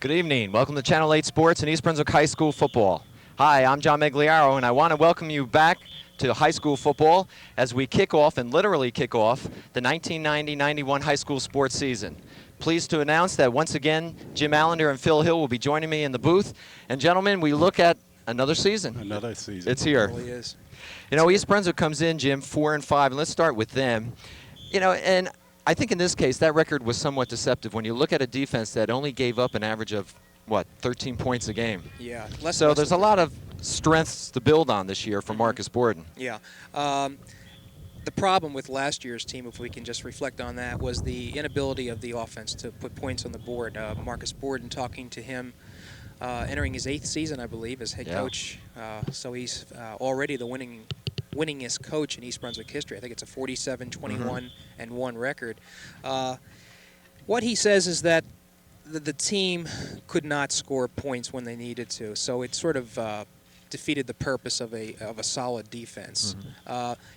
Good evening. Welcome to Channel 8 Sports and East Brunswick High School Football. Hi, I'm John Meggiolaro, and I want to welcome you back to high school football as we kick off, and literally kick off, the 1990-91 high school sports season. Pleased to announce that once again, Jim Allinder and Phil Hill will be joining me in the booth. And gentlemen, we look at another season. Another season. It's here. It really is. You know, East Brunswick comes in, Jim, 4-5, and let's start with them. You know, and I think in this case, that record was somewhat deceptive when you look at a defense that only gave up an average of, what, 13 points a game. Yeah. So there's a lot of strengths to build on this year for Marcus Borden. Yeah. The problem with last year's team, if we can just reflect on that, was the inability of the offense to put points on the board. Marcus Borden, talking to him, entering his 8th season, I believe, as head coach. So he's already the winningest coach in East Brunswick history. I think it's a 47-21-1 record. What he says is that the team could not score points when they needed to, so it sort of defeated the purpose of a solid defense.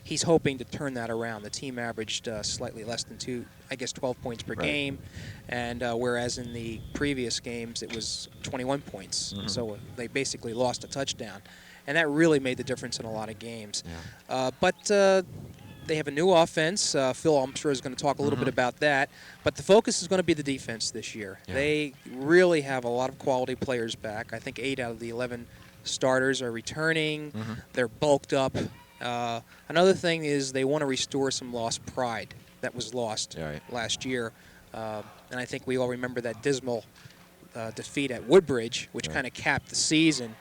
He's hoping to turn that around. The team averaged slightly less than 12 points per game, and whereas in the previous games it was 21 points. So they basically lost a touchdown, and that really made the difference in a lot of games. But they have a new offense. Phil, I'm sure, is going to talk a little bit about that. But the focus is going to be the defense this year. They really have a lot of quality players back. I think 8 out of the 11 starters are returning. They're bulked up. Another thing is they want to restore some lost pride that was lost last year. And I think we all remember that dismal defeat at Woodbridge, which kind of capped the season.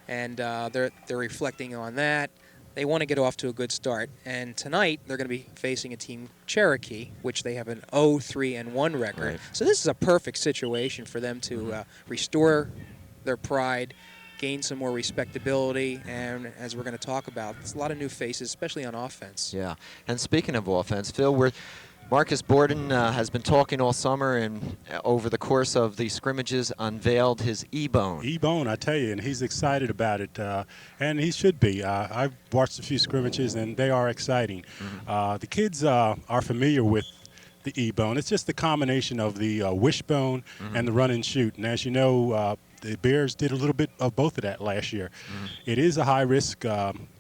And they're reflecting on that. They want to get off to a good start. And tonight they're going to be facing a team, Cherokee, which they have an 0-3-1 record. So this is a perfect situation for them to restore their pride, gain some more respectability, and as we're going to talk about, it's a lot of new faces, especially on offense. Yeah, and speaking of offense, Phil, Marcus Borden has been talking all summer, and over the course of the scrimmages unveiled his E-bone. E-bone, I tell you, and he's excited about it, and he should be. I've watched a few scrimmages, and they are exciting. The kids are familiar with the E-bone. It's just the combination of the wishbone and the run and shoot, and as you know, the Bears did a little bit of both of that last year. It is a high-risk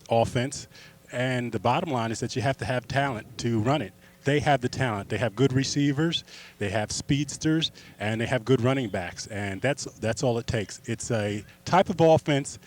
offense, and the bottom line is that you have to have talent to run it. They have the talent. They have good receivers, they have speedsters, and they have good running backs, and that's all it takes. It's a type of offense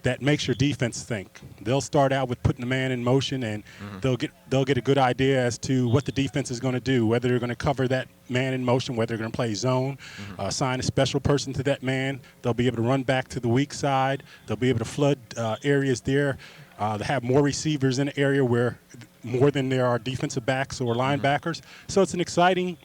that makes your defense think. They'll start out with putting the man in motion, and they'll get a good idea as to what the defense is going to do, whether they're going to cover that man in motion, whether they're going to play zone, assign a special person to that man. They'll be able to run back to the weak side. They'll be able to flood areas there. They have more receivers in the area where more than there are defensive backs or linebackers. So it's an exciting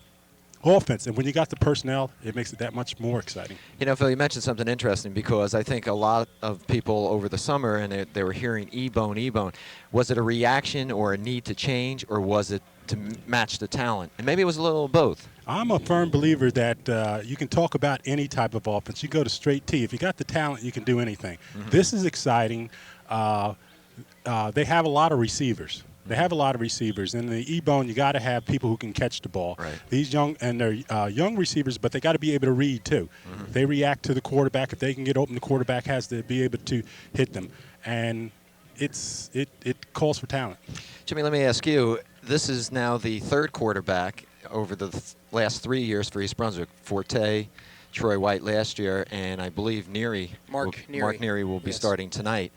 offense, and when you got the personnel, it makes it that much more exciting. You know, Phil, you mentioned something interesting, because I think a lot of people over the summer, and they were hearing E-bone, E-bone. Was it a reaction or a need to change, or was it to match the talent? And maybe it was a little of both. I'm a firm believer that you can talk about any type of offense. You go to straight T. If you got the talent, you can do anything. This is exciting. They have a lot of receivers. They have a lot of receivers. In the E-bone, you got to have people who can catch the ball. These they're young receivers, but they got to be able to read too. They react to the quarterback. If they can get open, the quarterback has to be able to hit them. And it calls for talent. Jimmy, let me ask you. This is now the third quarterback over the last 3 years for East Brunswick. Forte, Troy White last year, and I believe Mark Neary will be starting tonight.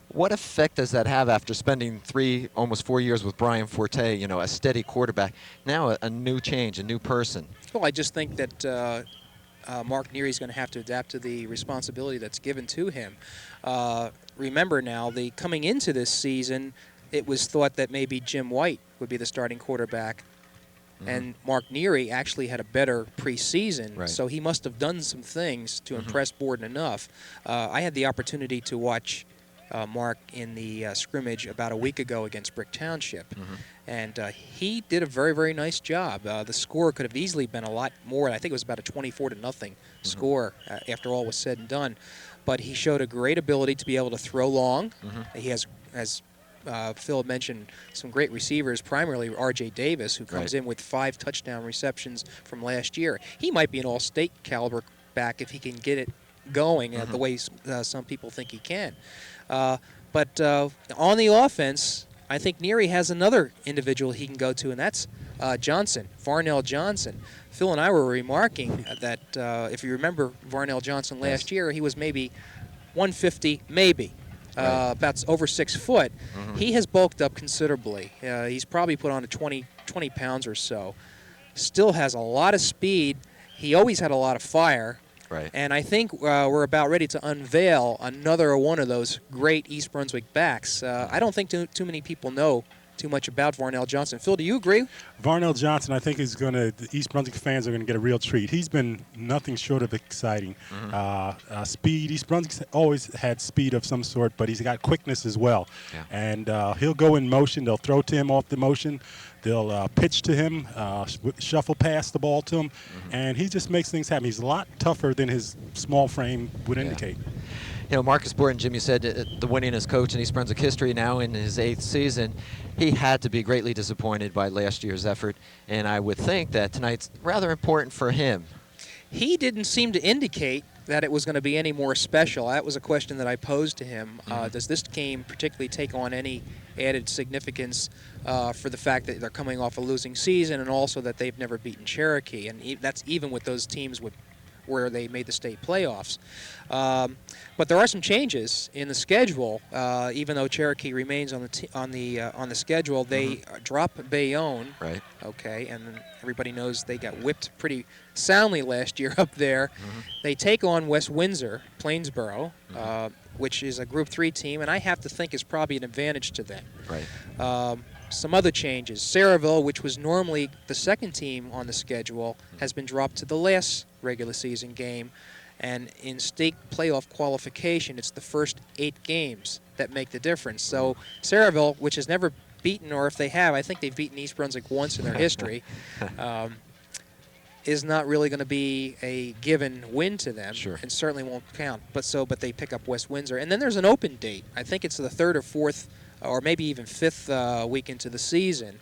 What effect does that have after spending almost 4 years with Brian Forte, you know, a steady quarterback? Now a new change, a new person. Well, I just think that Mark Neary is going to have to adapt to the responsibility that's given to him. Remember now, coming into this season, it was thought that maybe Jim White would be the starting quarterback. And Mark Neary actually had a better preseason, so he must have done some things to impress Borden enough. I had the opportunity to watch Mark in the scrimmage about a week ago against Brick Township. And he did a very, very nice job. The score could have easily been a lot more. I think it was about a 24-0 score after all was said and done. But he showed a great ability to be able to throw long. He has, as Phil mentioned, some great receivers, primarily R.J. Davis, who comes in with 5 touchdown receptions from last year. He might be an all-state caliber back if he can get it going the way some people think he can. But on the offense, I think Neary has another individual he can go to, and that's Johnson, Varnell Johnson. Phil and I were remarking that if you remember Varnell Johnson last year, he was maybe 150, maybe. About over 6 foot. He has bulked up considerably. He's probably put on 20 pounds or so. Still has a lot of speed. He always had a lot of fire. Right. And I think we're about ready to unveil another one of those great East Brunswick backs. I don't think too many people know too much about Varnell Johnson. Phil, do you agree? Varnell Johnson, I think the East Brunswick fans are going to get a real treat. He's been nothing short of exciting. Speed, East Brunswick always had speed of some sort, but he's got quickness as well. Yeah. And he'll go in motion. They'll throw to him off the motion. They'll pitch to him, shuffle past the ball to him, and he just makes things happen. He's a lot tougher than his small frame would indicate. You know, Marcus Borden, Jimmy said, the winningest coach in East Brunswick history, now in his 8th season. He had to be greatly disappointed by last year's effort, and I would think that tonight's rather important for him. He didn't seem to indicate that it was going to be any more special. That was a question that I posed to him. Does this game particularly take on any added significance for the fact that they're coming off a losing season, and also that they've never beaten Cherokee? And that's even with those teams where they made the state playoffs. But there are some changes in the schedule. Even though Cherokee remains on the schedule, they drop Bayonne. Right. Okay, and everybody knows they got whipped pretty soundly last year up there. They take on West Windsor, Plainsboro, which is a Group 3 team, and I have to think is probably an advantage to them. Right. Some other changes. Saraville, which was normally the second team on the schedule, has been dropped to the last regular season game. And in state playoff qualification, it's the first 8 games that make the difference. So Saraville, which has never beaten, or if they have, I think they've beaten East Brunswick once in their history, is not really going to be a given win to them, and certainly won't count. But they pick up West Windsor. And then there's an open date. I think it's the 3rd or 4th or maybe even 5th week into the season,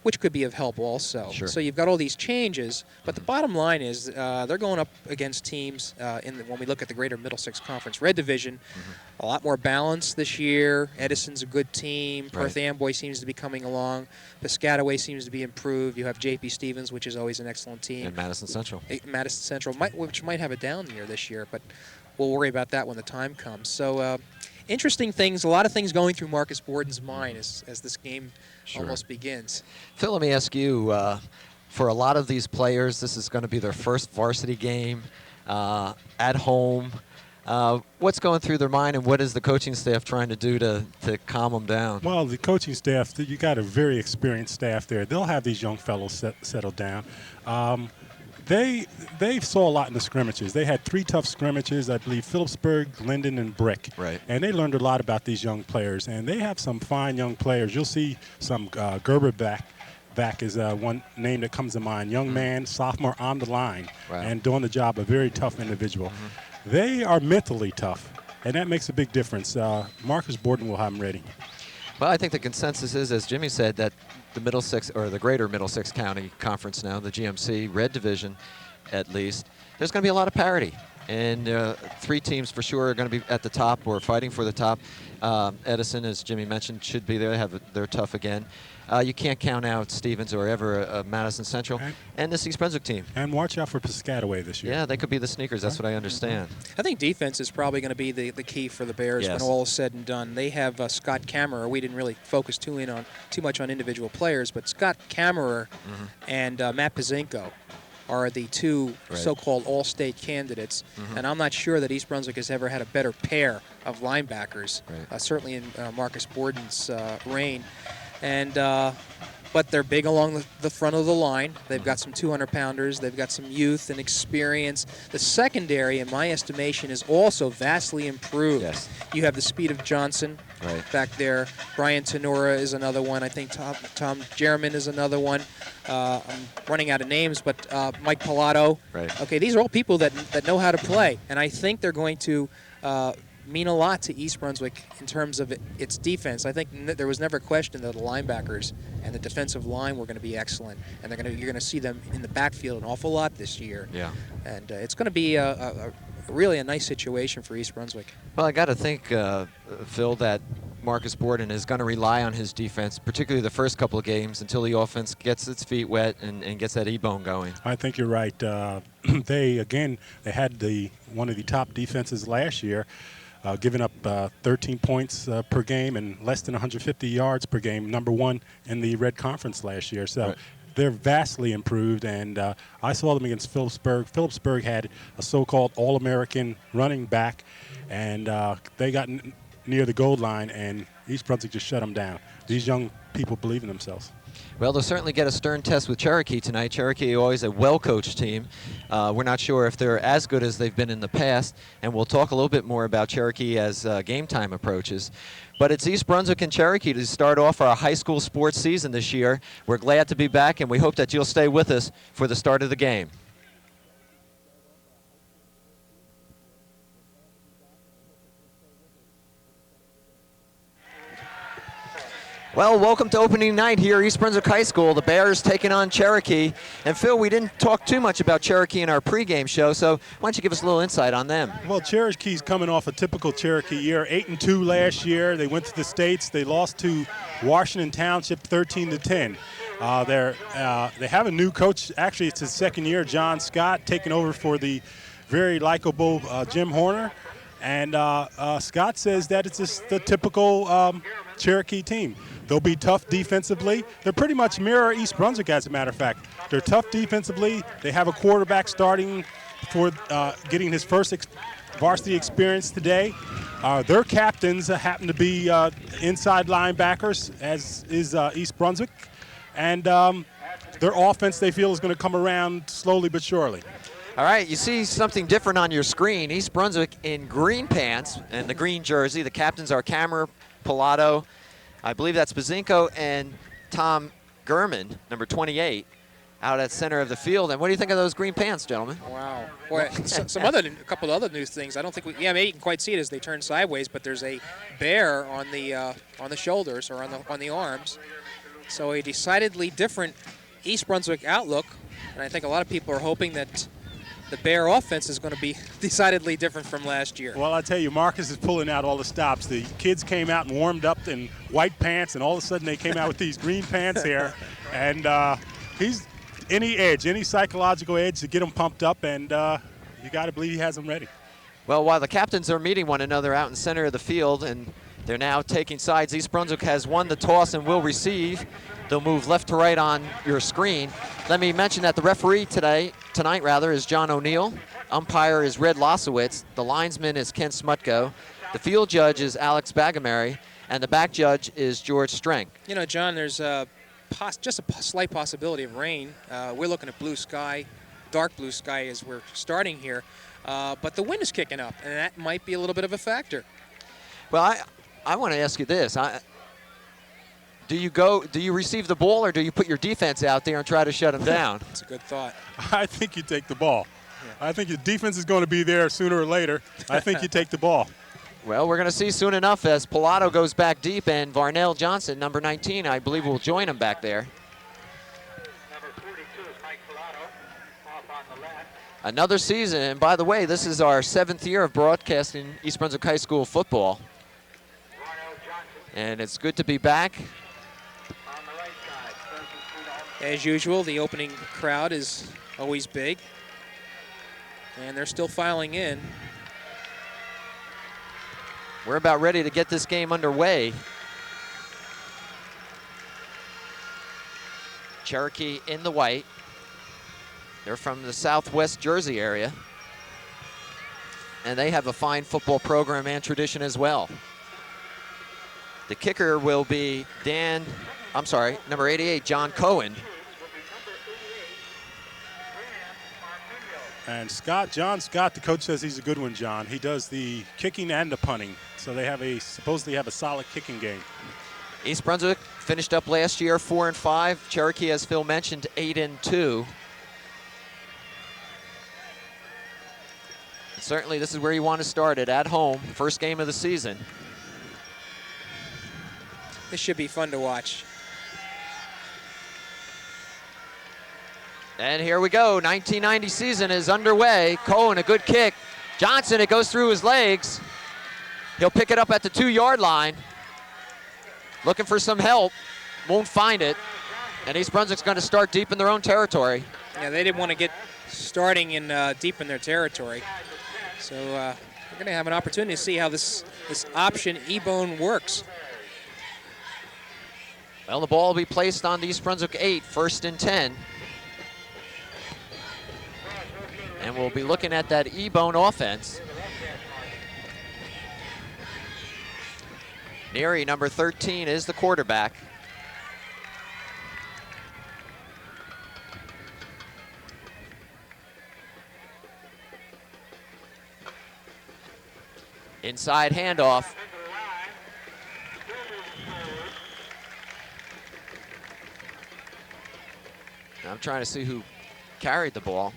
which could be of help also. So you've got all these changes, but the bottom line is they're going up against teams when we look at the Greater Middlesex Conference Red Division, a lot more balanced this year. Edison's a good team. Perth Amboy seems to be coming along. Piscataway seems to be improved. You have J.P. Stevens, which is always an excellent team. And Madison Central. Madison Central, which might have a down year this year, but we'll worry about that when the time comes. So interesting things, a lot of things going through Marcus Borden's mind as this game almost begins. Phil, let me ask you, for a lot of these players, this is going to be their first varsity game at home. What's going through their mind, and what is the coaching staff trying to do to calm them down? Well, the coaching staff, you got a very experienced staff there. They'll have these young fellows settled down. They saw a lot in the scrimmages. They had 3 tough scrimmages, I believe, Phillipsburg, Linden, and Brick. Right. And they learned a lot about these young players. And they have some fine young players. You'll see some Gerber back is one name that comes to mind. Young man, sophomore on the line, and doing the job, a very tough individual. They are mentally tough, and that makes a big difference. Marcus Borden will have them ready. Well, I think the consensus is, as Jimmy said, that the Middlesex, or the Greater Middlesex County Conference now, the GMC Red Division, at least, there's going to be a lot of parity. And 3 teams for sure are going to be at the top or fighting for the top. Edison, as Jimmy mentioned, should be there. They're tough again. You can't count out Stevens or ever Madison Central and this East Brunswick team. And watch out for Piscataway this year. Yeah, they could be the sneakers. That's what I understand. I think defense is probably going to be the key for the Bears when all is said and done. They have Scott Kammerer. We didn't really focus too much on individual players, but Scott Kammerer and Matt Pazinko are the 2 so-called all-state candidates, and I'm not sure that East Brunswick has ever had a better pair of linebackers, certainly in Marcus Borden's reign. And but they're big along the front of the line. They've got some 200-pounders. They've got some youth and experience. The secondary, in my estimation, is also vastly improved. Yes. You have the speed of Johnson back there. Brian Tenora is another one. I think Tom Jerriman is another one. I'm running out of names, but Mike Pilato. Okay, these are all people that know how to play, and I think they're going to mean a lot to East Brunswick in terms of its defense. I think there was never a question that the linebackers and the defensive line were going to be excellent, and you're going to see them in the backfield an awful lot this year. Yeah. And it's going to be really a nice situation for East Brunswick. Well, I got to think, Phil, that Marcus Borden is going to rely on his defense, particularly the first couple of games, until the offense gets its feet wet and gets that E-bone going. I think you're right. They had one of the top defenses last year, giving up 13 points per game and less than 150 yards per game, number one in the Red Conference last year. So. Right. They're vastly improved, and I saw them against Phillipsburg. Phillipsburg had a so-called All-American running back, and they got near the goal line, and East Brunswick just shut them down. These young people believe in themselves. Well, they'll certainly get a stern test with Cherokee tonight. Cherokee always a well-coached team. We're not sure if they're as good as they've been in the past, and we'll talk a little bit more about Cherokee as game time approaches. But it's East Brunswick and Cherokee to start off our high school sports season this year. We're glad to be back, and we hope that you'll stay with us for the start of the game. Well, welcome to opening night here at East Brunswick High School. The Bears taking on Cherokee. And Phil, we didn't talk too much about Cherokee in our pregame show, so why don't you give us a little insight on them? Well, Cherokee's coming off a typical Cherokee year, 8-2 last year. They went to the States. They lost to Washington Township 13-10. They have a new coach. Actually, it's his second year, John Scott, taking over for the very likable Jim Horner. And Scott says that it's just the typical Cherokee team. They'll be tough defensively. They're pretty much mirror East Brunswick, as a matter of fact. They're tough defensively. They have a quarterback starting for getting his first varsity experience today. Their captains happen to be inside linebackers, as is East Brunswick. And their offense, they feel, is going to come around slowly but surely. All right, you see something different on your screen. East Brunswick in green pants and the green jersey. The captains are Cameron Pilato, I believe that's Bazinko, and Tom Gurman, number 28, out at center of the field. And what do you think of those green pants, gentlemen? Wow. Boy, a couple of other news things. I don't think maybe you can quite see it as they turn sideways, but there's a bear on the shoulders or on the arms. So a decidedly different East Brunswick outlook, and I think a lot of people are hoping that the Bear offense is going to be decidedly different from last year. Well, I tell you, Marcus is pulling out all the stops. The kids came out and warmed up in white pants, and all of a sudden they came out with these green pants here. And he's any psychological edge to get him pumped up, and you got to believe he has them ready. Well, while the captains are meeting one another out in center of the field, and they're now taking sides, East Brunswick has won the toss and will receive. They'll move left to right on your screen. Let me mention that the referee tonight is John O'Neill. Umpire is Red Losowitz. The linesman is Ken Smutko. The field judge is Alex Bagamary. And the back judge is George Streng. You know, John, there's just a slight possibility of rain. We're looking at blue sky, dark blue sky as we're starting here. But the wind is kicking up, and that might be a little bit of a factor. Well, I want to ask you this. Do you receive the ball, or do you put your defense out there and try to shut them down? That's a good thought. I think you take the ball. Yeah. I think your defense is going to be there sooner or later. I think you take the ball. Well, we're going to see soon enough as Pilato goes back deep, and Varnell Johnson, number 19, I believe, will join him back there. Number 42 is Mike Pilato, off on the left. Another season, and by the way, this is our 7th year of broadcasting East Brunswick High School football. And it's good to be back. As usual, the opening crowd is always big, and they're still filing in. We're about ready to get this game underway. Cherokee in the white. They're from the Southwest Jersey area, and they have a fine football program and tradition as well. The kicker will be number 88, John Cohen. And John Scott, the coach says he's a good one, John. He does the kicking and the punting. So they supposedly have a solid kicking game. East Brunswick finished up last year 4-5. Cherokee, as Phil mentioned, 8-2. Certainly this is where you want to start it, at home, first game of the season. This should be fun to watch. And here we go, 1990 season is underway. Cohen, a good kick. Johnson, it goes through his legs. He'll pick it up at the 2-yard line. Looking for some help, won't find it. And East Brunswick's going to start deep in their own territory. Yeah, they didn't want to get starting in deep in their territory. So we're going to have an opportunity to see how this option E-bone works. Well, the ball will be placed on the East Brunswick 8, 1st and 10. And we'll be looking at that E-bone offense. Neary, number 13, is the quarterback. Inside handoff. I'm trying to see who carried the ball.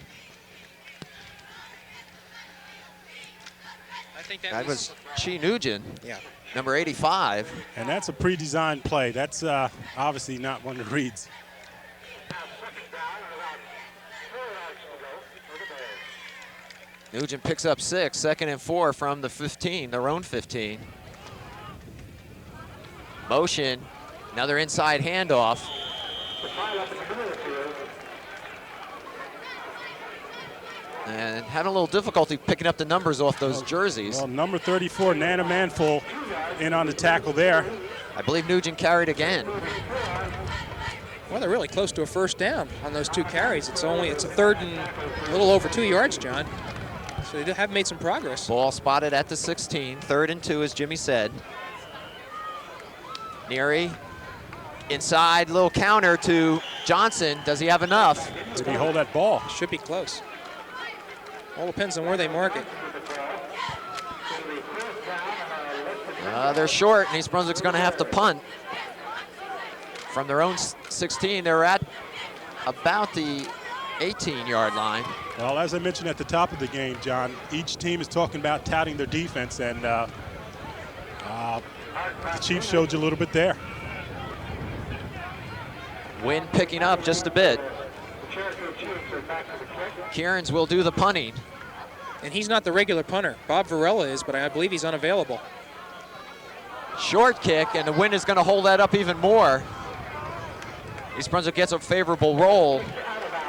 I think That was Chi Nugent, yeah. number 85. And that's a pre-designed play. That's obviously not one of Reed's. Nugent picks up 6, 2nd and 4 from the 15, their own 15. Motion, another inside handoff. And having a little difficulty picking up the numbers off those jerseys. Well, number 34, Nana Manful, in on the tackle there. I believe Nugent carried again. Well, they're really close to a first down on those 2 carries. It's a 3rd and a little over 2 yards, John. So they have made some progress. Ball spotted at the 16, 3rd and 2, as Jimmy said. Neary, inside, little counter to Johnson. Does he have enough? Did he hold that ball? Should be close. All depends on where they mark it. They're short, and East Brunswick's going to have to punt. From their own 16, they're at about the 18-yard line. Well, as I mentioned at the top of the game, John, each team is talking about touting their defense, and the Chiefs showed you a little bit there. Wind picking up just a bit. Kierans will do the punting. And he's not the regular punter. Bob Varela is, but I believe he's unavailable. Short kick, and the wind is going to hold that up even more. East Brunswick gets a favorable roll,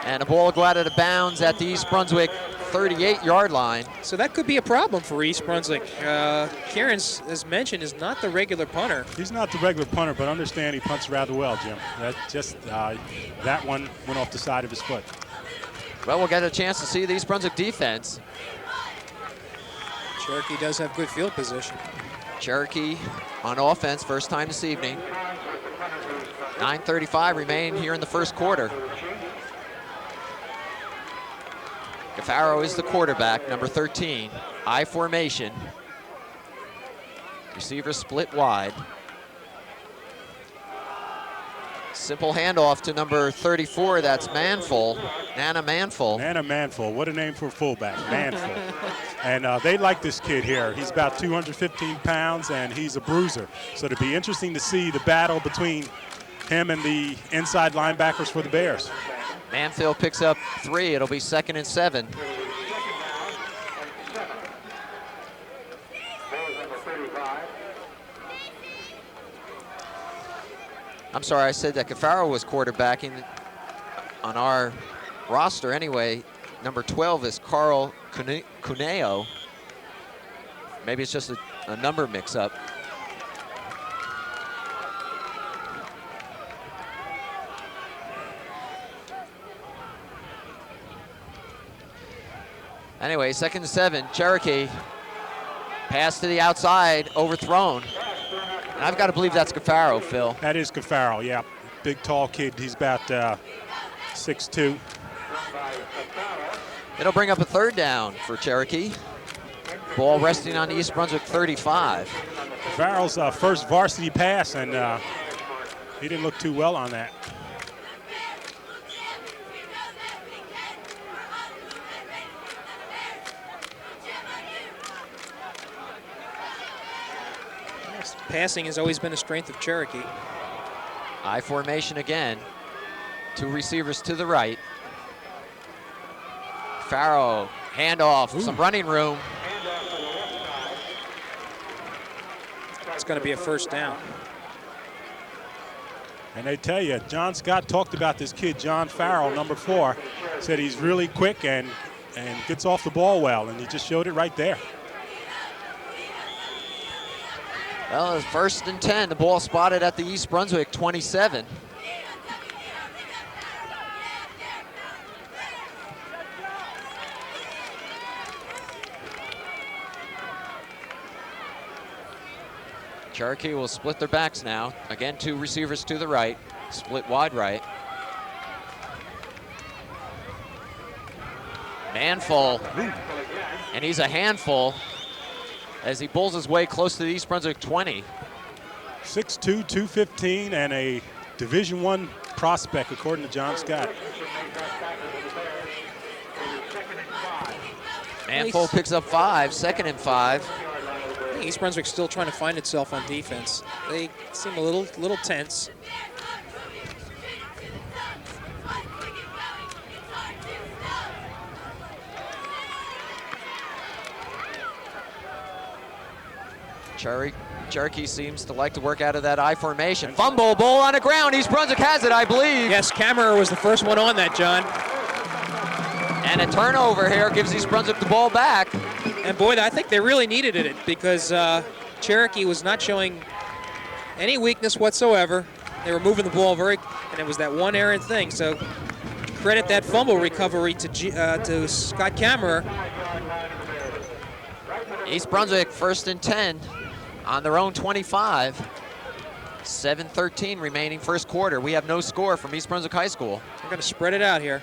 and the ball will go out of bounds at the East Brunswick 38-yard line. So that could be a problem for East Brunswick. Kierans, as mentioned, is not the regular punter. He's not the regular punter, but understand he punts rather well, Jim. That just that one went off the side of his foot. Well, we'll get a chance to see the East Brunswick defense. Cherokee does have good field position. Cherokee on offense, first time this evening. 9:35 remain here in the first quarter. Cafaro is the quarterback, number 13. I formation. Receiver split wide. Simple handoff to number 34, that's Manful, Nana Manful. Nana Manful, what a name for a fullback, Manful. And they like this kid here. He's about 215 pounds, and he's a bruiser. So it'll be interesting to see the battle between him and the inside linebackers for the Bears. Manfield picks up 3. It'll be 2nd and 7. I'm sorry, I said that Cafaro was quarterbacking on our roster anyway. Number 12 is Carl Cuneo. Maybe it's just a number mix-up. Anyway, 2nd and 7, Cherokee. Pass to the outside, overthrown. And I've got to believe that's Cafaro, Phil. That is Cafaro, yeah. Big, tall kid. He's about 6'2". It'll bring up a 3rd down for Cherokee. Ball resting on the East Brunswick 35. Cafaro's first varsity pass, and he didn't look too well on that. Passing has always been a strength of Cherokee. I formation again. 2 receivers to the right. Farrow, handoff, some running room. It's going to be a first down. And they tell you, John Scott talked about this kid, John Farrell, number 4. Said he's really quick and gets off the ball well, and he just showed it right there. Well, it's 1st and 10. The ball spotted at the East Brunswick 27. Cherokee will split their backs now. Again, 2 receivers to the right, split wide right. Manful, and he's a handful as he pulls his way close to the East Brunswick 20. 6'2", 215, and a Division I prospect, according to John Scott. Manful picks up 5, 2nd and 5. East Brunswick's still trying to find itself on defense. They seem a little tense. Cherokee seems to like to work out of that I formation. Fumble, ball on the ground. East Brunswick has it, I believe. Yes, Kammerer was the first one on that, John. And a turnover here gives East Brunswick the ball back. And boy, I think they really needed it because Cherokee was not showing any weakness whatsoever. They were moving the ball and it was that one errant thing. So credit that fumble recovery to Scott Kammerer. East Brunswick 1st and 10 on their own 25. 7:13 remaining first quarter. We have no score from East Brunswick High School. They're going to spread it out here.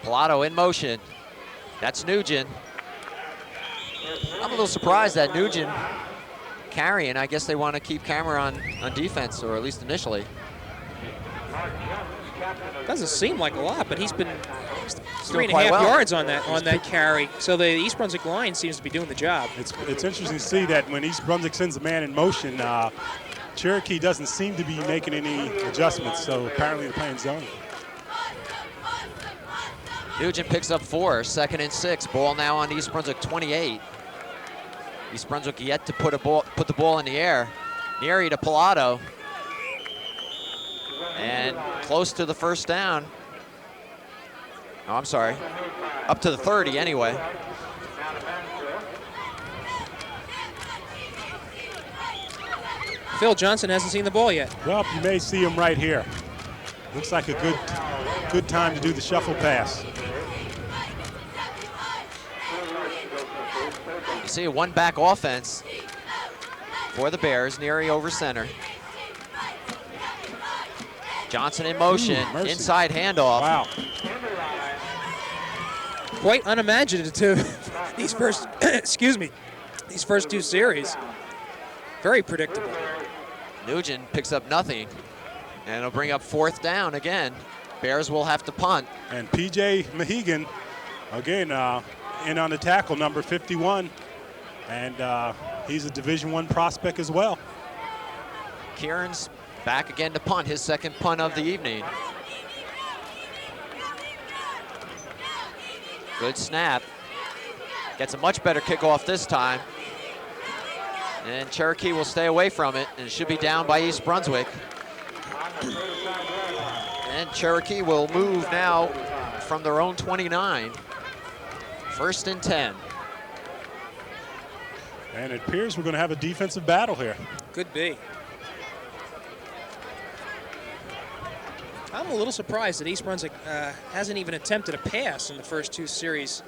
Pilato in motion. That's Nugent. I'm a little surprised that Nugent carrying. I guess they want to keep Kammerer on defense, or at least initially. Doesn't seem like a lot, but he's been Doing 3.5 well. yards on that carry. So the East Brunswick line seems to be doing the job. It's interesting to see that when East Brunswick sends a man in motion, Cherokee doesn't seem to be making any adjustments, so apparently they're playing zone. Nugent picks up 4, 2nd and 6. Ball now on East Brunswick 28. East Brunswick yet to put the ball in the air. Neary to Pilato. And close to the first down. Oh, I'm sorry. Up to the 30 anyway. Phil Johnson hasn't seen the ball yet. Well, you may see him right here. Looks like a good time to do the shuffle pass. You see a one-back offense for the Bears. Neary over center. Johnson in motion. Inside handoff. Wow. Quite unimaginative. These first, these first 2 series. Very predictable. Nugent picks up nothing, and it'll bring up 4th down again. Bears will have to punt. And P.J. Mahegan, again, in on the tackle, number 51. And he's a Division I prospect as well. Kieran's back again to punt, his 2nd punt of the evening. Good snap. Gets a much better kickoff this time. And Cherokee will stay away from it, and it should be down by East Brunswick. And Cherokee will move now from their own 29. 1st and 10. And it appears we're going to have a defensive battle here. Could be. I'm a little surprised that East Brunswick hasn't even attempted a pass in the first 2 series.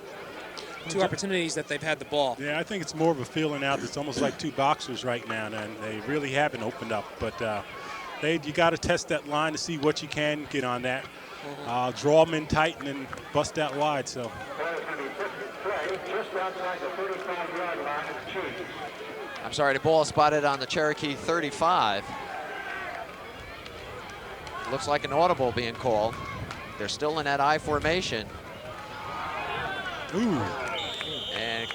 2 opportunities that they've had the ball. Yeah, I think it's more of a feeling out. It's almost like 2 boxers right now, and they really haven't opened up. But you got to test that line to see what you can get on that. Draw them in tight and then bust out wide. So. I'm sorry, the ball spotted on the Cherokee 35. Looks like an audible being called. They're still in that I formation. Ooh. And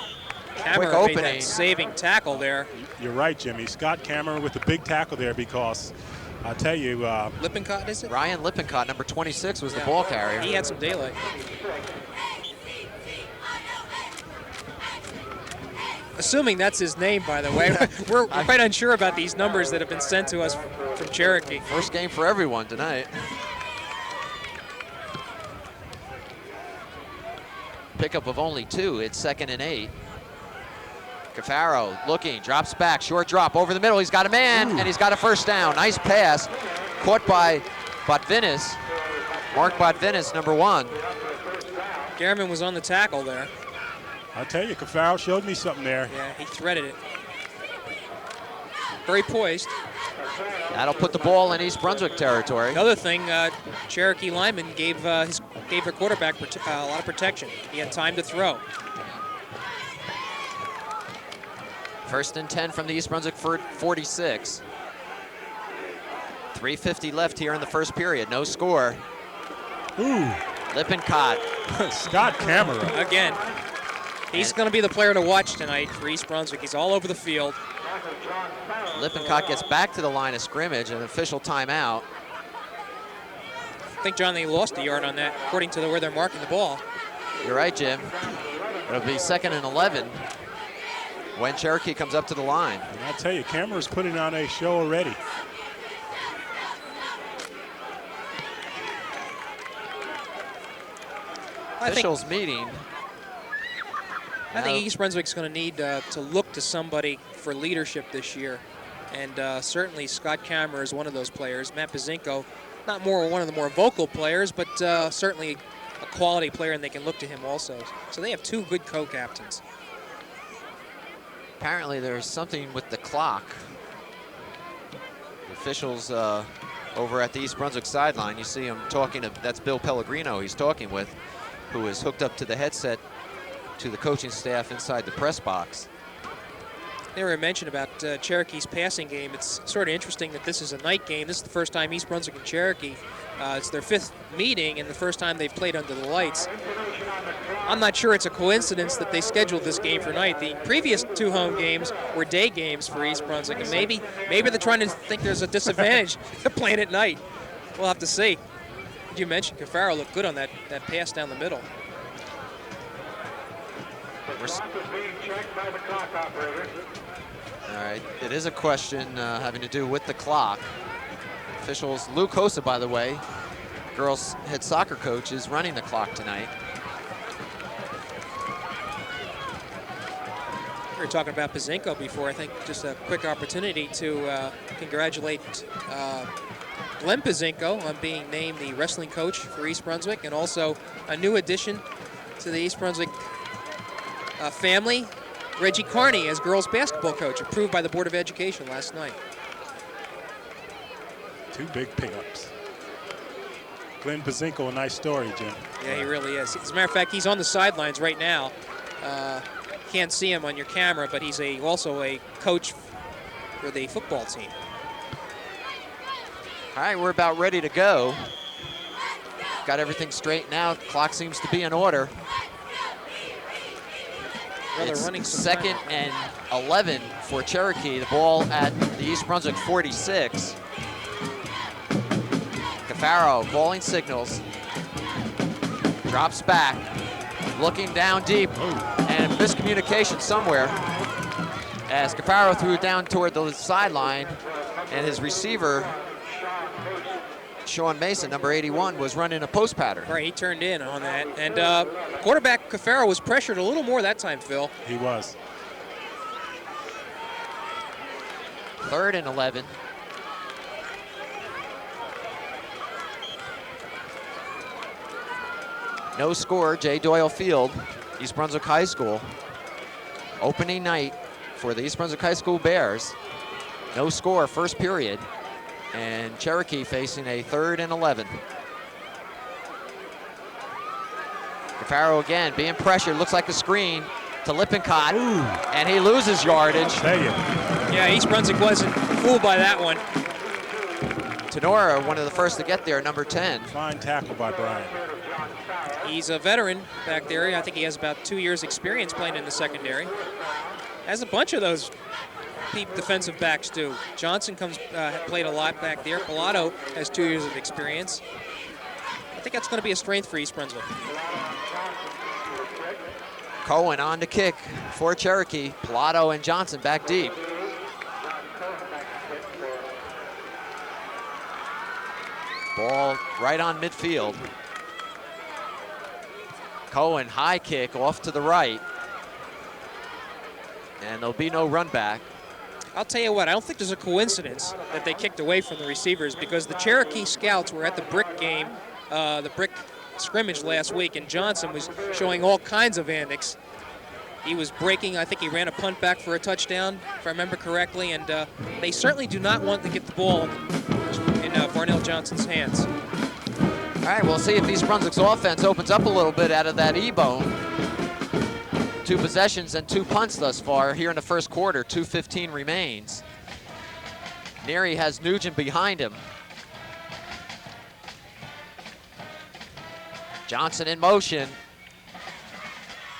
Cameron quick made opening. that saving tackle there. You're right, Jimmy. Scott Cameron with the big tackle there, because I'll tell you, Lippincott, is it? Ryan Lippincott, number 26, was the Yeah. ball carrier. He had some daylight. Assuming that's his name, by the way. We're quite unsure about these numbers that have been sent to us from Cherokee. First game for everyone tonight. Pickup of only 2. It's 2nd and 8. Cafaro looking, drops back, short drop over the middle. He's got a man, and he's got a first down. Nice pass, caught by Botvinus. Mark Botvinus, number 1. Garman was on the tackle there. I'll tell you, Cafaro showed me something there. Yeah, he threaded it. Very poised. That'll put the ball in East Brunswick territory. Another thing, Cherokee lineman gave their quarterback a lot of protection. He had time to throw. 1st and 10 from the East Brunswick 46. 3:50 left here in the first period. No score. Ooh, Lippincott. Scott Cameron. Again, he's going to be the player to watch tonight for East Brunswick. He's all over the field. Lippincott gets back to the line of scrimmage, an official timeout. I think, John, they lost a yard on that, according to where they're marking the ball. You're right, Jim. It'll be 2nd and 11 when Cherokee comes up to the line. And I'll tell you, Cameron's putting on a show already. Officials meeting. I think East Brunswick's going to need to look to somebody for leadership this year. And certainly Scott Cameron is one of those players. Matt Pazinko, not one of the more vocal players, but certainly a quality player, and they can look to him also. So they have 2 good co-captains. Apparently there's something with the clock. The officials over at the East Brunswick sideline, you see him talking to, that's Bill Pellegrino he's talking with, who is hooked up to the headset to the coaching staff inside the press box. There were mention about Cherokee's passing game. It's sort of interesting that this is a night game. This is the first time East Brunswick and Cherokee, it's their 5th meeting and the first time they've played under the lights. I'm not sure it's a coincidence that they scheduled this game for night. The previous 2 home games were day games for East Brunswick, and maybe they're trying to think there's a disadvantage to playing at night. We'll have to see. Did you mention Cafaro looked good on that pass down the middle? All right, it is a question having to do with the clock. Officials, Lou Cosa, by the way, girls' head soccer coach, is running the clock tonight. We were talking about Pazinko before. I think just a quick opportunity to congratulate Glenn Pazinko on being named the wrestling coach for East Brunswick, and also a new addition to the East Brunswick family, Reggie Carney, as girls basketball coach, approved by the Board of Education last night. 2 big pickups. Glenn Pazinko, a nice story, Jim. Yeah, he really is. As a matter of fact, he's on the sidelines right now. Can't see him on your camera, but he's also a coach for the football team. All right, we're about ready to go. Got everything straightened out. Clock seems to be in order. Well, It's running some 2nd time. and 11 for Cherokee. The ball at the East Brunswick 46. Cafaro calling signals. Drops back. Looking down deep. And miscommunication somewhere. As Cafaro threw it down toward the sideline. And his receiver, Sean Mason, number 81, was running a post pattern. Right, he turned in on that. And quarterback Cafaro was pressured a little more that time, Phil. He was. 3rd and 11. No score, J. Doyle Field, East Brunswick High School. Opening night for the East Brunswick High School Bears. No score, first period. And Cherokee facing a 3rd and 11. Cafaro again being pressured, looks like a screen to Lippincott, and he loses yardage. There you. Yeah, East Brunswick wasn't fooled by that one. Tenora, one of the first to get there, number 10. Fine tackle by Brian. He's a veteran back there. I think he has about 2 years experience playing in the secondary. Has a bunch of those defensive backs do. Johnson played a lot back there. Pilato has 2 years of experience. I think that's going to be a strength for East Brunswick. Cohen on the kick for Cherokee. Pilato and Johnson back deep. Ball right on midfield. Cohen, high kick off to the right. And there'll be no run back. I'll tell you what, I don't think there's a coincidence that they kicked away from the receivers, because the Cherokee scouts were at the brick game, the brick scrimmage last week, and Johnson was showing all kinds of antics. He was breaking. I think he ran a punt back for a touchdown, if I remember correctly, and they certainly do not want to get the ball in Varnell Johnson's hands. All right, we'll see if East Brunswick's offense opens up a little bit out of that E-bone. 2 possessions and 2 punts thus far here in the first quarter. 2:15 remains. Neary has Nugent behind him. Johnson in motion.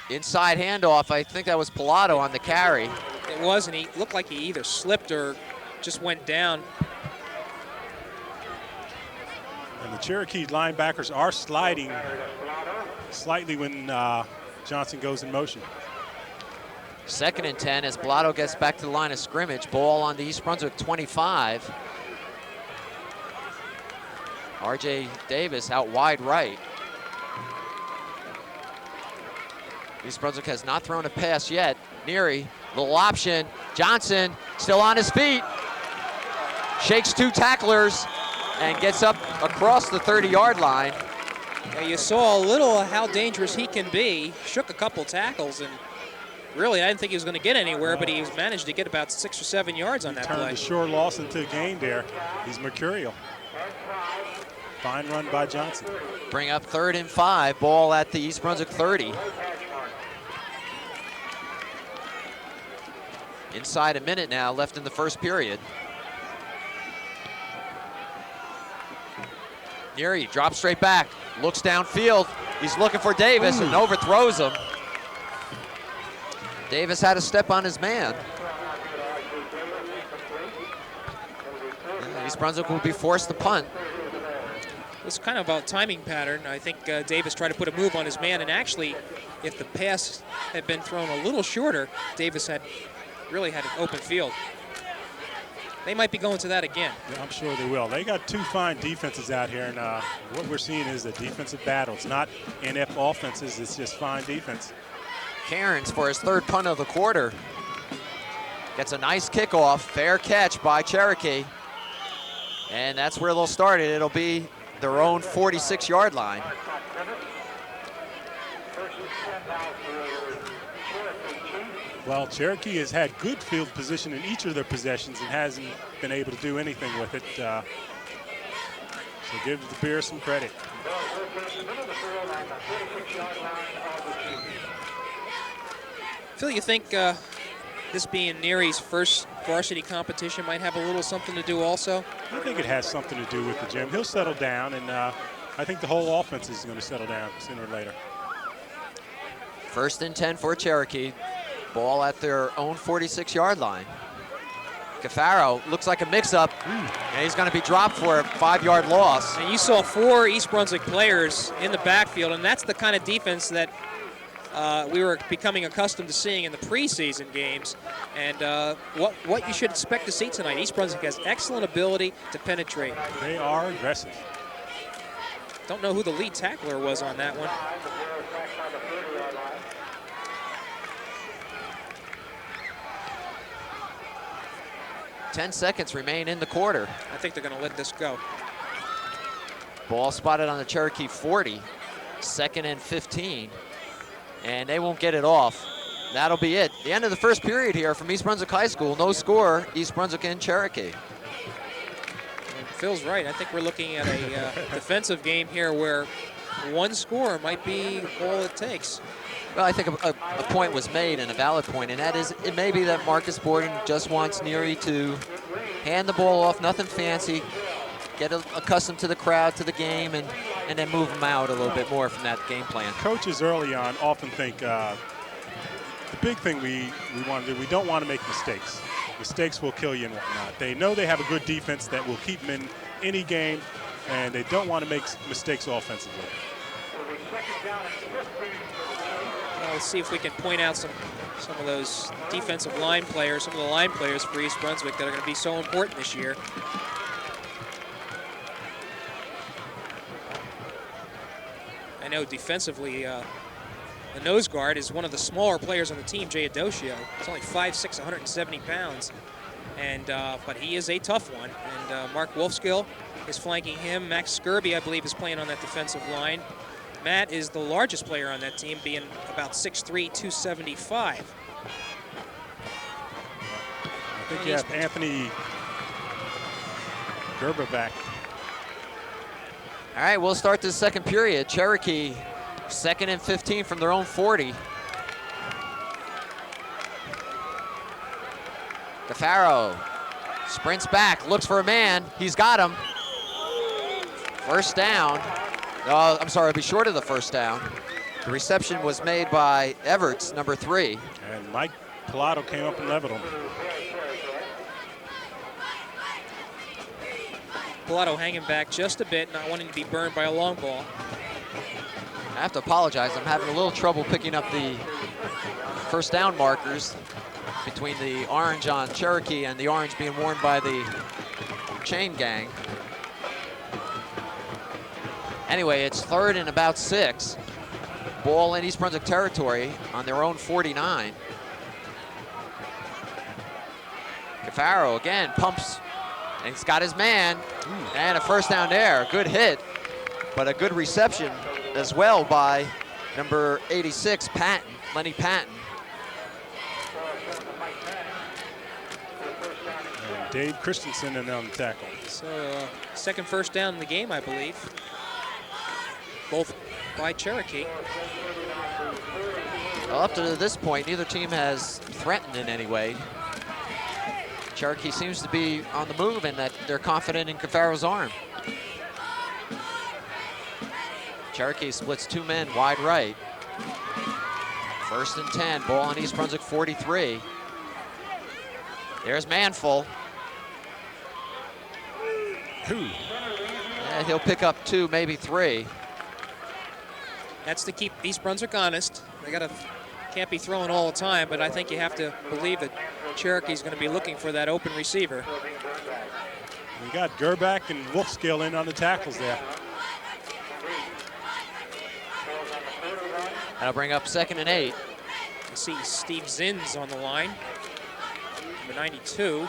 Inside handoff. I think that was Pilato on the carry. It was, and he looked like he either slipped or just went down. And the Cherokee linebackers are sliding slightly when Johnson goes in motion. 2nd and 10 as Pilato gets back to the line of scrimmage. Ball on the East Brunswick 25. R.J. Davis out wide right. East Brunswick has not thrown a pass yet. Neary, little option. Johnson still on his feet. Shakes 2 tacklers and gets up across the 30-yard line. Yeah, you saw a little how dangerous he can be. Shook a couple tackles, and really I didn't think he was going to get anywhere, but he's managed to get about 6 or 7 yards on that play. Turned a short loss into a gain there. He's mercurial. Fine run by Johnson. Bring up 3rd and 5. Ball at the East Brunswick 30. Inside a minute now left in the first period. Neary drops straight back, looks downfield. He's looking for Davis and overthrows him. Davis had a step on his man. And East Brunswick will be forced to punt. It's kind of a timing pattern. I think Davis tried to put a move on his man, and actually, if the pass had been thrown a little shorter, Davis had really had an open field. They might be going to that again. Yeah, I'm sure they will. They got 2 fine defenses out here, and what we're seeing is a defensive battle. It's not inept offenses, it's just fine defense. Cairns for his 3rd punt of the quarter. Gets a nice kickoff, fair catch by Cherokee. And that's where they'll start it. It'll be their own 46-yard line. Well, Cherokee has had good field position in each of their possessions and hasn't been able to do anything with it. So give the Bears some credit. Phil, you think this being Neary's first varsity competition might have a little something to do also? I think it has something to do with the gym. He'll settle down, and I think the whole offense is going to settle down sooner or later. 1st and 10 for Cherokee. Ball at their own 46-yard line. Cafaro looks like a mix-up, and he's going to be dropped for a 5-yard loss. And you saw 4 East Brunswick players in the backfield, and that's the kind of defense that we were becoming accustomed to seeing in the preseason games. And what you should expect to see tonight. East Brunswick has excellent ability to penetrate. They are aggressive. Don't know who the lead tackler was on that one. 10 seconds remain in the quarter. I think they're going to let this go. Ball spotted on the Cherokee 40. 2nd and 15. And they won't get it off. That'll be it. The end of the first period here from East Brunswick High School. No score, East Brunswick and Cherokee. And Phil's right. I think we're looking at a defensive game here where 1 score might be all it takes. Well, I think a point was made, and a valid point, and that is it may be that Marcus Borden just wants Neary to hand the ball off, nothing fancy, get accustomed to the crowd, to the game, and and then move them out a little bit more from that game plan. Coaches early on often think the big thing we want to do, we don't want to make mistakes. Mistakes will kill you and whatnot. They know they have a good defense that will keep them in any game, and they don't want to make mistakes offensively. Well, let's see if we can point out some of those defensive line players, some of the line players for East Brunswick that are going to be so important this year. I know defensively, the nose guard is one of the smaller players on the team, Jay Adocio. He's only 5'6", 170 pounds, and but he is a tough one. And Mark Wolfskill is flanking him. Max Skirby, I believe, is playing on that defensive line. Matt is the largest player on that team, being about 6'3", 275. I think you have Anthony Gerber back. All right, we'll start this second period. Cherokee, 2nd and 15 from their own 40. DeFaro sprints back, looks for a man. He's got him. First down. Oh, I'm sorry, it'll be short of the first down. The reception was made by Everts, number 3. And Mike Pilato came up and leveled him. Pilato hanging back just a bit, not wanting to be burned by a long ball. I have to apologize. I'm having a little trouble picking up the first down markers between the orange on Cherokee and the orange being worn by the chain gang. Anyway, it's 3rd and about 6. Ball in East Brunswick territory on their own 49. Cafaro again pumps, and he's got his man. And a first down there. Good hit, but a good reception as well by number 86, Patton, Lenny Patton. And Dave Christensen in on the tackle. So second first down in the game, I believe. Both by Cherokee. Well, up to this point, neither team has threatened in any way. Cherokee seems to be on the move and that they're confident in Cafaro's arm. Cherokee splits 2 men wide right. 1st and 10, ball on East Brunswick 43. There's Manful. And he'll pick up 2, maybe 3. That's to keep East Brunswick honest. They can't be throwing all the time, but I think you have to believe that Cherokee's going to be looking for that open receiver. We got Gerback and Wolfskill in on the tackles there. That'll bring up 2nd and 8. You see Steve Zins on the line, number 92.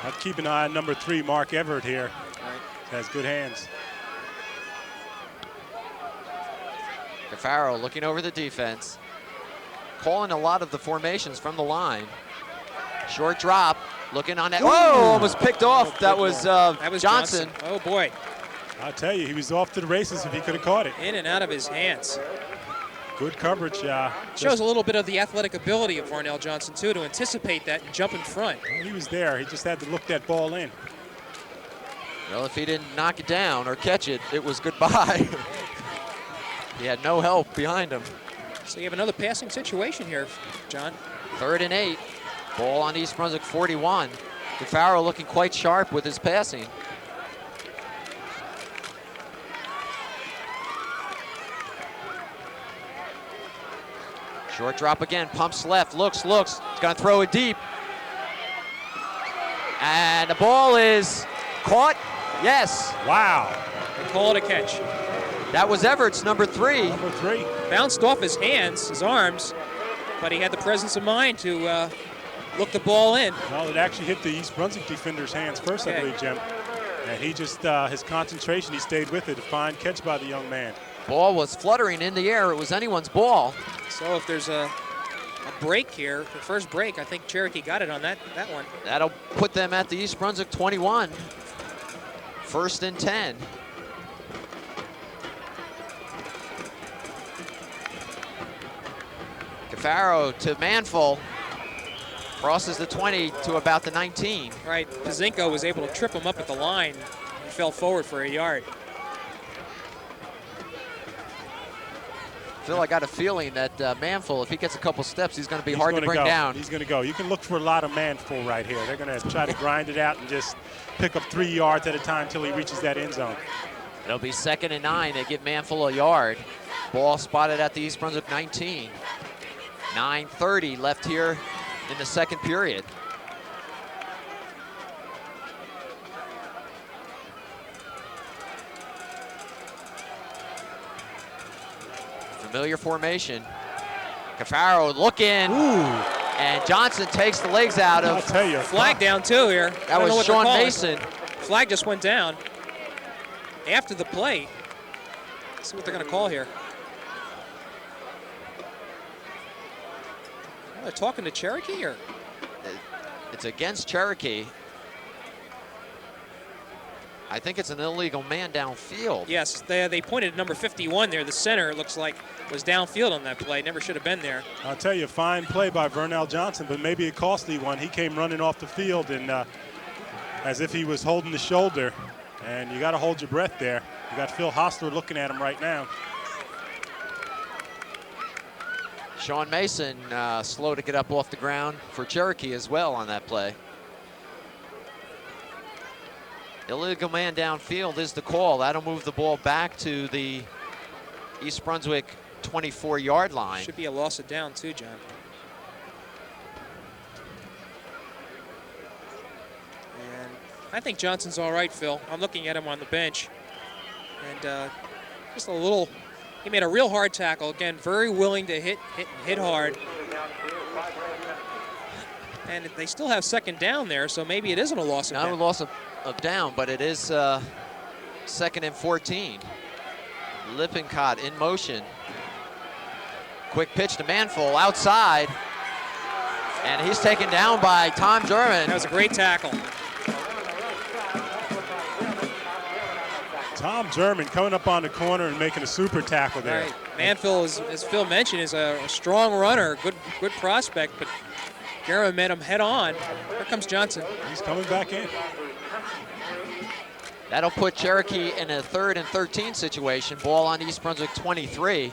I'd keep an eye on number 3, Mark Everett here. Right. Has good hands. Cafaro looking over the defense. Calling a lot of the formations from the line. Short drop, looking on that. Whoa, almost picked off. That was Johnson. Oh boy. I'll tell you, he was off to the races if he could have caught it. In and out of his hands. Good coverage. Shows a little bit of the athletic ability of Varnell Johnson, too, to anticipate that and jump in front. He was there. He just had to look that ball in. Well, if he didn't knock it down or catch it, it was goodbye. He had no help behind him. So you have another passing situation here, John. 3rd and 8. Ball on East Brunswick 41. Cafaro looking quite sharp with his passing. Short drop again, pumps left, looks, he's gonna throw it deep. And the ball is caught, yes. Wow. They call it a catch. That was Everett's number 3. Number 3. Bounced off his hands, his arms, but he had the presence of mind to look the ball in. Well, it actually hit the East Brunswick defender's hands first, I believe, Jim. And he just, his concentration, he stayed with it. A fine catch by the young man. Ball was fluttering in the air. It was anyone's ball. So if there's a break here, the first break, I think Cherokee got it on that one. That'll put them at the East Brunswick 21. 1st and 10. Cafaro to Manful. Crosses the 20 to about the 19. Right, Pazinko was able to trip him up at the line. fell forward for a yard. Phil, I got a feeling that Manful, if he gets a couple steps, he's going to be hard to bring down. He's going to go. You can look for a lot of Manful right here. They're going to try to grind it out and just pick up 3 yards at a time until he reaches that end zone. It'll be 2nd and 9. They give Manful a yard. Ball spotted at the East Brunswick 19. 9:30 left here in the second period. Familiar formation. Cafaro looking. And Johnson takes the legs out of. I'll tell you. Flag down too here. That was Sean Mason. Flag just went down after the play. Let's see what they're going to call here. Well, they're talking to Cherokee, or? It's against Cherokee. I think it's an illegal man downfield. Yes, they pointed at number 51 there. The center, it looks like, was downfield on that play. Never should have been there. I'll tell you, fine play by Vernell Johnson, but maybe a costly one. He came running off the field and as if he was holding the shoulder. And you got to hold your breath there. You got Phil Hostler looking at him right now. Sean Mason slow to get up off the ground for Cherokee as well on that play. Illegal man downfield is the call. That'll move the ball back to the East Brunswick 24-yard line. Should be a loss of down too, John. And I think Johnson's all right, Phil. I'm looking at him on the bench. And just a little, he made a real hard tackle. Again, very willing to hit hard. And they still have 2nd down there, so maybe it isn't a loss of down. Not a loss of down, but it is 2nd and 14. Lippincott in motion. Quick pitch to Manful outside. And he's taken down by Tom German. That was a great tackle. Tom German coming up on the corner and making a super tackle there. Right. Manful, as Phil mentioned, is a strong runner, good prospect, but German met him head on. Here comes Johnson. He's coming back in. That'll put Cherokee in a 3rd and 13 situation. Ball on East Brunswick 23.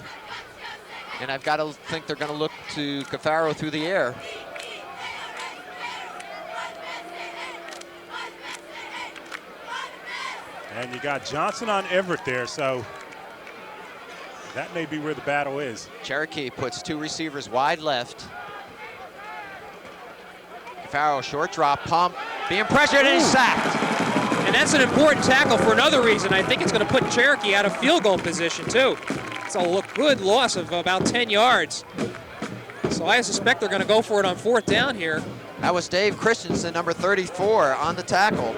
And I've got to think they're going to look to Cafaro through the air. And you got Johnson on Everett there, so that may be where the battle is. Cherokee puts 2 receivers wide left. Cafaro, short drop, pump, being pressured, and he's sacked. And that's an important tackle for another reason. I think it's going to put Cherokee out of field goal position, too. It's a good loss of about 10 yards. So I suspect they're going to go for it on 4th down here. That was Dave Christensen, number 34, on the tackle.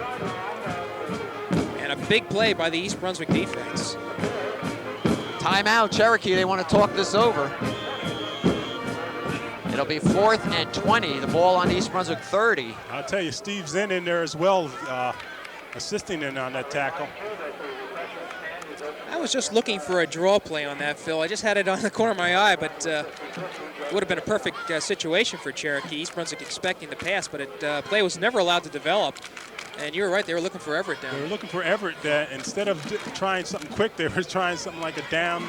And a big play by the East Brunswick defense. Timeout, Cherokee. They want to talk this over. It'll be 4th and 20. The ball on East Brunswick 30. I'll tell you, Steve Zinn in there as well, assisting in on that tackle. I was just looking for a draw play on that, Phil. I just had it on the corner of my eye, but it would have been a perfect situation for Cherokee. East Brunswick expecting the pass, but it play was never allowed to develop. And you were right, they were looking for Everett down. They were looking for Everett. Instead of trying something quick, they were trying something like a down,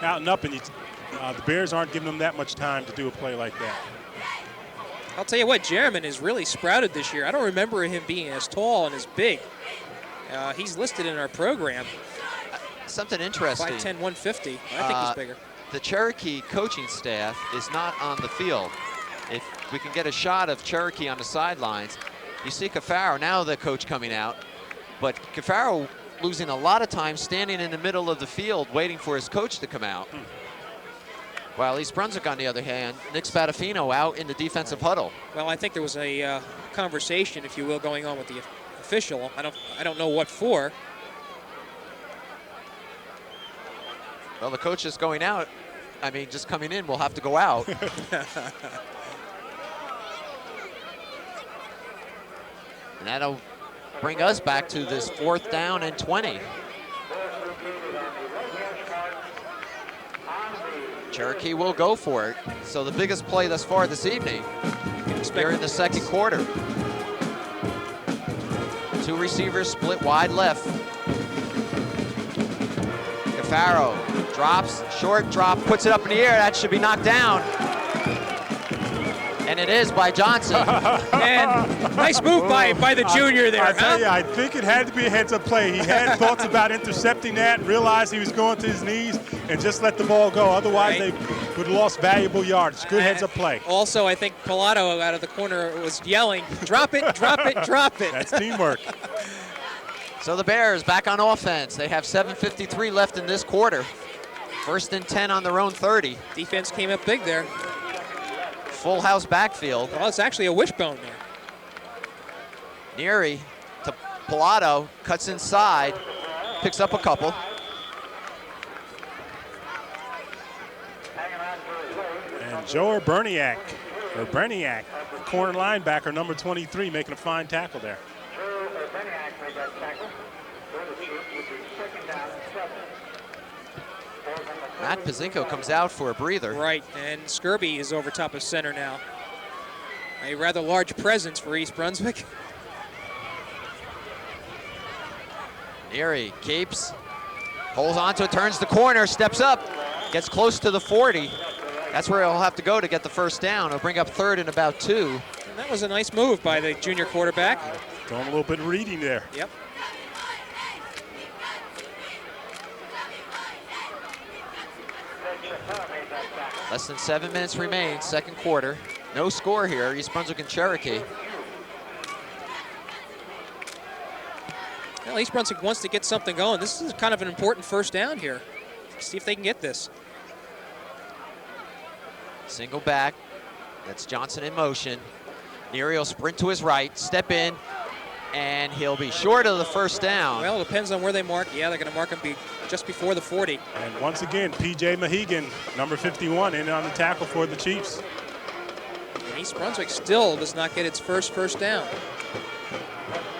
out and up, and the Bears aren't giving them that much time to do a play like that. I'll tell you what, Jerriman has really sprouted this year. I don't remember him being as tall and as big. He's listed in our program. Something interesting. 5'10", 150. I think he's bigger. The Cherokee coaching staff is not on the field. If we can get a shot of Cherokee on the sidelines, you see Cafaro, now the coach coming out, but Cafaro losing a lot of time standing in the middle of the field waiting for his coach to come out. While East Brunswick, on the other hand, Nick Spadafino out in the defensive huddle. Well, I think there was a conversation, if you will, going on with the official. I don't know what for. Well, the coach is going out. I mean, just coming in, we'll have to go out. And that'll bring us back to this 4th down and 20. Cherokee will go for it. So the biggest play thus far this evening here in the second quarter. Two receivers split wide left. Cafaro drops, short drop, puts it up in the air. That should be knocked down. And it is by Johnson. And nice move by the junior there. I tell you, I think it had to be a heads-up play. He had thoughts about intercepting that, realized he was going to his knees, and just let the ball go. Otherwise, they would have lost valuable yards. Good heads-up play. Also, I think Pilato out of the corner was yelling, drop it, drop it, drop it. That's teamwork. So the Bears back on offense. They have 7:53 left in this quarter. 1st and 10 on their own 30. Defense came up big there. Full house backfield. Well, it's actually a wishbone there. Neary to Pilato, cuts inside, picks up a couple. And Joe Berniak, corner linebacker, number 23, making a fine tackle there. Matt Pazinko comes out for a breather. Right, and Skirby is over top of center now. A rather large presence for East Brunswick. Neary keeps, holds on to it, turns the corner, steps up, gets close to the 40. That's where he'll have to go to get the first down. He'll bring up 3rd and about 2. And that was a nice move by the junior quarterback. Doing a little bit of reading there. Yep. Less than 7 minutes remain, second quarter. No score here, East Brunswick and Cherokee. Well, East Brunswick wants to get something going. This is kind of an important first down here. See if they can get this. Single back, that's Johnson in motion. Neary will sprint to his right, step in, and he'll be short of the first down. Well, it depends on where they mark. Yeah, they're going to mark him just before the 40. And once again, P.J. Mahegan, number 51, in on the tackle for the Chiefs. And East Brunswick still does not get its first down.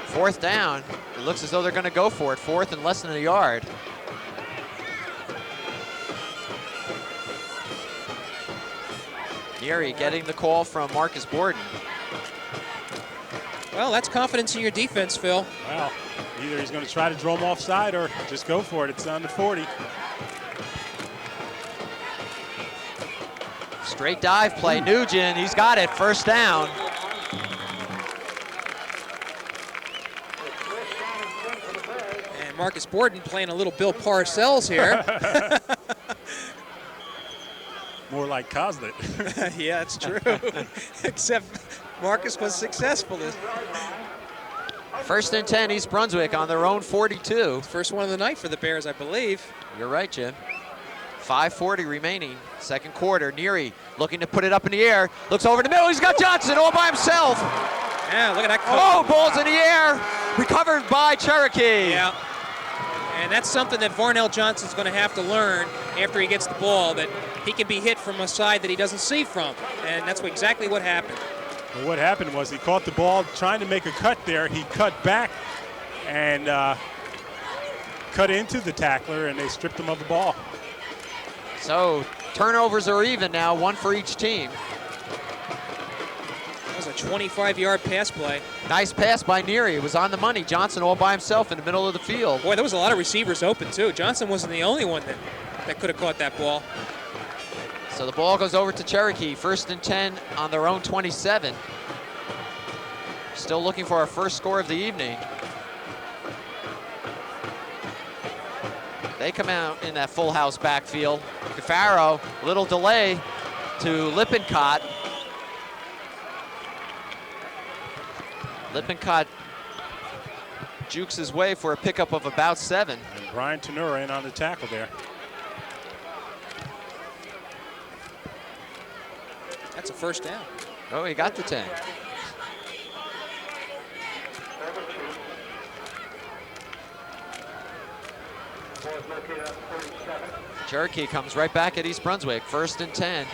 4th down. It looks as though they're going to go for it. 4th and less than a yard. Neary getting the call from Marcus Borden. Well, that's confidence in your defense, Phil. Well, either he's going to try to draw him offside or just go for it. It's down to 40. Straight dive play, Nugent, he's got it, first down. And Marcus Borden playing a little Bill Parcells here. More like Coslet. Yeah, that's true. Except Marcus was successful. 1st and 10, East Brunswick on their own 42. First one of the night for the Bears, I believe. You're right, Jim. 5:40 remaining, second quarter. Neary looking to put it up in the air. Looks over the middle. He's got Johnson all by himself. Yeah, look at that. Oh, ball's in the air. Recovered by Cherokee. Yeah. And that's something that Varnell Johnson's going to have to learn after he gets the ball, that he can be hit from a side that he doesn't see from. And that's exactly what happened. Well, what happened was he caught the ball trying to make a cut there. He cut back and cut into the tackler, and they stripped him of the ball. So turnovers are even now, one for each team. That was a 25-yard pass play. Nice pass by Neary. It was on the money. Johnson all by himself in the middle of the field. Boy, there was a lot of receivers open, too. Johnson wasn't the only one that could have caught that ball. So the ball goes over to Cherokee. 1st and 10 on their own 27. Still looking for our first score of the evening. They come out in that full house backfield. Cafaro, little delay to Lippincott. Lippincott jukes his way for a pickup of about 7. And Brian Tenura in on the tackle there. That's a first down. Oh, he got the 10. Cherokee comes right back at East Brunswick. 1st and 10.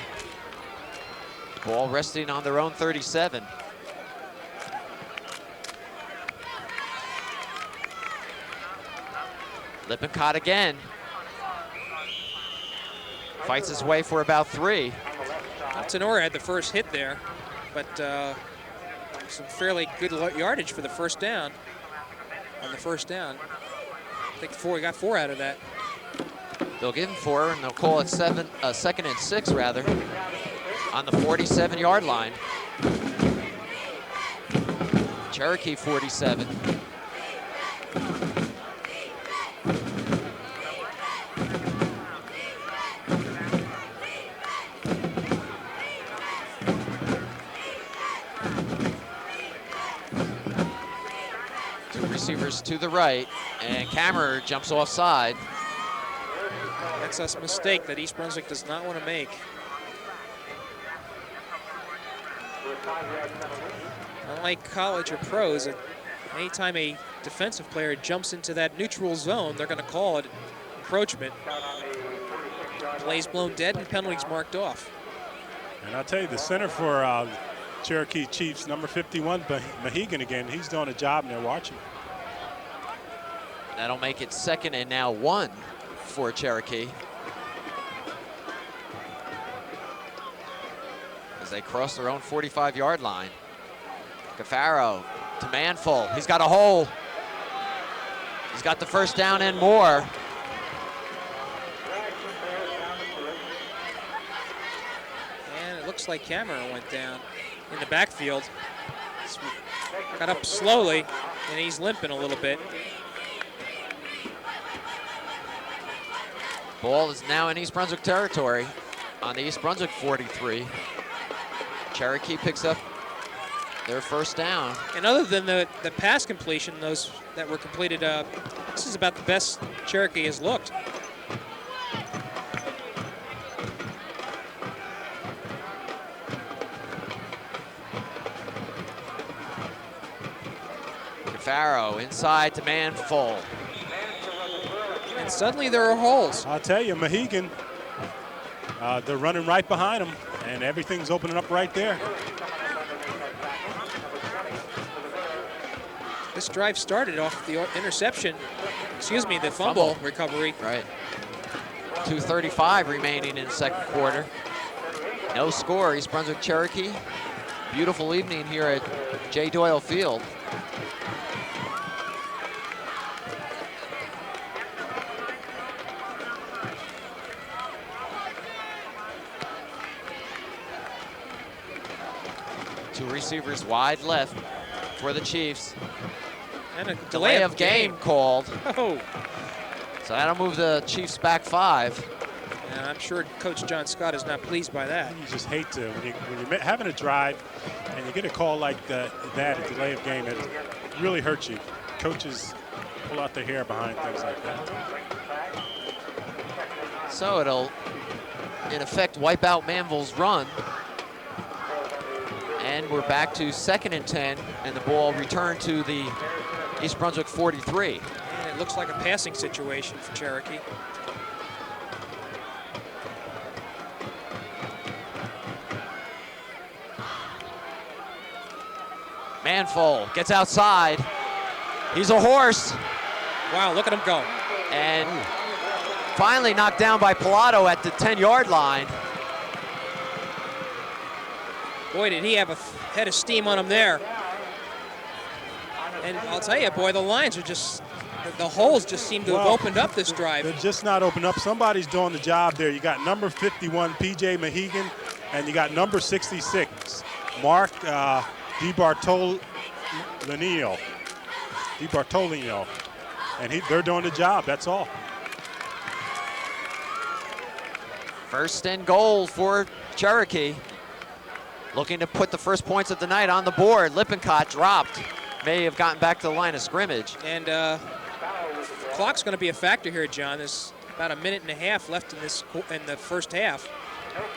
Ball resting on their own 37. Lippincott again. Fights his way for about 3. Tenora had the first hit there, but some fairly good yardage for the first down. on the first down. I think he got 4 out of that. They'll give him 4, and they'll call it 2nd and 6 rather, on the 47-yard line. Cherokee 47. Two receivers to the right, and Kammerer jumps offside. That's a mistake that East Brunswick does not want to make. Unlike college or pros, anytime a defensive player jumps into that neutral zone, they're going to call it encroachment. Plays blown dead and penalties marked off. And I'll tell you, the center for Cherokee Chiefs, number 51, Mehigan again, he's doing a job and they're watching. That'll make it 2nd and now 1 for Cherokee. As they cross their own 45-yard line. Cafaro to Manful. He's got a hole. He's got the first down and more. And it looks like Kammerer went down in the backfield. Got up slowly, and he's limping a little bit. Ball is now in East Brunswick territory on the East Brunswick 43. Cherokee picks up their first down. And other than the pass completion, those that were completed, this is about the best Cherokee has looked. Cafaro inside to Manful. And suddenly there are holes. I'll tell you, Mehigan, they're running right behind him, and everything's opening up right there. This drive started off the interception, the fumble recovery. Right. 2:35 remaining in the second quarter. No score, East Brunswick Cherokee. Beautiful evening here at J. Doyle Field. Two receivers wide left for the Chiefs. And a Delay of game called. Oh. So that'll move the Chiefs back 5. And I'm sure Coach John Scott is not pleased by that. You just hate to, when you're having a drive and you get a call like that, a delay of game, it really hurts you. Coaches pull out their hair behind things like that. So it'll, in effect, wipe out Manville's run. And we're back to 2nd and 10, and the ball returned to the East Brunswick 43. And it looks like a passing situation for Cherokee. Manful gets outside. He's a horse. Wow, look at him go. And finally knocked down by Pilato at the 10-yard line. Boy, did he have a head of steam on him there. And I'll tell you, boy, the lines are just, the holes just seem to have opened up this drive. They're just not opened up. Somebody's doing the job there. You got number 51, P.J. Mehigan, and you got number 66, Mark DiBartolino. And they're doing the job, that's all. First and goal for Cherokee. Looking to put the first points of the night on the board. Lippincott dropped. May have gotten back to the line of scrimmage. And clock's going to be a factor here, John. There's about a minute and a half left in the first half.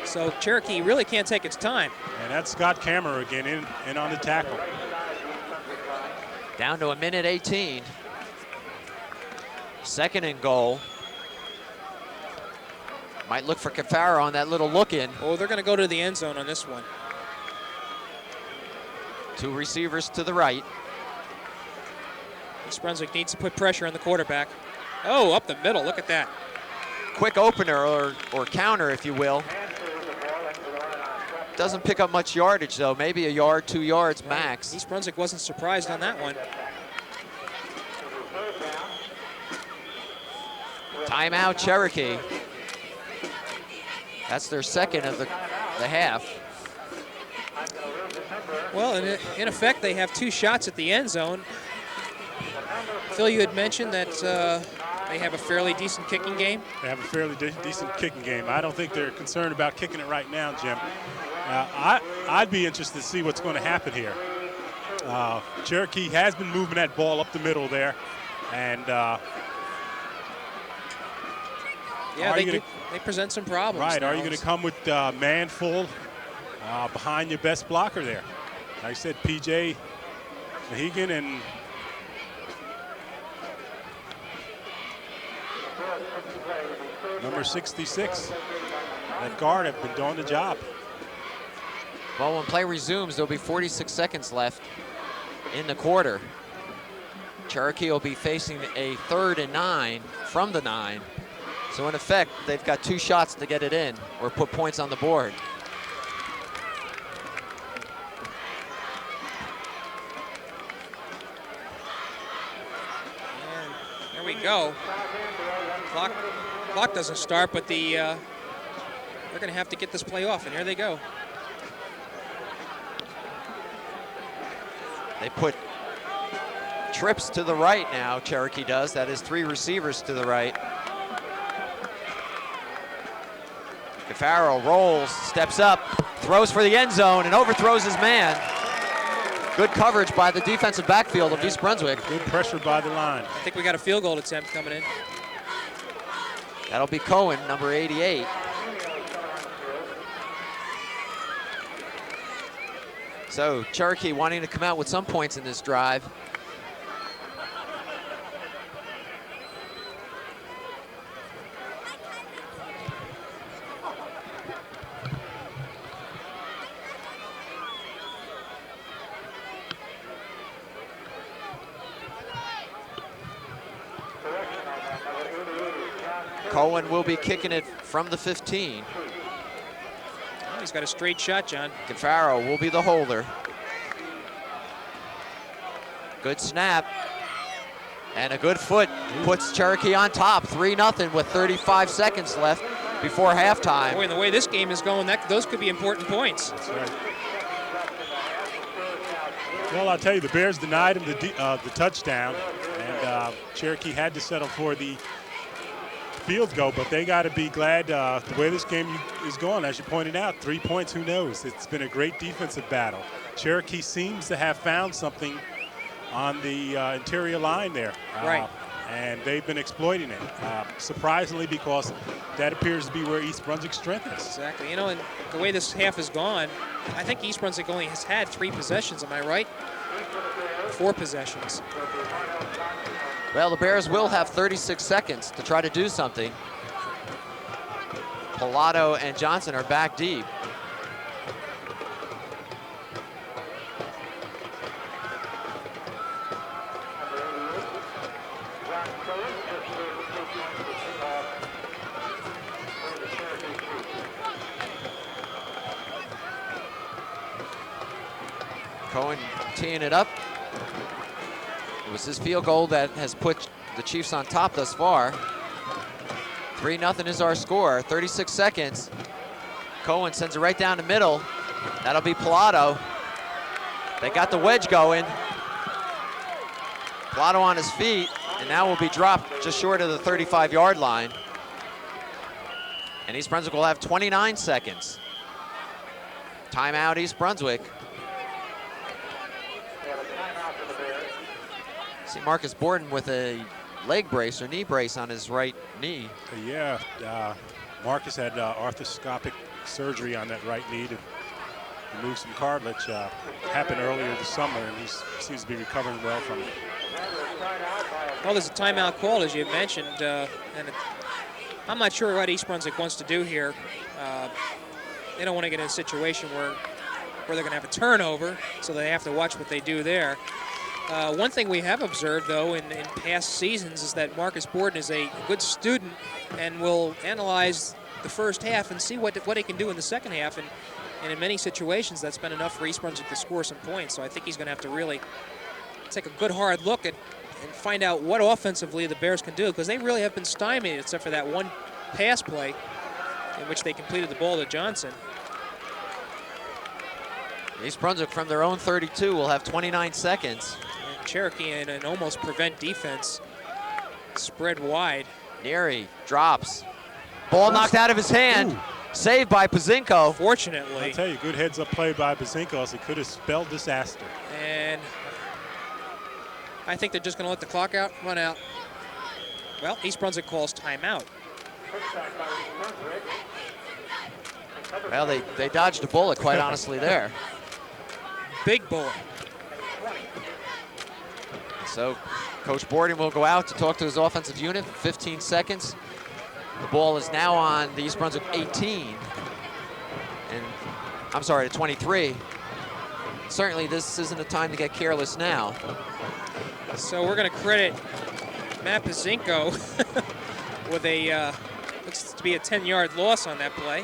So Cherokee really can't take its time. And that's Scott Kammerer again in on the tackle. Down to a minute 18. 2nd and goal. Might look for Cafaro on that little look-in. Oh, they're going to go to the end zone on this one. Two receivers to the right. East Brunswick needs to put pressure on the quarterback. Oh, up the middle, look at that. Quick opener or counter, if you will. Doesn't pick up much yardage, though. Maybe a yard, 2 yards max. East Brunswick wasn't surprised on that one. Timeout, Cherokee. That's their second of the half. Well, in effect, they have 2 shots at the end zone. Phil, you had mentioned that they have a fairly decent kicking game. They have a fairly decent kicking game. I don't think they're concerned about kicking it right now, Jim. I'd be interested to see what's going to happen here. Cherokee has been moving that ball up the middle there, and yeah, they present some problems. Right, now. are you going to come with man full behind your best blocker there? Like I said, P.J. Mehigan and number 66. That guard have been doing the job. Well, when play resumes, there'll be 46 seconds left in the quarter. Cherokee will be facing a 3rd and 9 from the 9. So in effect, they've got 2 shots to get it in or put points on the board. And there we go. Clock doesn't start, but they're going to have to get this play off, and here they go. They put trips to the right now, Cherokee does. That is 3 receivers to the right. Cafaro rolls, steps up, throws for the end zone, and overthrows his man. Good coverage by the defensive backfield of East Brunswick. Good pressure by the line. I think we got a field goal attempt coming in. That'll be Cohen, number 88. So Cherokee wanting to come out with some points in this drive. Cohen will be kicking it from the 15. Oh, he's got a straight shot, John. Cafaro will be the holder. Good snap. And a good foot puts Cherokee on top, 3-0 with 35 seconds left before halftime. Boy, and the way this game is going, those could be important points. That's right. Well, I'll tell you, the Bears denied him the touchdown, and Cherokee had to settle for the field goal, but they got to be glad the way this game is going. As you pointed out, 3 points, who knows? It's been a great defensive battle. Cherokee seems to have found something on the interior line there. Right. And they've been exploiting it, surprisingly, because that appears to be where East Brunswick's strength is. Exactly. You know, and the way this half has gone, I think East Brunswick only has had 3 possessions. Am I right? 4 possessions. Well, the Bears will have 36 seconds to try to do something. Pilato and Johnson are back deep. Cohen teeing it up. It was his field goal that has put the Chiefs on top thus far. 3-0 is our score, 36 seconds. Cohen sends it right down the middle. That'll be Pilato. They got the wedge going. Pilato on his feet, and now will be dropped just short of the 35-yard line. And East Brunswick will have 29 seconds. Timeout, East Brunswick. See Marcus Borden with a leg brace or knee brace on his right knee. Yeah, Marcus had arthroscopic surgery on that right knee to remove some cartilage. Happened earlier this summer, and he seems to be recovering well from it. Well, there's a timeout call, as you mentioned, and I'm not sure what East Brunswick wants to do here. They don't want to get in a situation where they're going to have a turnover, so they have to watch what they do there. One thing we have observed, though, in past seasons is that Marcus Borden is a good student and will analyze the first half and see what he can do in the second half. And in many situations, that's been enough for East Brunswick to score some points. So I think he's going to have to really take a good hard look at and find out what offensively the Bears can do, because they really have been stymied except for that one pass play in which they completed the ball to Johnson. East Brunswick from their own 32 will have 29 seconds. And Cherokee in an almost prevent defense, spread wide. Neary drops. Ball knocked out of his hand. Ooh. Saved by Pazinko. Fortunately. I'll tell you, good heads-up play by Pazinko, else it could have spelled disaster. And I think they're just going to let the clock run out. Well, East Brunswick calls timeout. Well, they dodged a bullet, quite honestly, there. Big bullet. So Coach Borden will go out to talk to his offensive unit for 15 seconds. The ball is now on the East Brunswick 18. And I'm sorry, 23. Certainly this isn't a time to get careless now. So we're going to credit Matt Pazinko with a, looks to be a 10-yard loss on that play.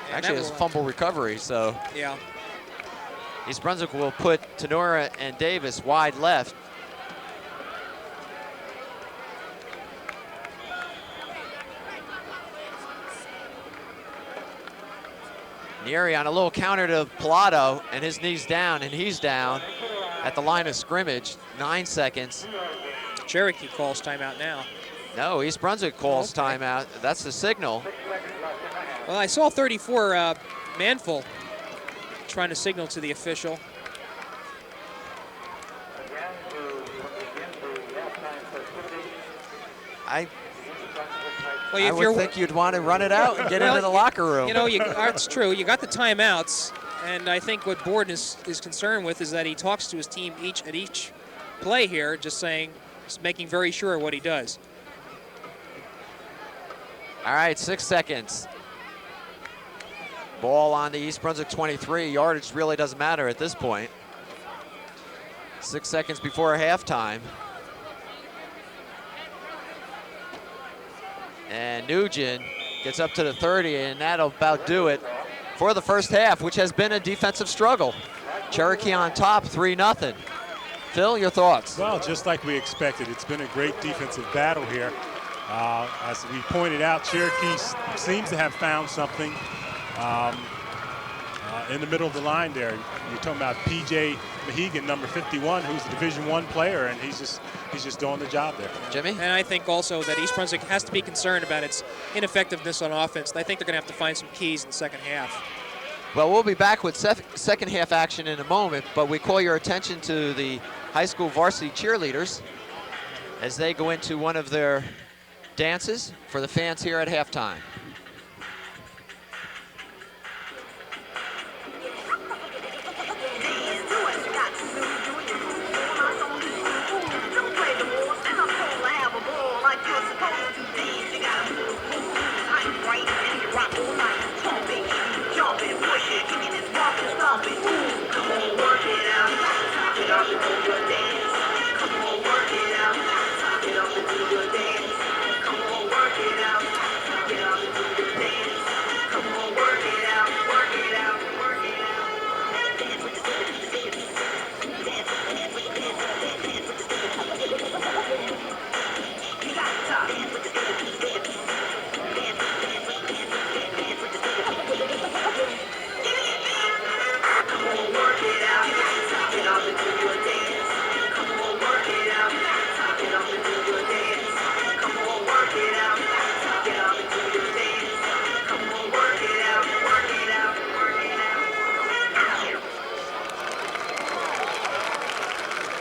And Actually, it's a fumble recovery, so yeah. East Brunswick will put Tenora and Davis wide left. Neary on a little counter to Pilato, and his knee's down, and he's down at the line of scrimmage. 9 seconds. Cherokee calls timeout now. No, East Brunswick calls timeout. That's the signal. Well, I saw 34 Manful trying to signal to the official. I Well, would think you'd want to run it out and get into the locker room. You know, it's true. You got the timeouts, and I think what Borden is concerned with is that he talks to his team at each play here, just making very sure what he does. All right, 6 seconds. Ball on the East Brunswick 23. Yardage really doesn't matter at this point. 6 seconds before halftime. And Nugent gets up to the 30, and that'll about do it for the first half, which has been a defensive struggle. Cherokee on top, 3-0. Phil, your thoughts? Well, just like we expected, it's been a great defensive battle here. As we pointed out, Cherokee seems to have found something in the middle of the line there. You're talking about P.J. Mahegan, number 51, who's a Division I player, and he's just doing the job there. Jimmy? And I think also that East Brunswick has to be concerned about its ineffectiveness on offense. I think they're going to have to find some keys in the second half. Well, we'll be back with second half action in a moment, but we call your attention to the high school varsity cheerleaders as they go into one of their dances for the fans here at halftime.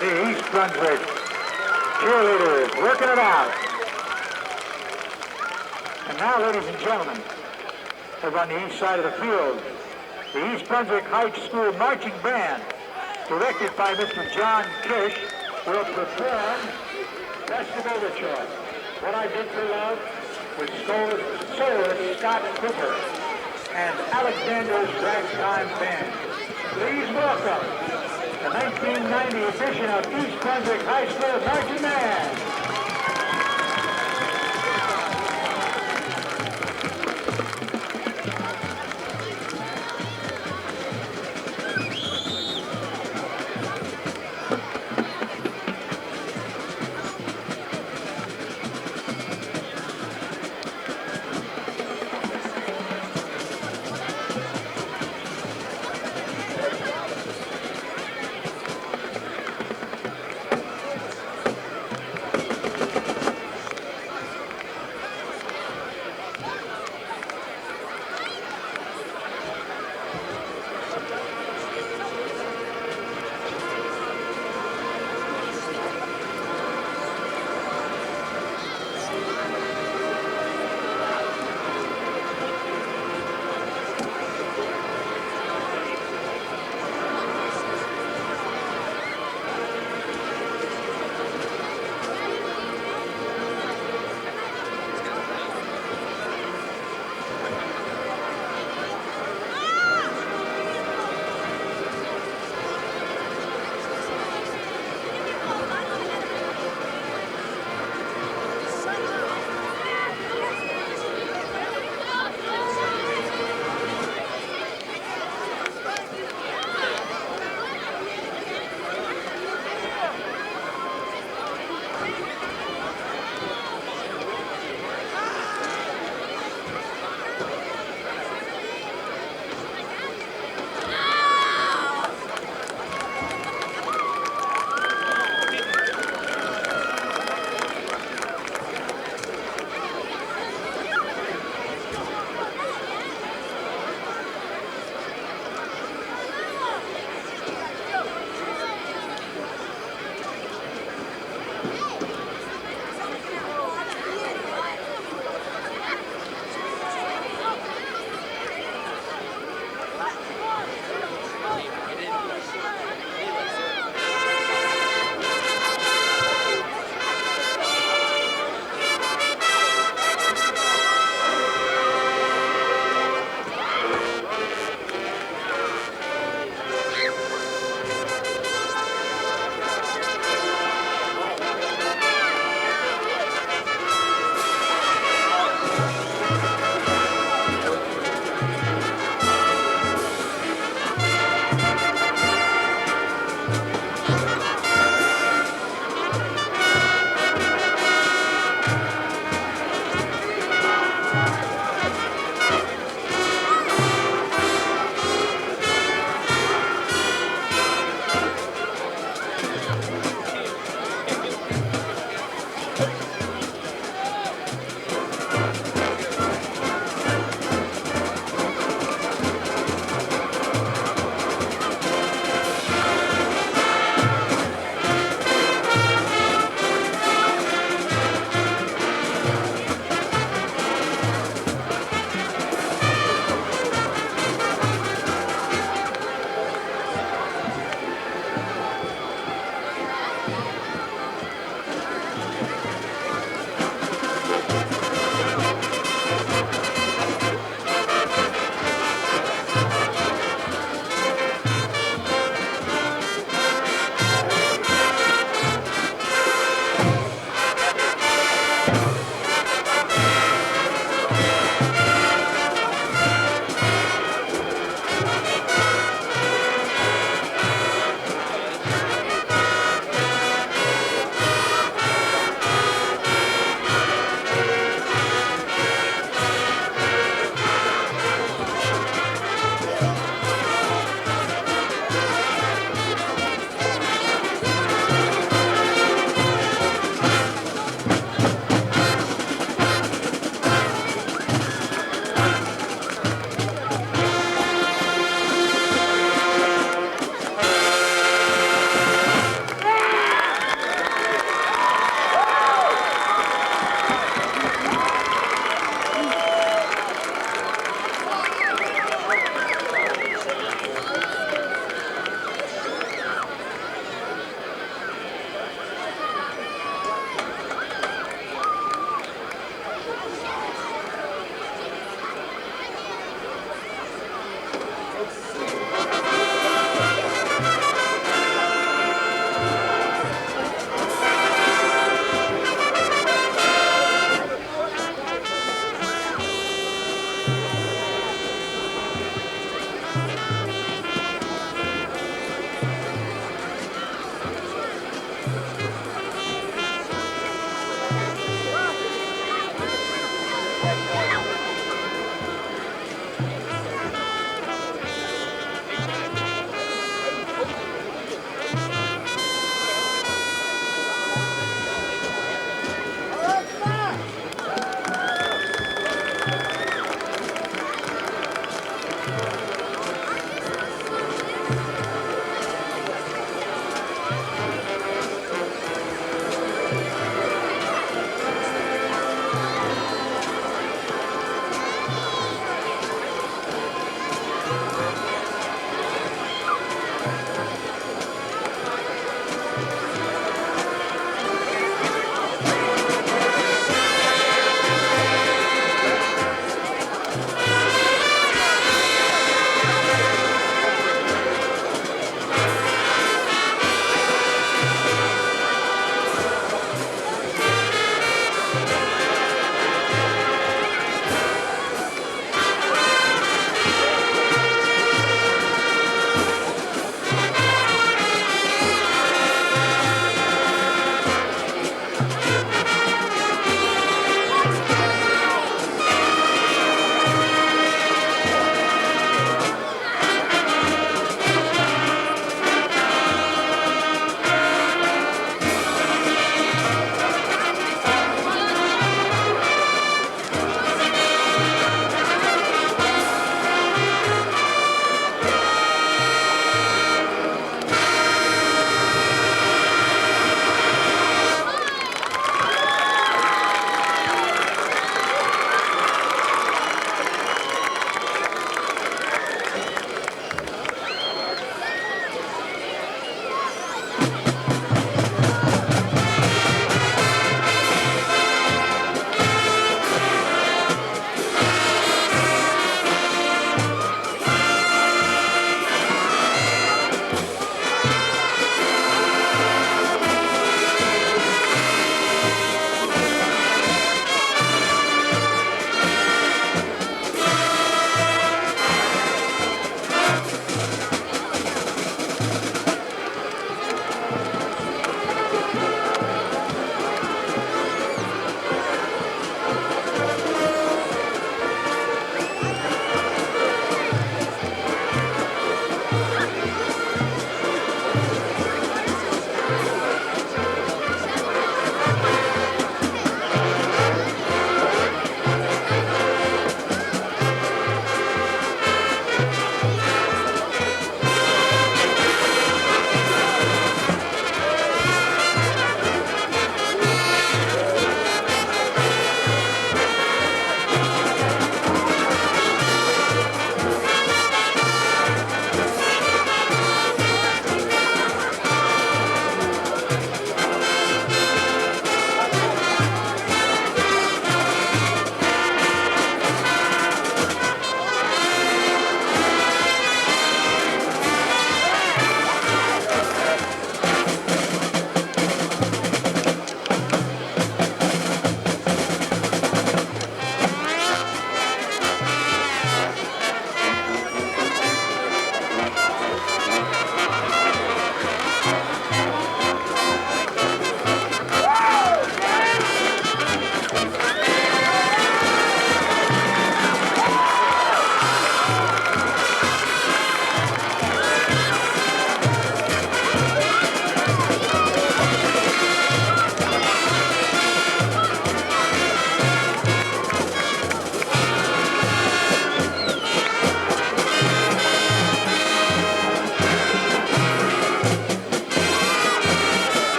The East Brunswick cheerleaders working it out. And now, ladies and gentlemen, over on the east side of the field, the East Brunswick High School Marching Band, directed by Mr. John Kish, will perform Best of Overture. What I Did for Love with soloist Scott Cooper and Alexander's Ragtime Band. Please welcome the 1990 edition of East Brunswick High School Marching Band.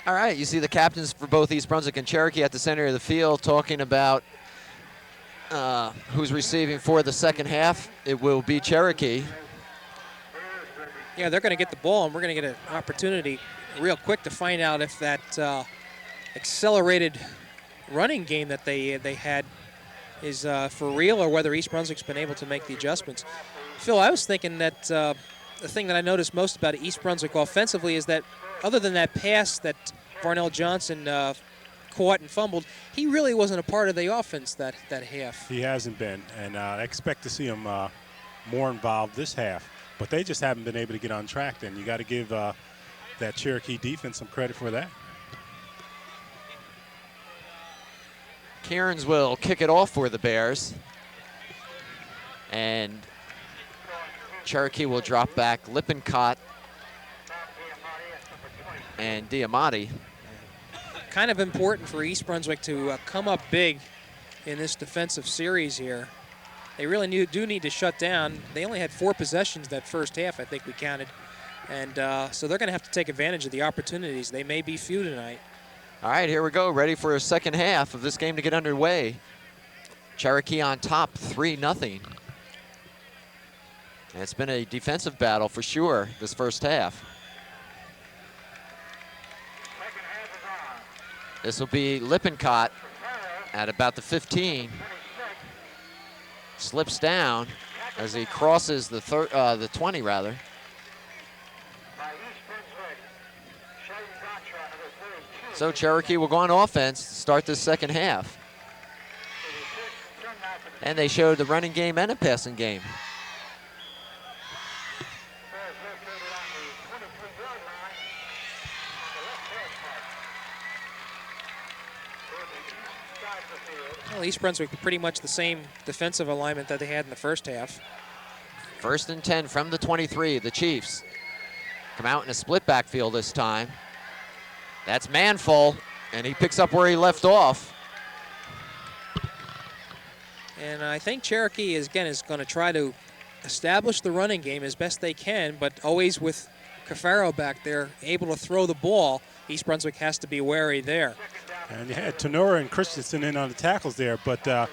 All right, you see the captains for both East Brunswick and Cherokee at the center of the field talking about who's receiving for the second half. It will be Cherokee. Yeah, they're going to get the ball, and we're going to get an opportunity real quick to find out if that accelerated running game that they had is for real, or whether East Brunswick's been able to make the adjustments. Phil, I was thinking that the thing that I noticed most about East Brunswick offensively is that other than that pass that Varnell Johnson caught and fumbled, he really wasn't a part of the offense that half. He hasn't been, and I expect to see him more involved this half. But they just haven't been able to get on track, and you got to give that Cherokee defense some credit for that. Cairns will kick it off for the Bears. And Cherokee will drop back Lippincott and Diamati. Kind of important for East Brunswick to come up big in this defensive series here. They really do need to shut down. They only had 4 possessions that first half, I think we counted. And so they're going to have to take advantage of the opportunities. They may be few tonight. All right, here we go. Ready for a second half of this game to get underway. Cherokee on top, 3-0. It's been a defensive battle for sure this first half. This will be Lippincott at about the 15. Slips down as he crosses the 20 rather. So Cherokee will go on offense to start this second half. And they showed the running game and a passing game. Well, East Brunswick pretty much the same defensive alignment that they had in the first half. 1st and 10 from the 23. The Chiefs come out in a split backfield this time. That's Manfull, and he picks up where he left off. And I think Cherokee is going to try to establish the running game as best they can, but always with Cafaro back there able to throw the ball. East Brunswick has to be wary there. And you had Tenora and Christensen in on the tackles there, but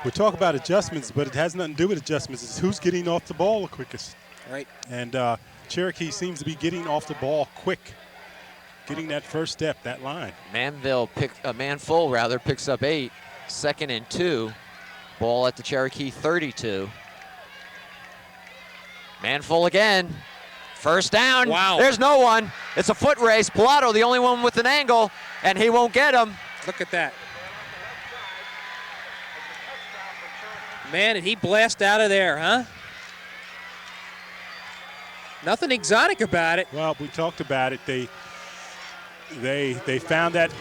we talk about adjustments, but it has nothing to do with adjustments. It's who's getting off the ball the quickest. Right. And Cherokee seems to be getting off the ball quick, getting that first step, that line. Manfull rather picks up 8. 2nd and 2. Ball at the Cherokee 32. Manfull again. First down. Wow. There's no one. It's a foot race. Pilato, the only one with an angle, and he won't get him. Look at that. Man, did he blast out of there, huh? Nothing exotic about it. Well, we talked about it. They found that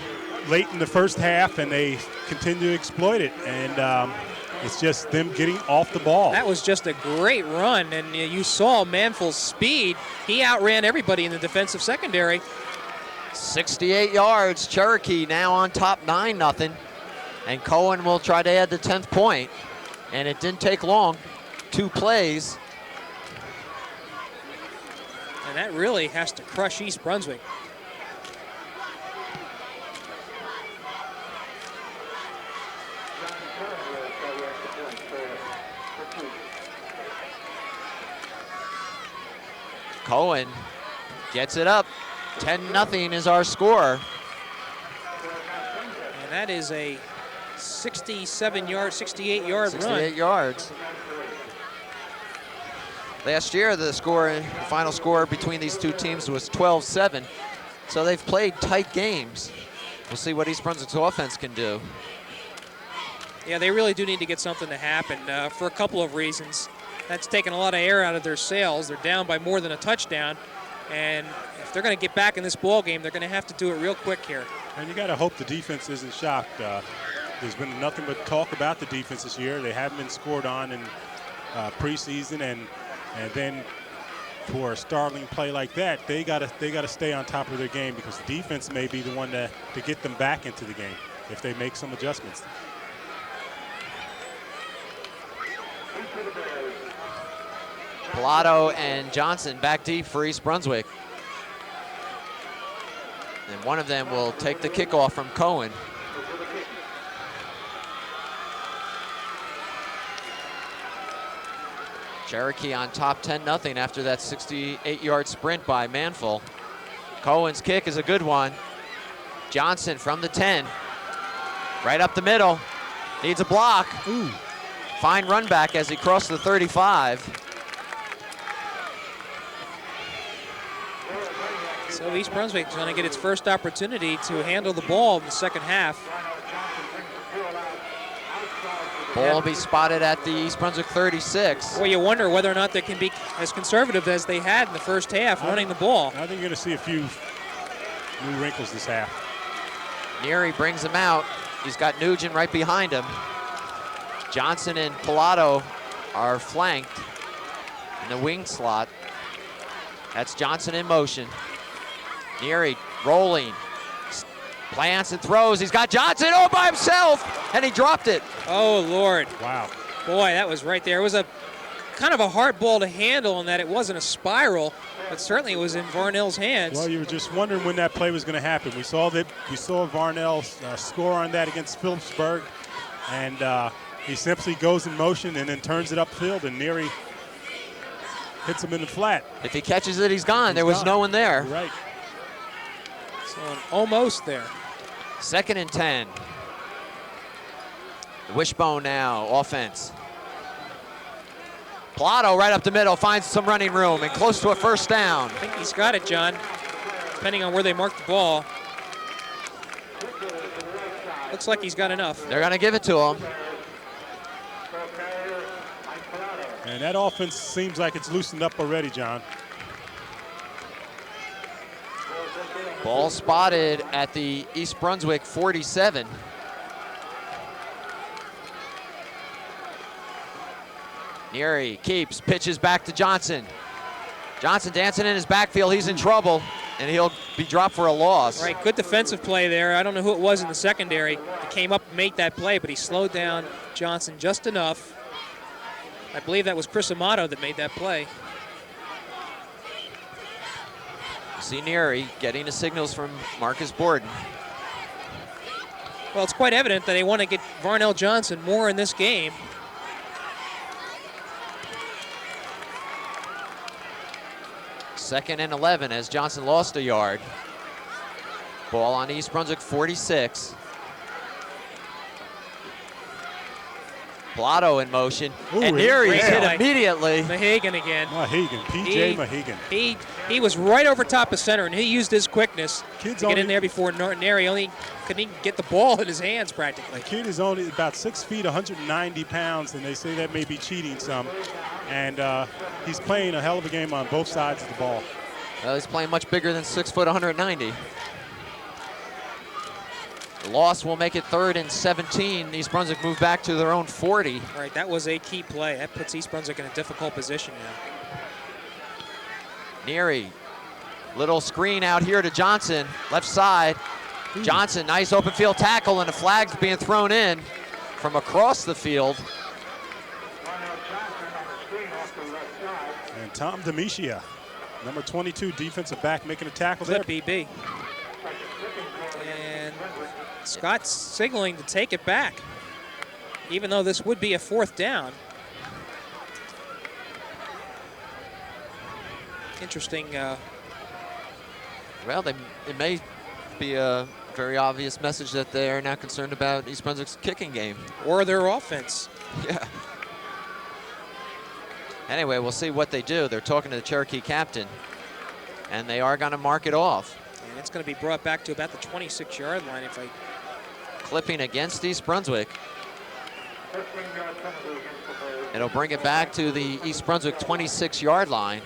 late in the first half, and they continue to exploit it. And it's just them getting off the ball. That was just a great run, and you saw Manfull's speed. He outran everybody in the defensive secondary. 68 yards. Cherokee now on top 9-0. And Cohen will try to add the 10th point. And it didn't take long. 2 plays. And that really has to crush East Brunswick. Cohen gets it up. 10-0 is our score. And that is a 68-yard run. 68 yards. Last year, the final score between these two teams was 12-7. So they've played tight games. We'll see what East Brunswick's offense can do. Yeah, they really do need to get something to happen for a couple of reasons. That's taken a lot of air out of their sails. They're down by more than a touchdown. And if they're going to get back in this ball game, they're going to have to do it real quick here. And you got to hope the defense isn't shocked. There's been nothing but talk about the defense this year. They haven't been scored on in preseason, and then for a startling play like that, they got to stay on top of their game, because the defense may be the one to get them back into the game if they make some adjustments. Pilato and Johnson back deep for East Brunswick. And one of them will take the kickoff from Cohen. Cherokee on top 10-0 after that 68-yard sprint by Manful. Cohen's kick is a good one. Johnson from the 10. Right up the middle. Needs a block. Ooh. Fine run back as he crossed the 35. So East Brunswick is going to get its first opportunity to handle the ball in the second half. Ball will be spotted at the East Brunswick 36. Well, you wonder whether or not they can be as conservative as they had in the first half running the ball. I think you're going to see a few new wrinkles this half. Neary brings him out. He's got Nugent right behind him. Johnson and Pilato are flanked in the wing slot. That's Johnson in motion. Neary rolling. Plants and throws. He's got Johnson all by himself, and he dropped it. Oh, Lord. Wow. Boy, that was right there. It was a kind of a hard ball to handle in that it wasn't a spiral, but certainly it was in Varnell's hands. Well, you were just wondering when that play was going to happen. We saw Varnell score on that against Phillipsburg, and he simply goes in motion and then turns it upfield, and Neary hits him in the flat. If he catches it, he's gone. There was no one there. You're right. So almost there. 2nd and 10. The wishbone now, offense. Pilato right up the middle, finds some running room and close to a first down. I think he's got it, John, depending on where they mark the ball. Looks like he's got enough. They're going to give it to him. And that offense seems like it's loosened up already, John. Ball spotted at the East Brunswick 47. Neary keeps, pitches back to Johnson. Johnson dancing in his backfield. He's in trouble, and he'll be dropped for a loss. Right, good defensive play there. I don't know who it was in the secondary that came up and made that play, but he slowed down Johnson just enough. I believe that was Chris Amato that made that play. See Neary getting the signals from Marcus Borden. Well, it's quite evident that they want to get Varnell Johnson more in this game. Second and 11 as Johnson lost a yard. Ball on East Brunswick 46. Pilato in motion, Ooh, and Neary's hit play. immediately. Mahagan again. Mahagan, P.J. Mahagan. He was right over top of center, and he used his quickness to get in there before Neary only couldn't even get the ball in his hands practically. The kid is only about 6 feet, 190 pounds, and they say that may be cheating some. And he's playing a hell of a game on both sides of the ball. Well, he's playing much bigger than 6 foot, 190. The loss will make it 3rd and 17. East Brunswick move back to their own 40. All right, that was a key play. That puts East Brunswick in a difficult position now. Neary, little screen out here to Johnson, left side. Johnson, nice open field tackle, and a flag's being thrown in from across the field. And Tom Demetia, number 22 defensive back, making a tackle there. Clip BB. And Scott's signaling to take it back, even though this would be a 4th down. Interesting. Well, it may be a very obvious message that they are now concerned about East Brunswick's kicking game. Or their offense. Yeah. Anyway, we'll see what they do. They're talking to the Cherokee captain, and they are going to mark it off. And it's going to be brought back to about the 26-yard line if I... Clipping against East Brunswick. It'll bring it back to the East Brunswick 26-yard line.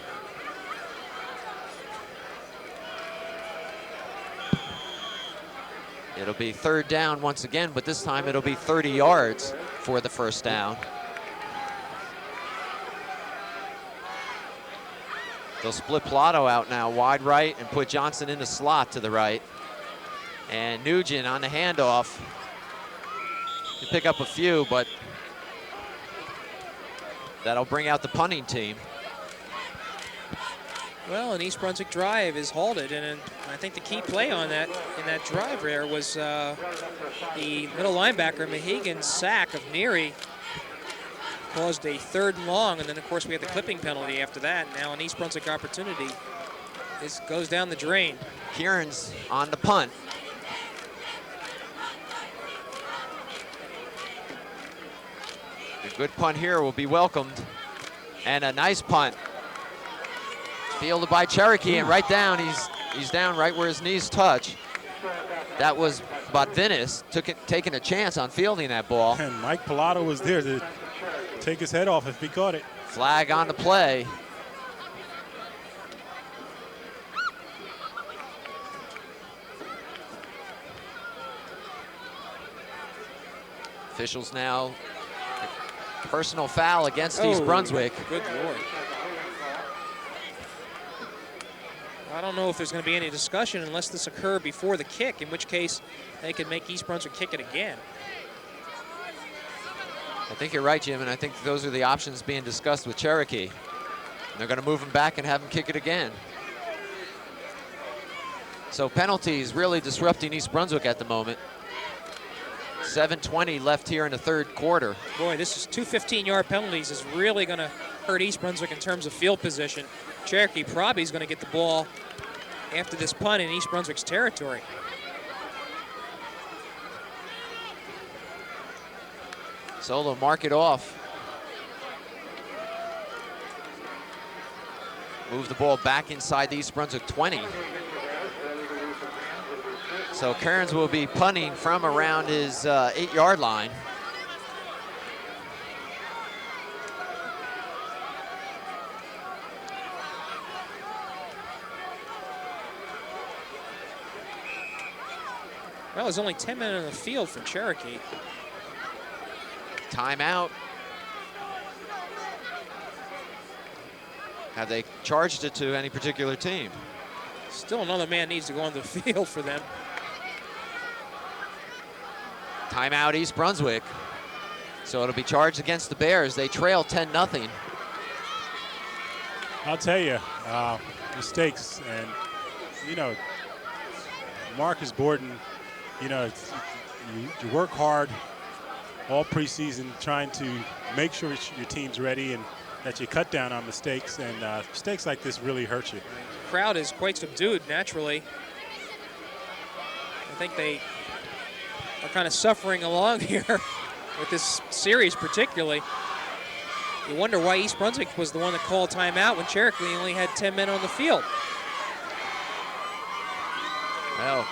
It'll be 3rd down once again, but this time it'll be 30 yards for the first down. They'll split Pilato out now, wide right, and put Johnson in the slot to the right. And Nugent on the handoff. Can pick up a few, but that'll bring out the punting team. Well, an East Brunswick drive is halted, and I think the key play on that in that drive there was the middle linebacker Mahegan's sack of Neary caused a 3rd and long, and then of course we had the clipping penalty after that. Now an East Brunswick opportunity. This goes down the drain. Kieran's on the punt. A good punt here will be welcomed, and a nice punt. Fielded by Cherokee, and right down, he's down right where his knees touch. That was Botvinus taking a chance on fielding that ball. And Mike Pilato was there to take his head off if he caught it. Flag on the play. Officials now, personal foul against East Brunswick. Good Lord. I don't know if there's going to be any discussion unless this occurred before the kick, in which case they could make East Brunswick kick it again. I think you're right, Jim, and I think those are the options being discussed with Cherokee. And they're going to move him back and have him kick it again. So penalties really disrupting East Brunswick at the moment. 7:20 left here in the 3rd quarter. Boy, this is 2 15-yard penalties is really going to hurt East Brunswick in terms of field position. Cherokee probably is going to get the ball after this punt in East Brunswick's territory. Solo mark it off. Move the ball back inside the East Brunswick 20. So Kearns will be punting from around his 8-yard line. Well, there's only 10 men on the field for Cherokee. Timeout. Have they charged it to any particular team? Still another man needs to go on the field for them. Timeout East Brunswick. So it'll be charged against the Bears. They trail 10-0. I'll tell you, mistakes, and you know, Marcus Borden, you know, you work hard all preseason trying to make sure your team's ready and that you cut down on mistakes, and mistakes like this really hurt you. The crowd is quite subdued naturally. I think they are kind of suffering along here with this series particularly. You wonder why East Brunswick was the one that called timeout when Cherokee only had 10 men on the field. Well,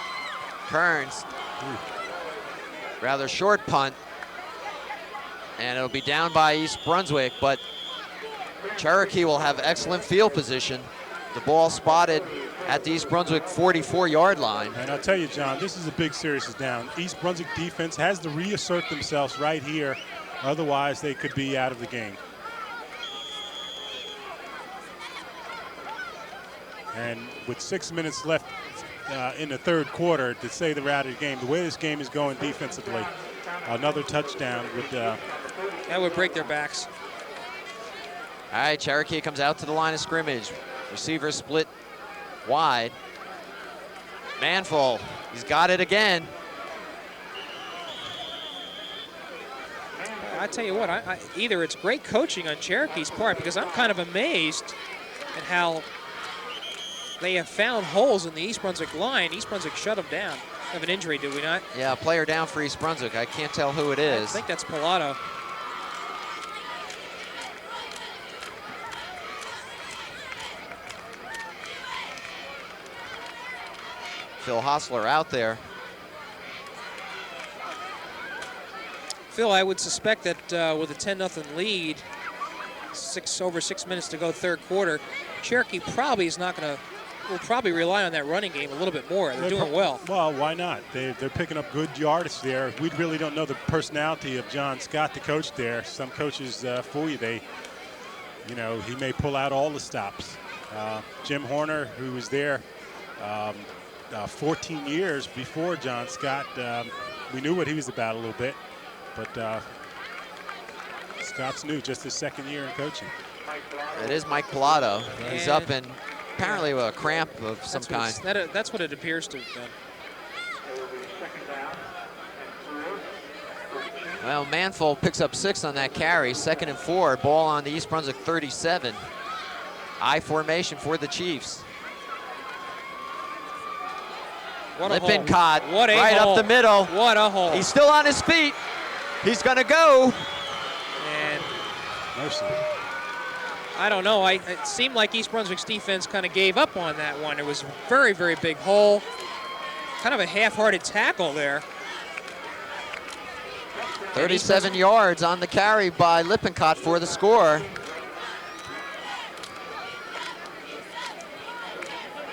Kearns, rather short punt, and it'll be down by East Brunswick, but Cherokee will have excellent field position. The ball spotted at the East Brunswick 44-yard line. And I'll tell you, John, this is a big series is down. East Brunswick defense has to reassert themselves right here. Otherwise, they could be out of the game. And with 6 minutes left in the 3rd quarter, to say they're out of the game, the way this game is going defensively, another touchdown would... that would break their backs. All right, Cherokee comes out to the line of scrimmage. Receiver split wide. Manful, he's got it again. I tell you what, either it's great coaching on Cherokee's part, because I'm kind of amazed at how they have found holes in the East Brunswick line. East Brunswick shut them down. Have an injury, do we not? Yeah, a player down for East Brunswick. I can't tell who it is. I think that's Pilato. Phil Hostler out there. Phil, I would suspect that with a 10-0 lead, over 6 minutes to go 3rd quarter, Cherokee probably is not going to, will probably rely on that running game a little bit more. They're doing well. Well, why not? They're picking up good yardage there. We really don't know the personality of John Scott, the coach there. Some coaches fool you. You know, he may pull out all the stops. Jim Horner, who was there 14 years before John Scott, we knew what he was about a little bit, but Scott's new, just his 2nd year in coaching. It is Mike Pilato. He's up and apparently a cramp of some kind. That's what it appears to have been. Well, Manful picks up 6 on that carry. 2nd and 4. Ball on the East Brunswick 37. I formation for the Chiefs. What a Lippincott hole. What a right hole. up the middle. What a hole. He's still on his feet. He's going to go. And Mercy. I don't know. It seemed like East Brunswick's defense kind of gave up on that one. It was a very, very big hole. Kind of a half-hearted tackle there. 37 yards on the carry by Lippincott for the score.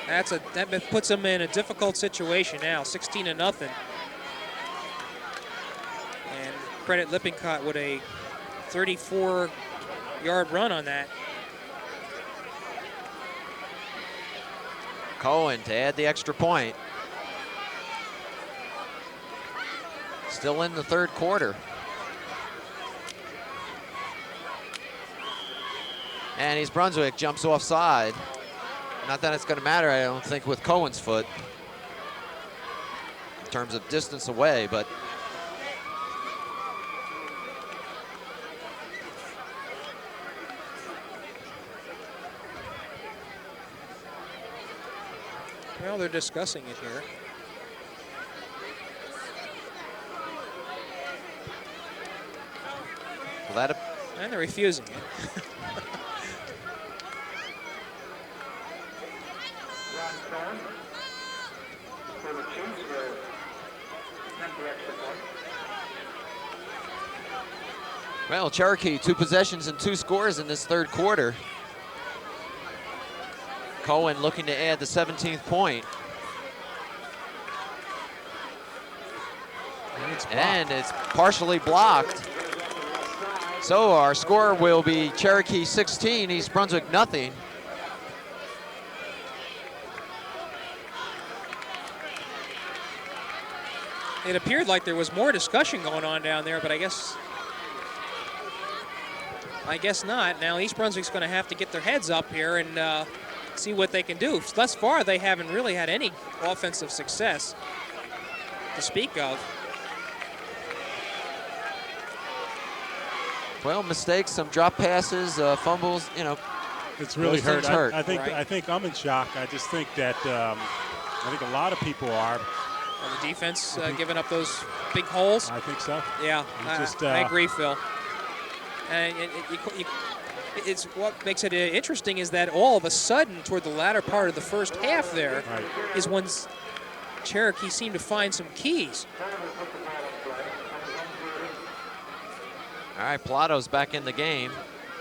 That puts them in a difficult situation now, 16-0. And credit Lippincott with a 34-yard run on that. Cohen to add the extra point. Still in the 3rd quarter. And East Brunswick jumps offside. Not that it's going to matter, I don't think, with Cohen's foot in terms of distance away, but well, they're discussing it here. well, And they're refusing it. well, Cherokee 2 possessions and 2 scores in this 3rd quarter. Cohen looking to add the 17th point. And it's partially blocked. So our score will be Cherokee 16, East Brunswick nothing. It appeared like there was more discussion going on down there, but I guess not. Now East Brunswick's going to have to get their heads up here and see what they can do. Thus far, they haven't really had any offensive success to speak of. Well, mistakes, some drop passes, fumbles, you know. It's really those things hurt. hurt. I think I'm in shock. I just think that I think a lot of people are. And the defense giving up those big holes. I think so. Yeah, I agree, Phil. And it's what makes it interesting is that all of a sudden, toward the latter part of the first half, there is when Cherokee seemed to find some keys. All right, Pilato's back in the game,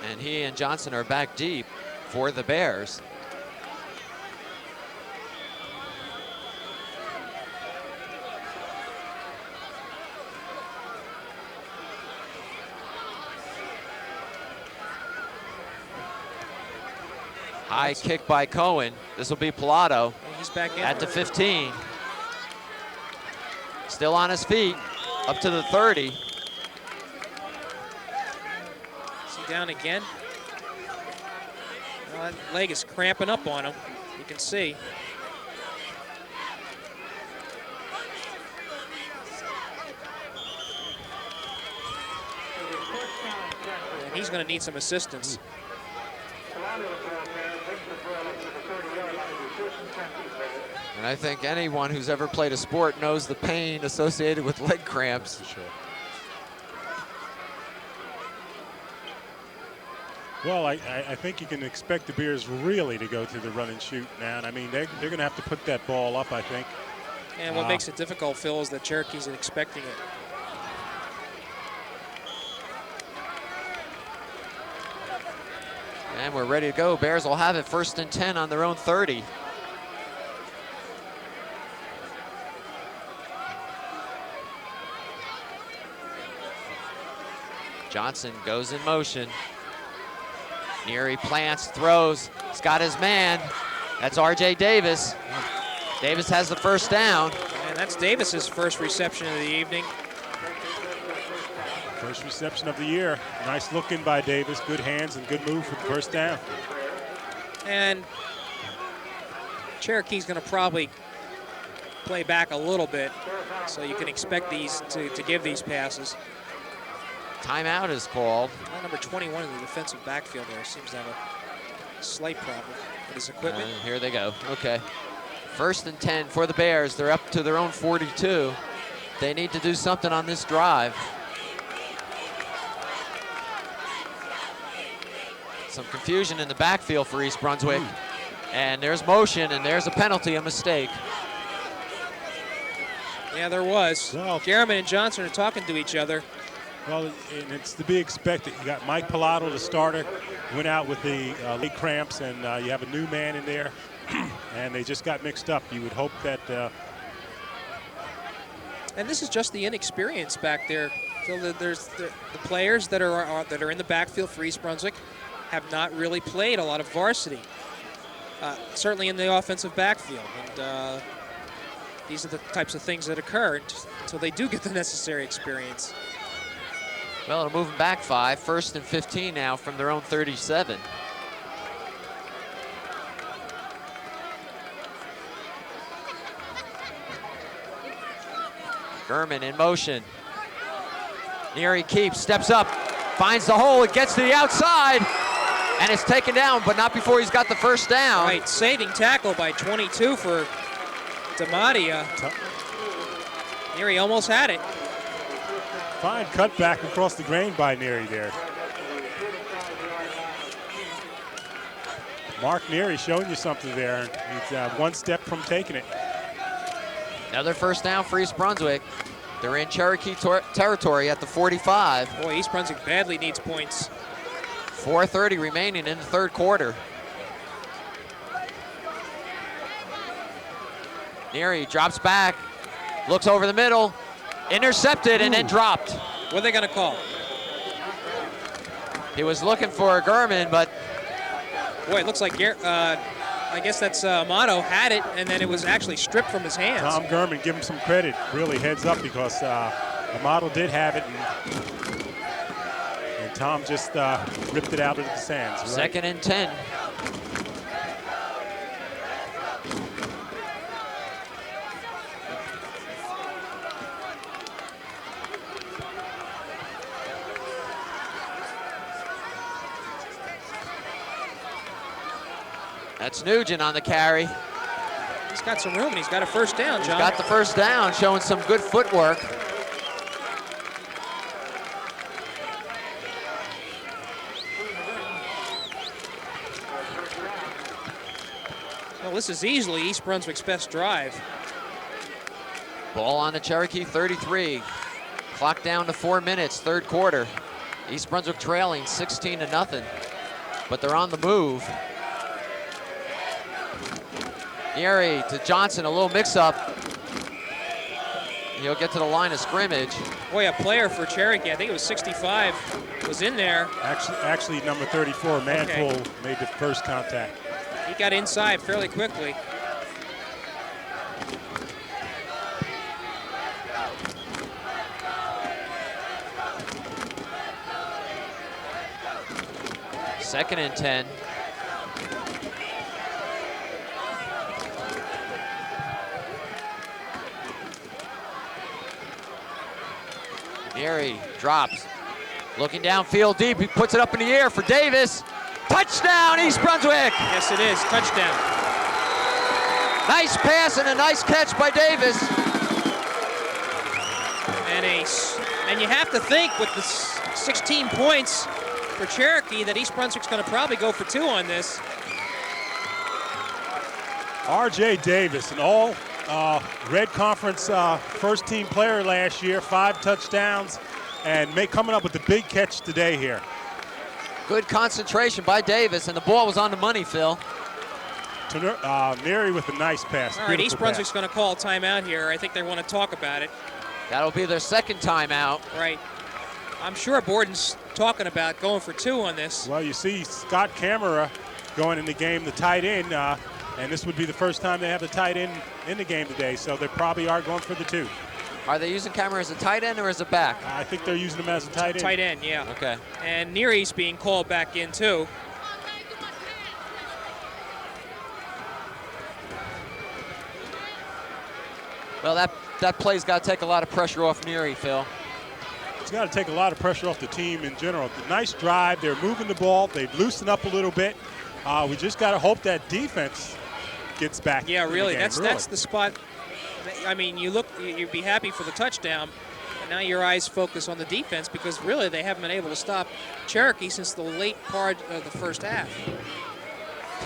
and he and Johnson are back deep for the Bears. High kick by Cohen. This will be Pilato He's back in. at the 15. Still on his feet, up to the 30. Down again. Well, that leg is cramping up on him. You can see. And he's going to need some assistance. And I think anyone who's ever played a sport knows the pain associated with leg cramps. Sure. Well, I think you can expect the Bears really to go to the run and shoot now. I mean, they're going to have to put that ball up, I think. And what makes it difficult, Phil, is that Cherokee's expecting it. And we're ready to go. Bears will have it 1st and 10 on their own 30. Johnson goes in motion. Neary plants, throws. He's got his man. That's R.J. Davis. Davis has the first down. And that's Davis's first reception of the evening. First reception of the year. Nice looking by Davis. Good hands and good move for the first down. And Cherokee's going to probably play back a little bit, so you can expect these to give these passes. Timeout is called. Number 21 in the defensive backfield there seems to have a slight problem with his equipment. Here they go. Okay. 1st and 10 for the Bears. They're up to their own 42. They need to do something on this drive. Some confusion in the backfield for East Brunswick. And there's motion, and there's a penalty, a mistake. Yeah, there was. Well, Garriman and Johnson are talking to each other. Well, and it's to be expected. You got Mike Pilato, the starter, went out with the leg cramps, and you have a new man in there, and they just got mixed up. You would hope that. And this is just the inexperience back there. So there's the players that are in the backfield for East Brunswick have not really played a lot of varsity, certainly in the offensive backfield. And these are the types of things that occur until they do get the necessary experience. Well, they're moving back 5. 1st and 15 now from their own 37. Gurman in motion. Neary keeps, steps up, finds the hole, it gets to the outside, and it's taken down, but not before he's got the first down. Right, saving tackle by 22 for Damadia. Neary almost had it. Fine cut back across the grain by Neary there. Mark Neary showing you something there. He's one step from taking it. Another first down for East Brunswick. They're in Cherokee territory at the 45. Boy, East Brunswick badly needs points. 4:30 remaining in the 3rd quarter. Neary drops back, looks over the middle, intercepted, and then dropped. What are they going to call? He was looking for a Gurman, but boy, it looks like I guess that's Amato had it, and then it was actually stripped from his hands. Tom Gurman, give him some credit, really heads up, because Amato did have it, and Tom just ripped it out of the sands. Right? 2nd and 10. That's Nugent on the carry. He's got some room, and he's got a first down, John. He's got the first down, showing some good footwork. Well, this is easily East Brunswick's best drive. Ball on the Cherokee 33. Clock down to 4 minutes, 3rd quarter. East Brunswick trailing 16-0, but they're on the move. Neary to Johnson, a little mix-up. He'll get to the line of scrimmage. Boy, a player for Cherokee, I think it was 65, was in there. Actually number 34, Manful, made the first contact. He got inside fairly quickly. Second and 10. Neary drops, looking downfield deep. He puts it up in the air for Davis. Touchdown, East Brunswick! Yes, it is. Touchdown. Nice pass and a nice catch by Davis. And you have to think with the 16 points for Cherokee that East Brunswick's going to probably go for 2 on this. R.J. Davis, an all Red Conference first team player last year, 5 touchdowns, and coming up with the big catch today here. Good concentration by Davis, and the ball was on the money, Phil. Neary with a nice pass. All right, East Brunswick's going to call a timeout here. I think they want to talk about it. That'll be their 2nd timeout. Right. I'm sure Borden's talking about going for 2 on this. Well, you see Scott Camera going in the game, the tight end, and this would be the first time they have the tight end in the game today, so they probably are going for the 2. Are they using Camera as a tight end or as a back? I think they're using him as a tight end. Tight end, yeah. Okay. And Neary's being called back in too. Well, that play's got to take a lot of pressure off Neary, Phil. It's got to take a lot of pressure off the team in general. The nice drive. They're moving the ball. They've loosened up a little bit. We just got to hope that defense gets back. Yeah, really. In the game. That's the spot. I mean, you'd be happy for the touchdown, but now your eyes focus on the defense because really they haven't been able to stop Cherokee since the late part of the first half.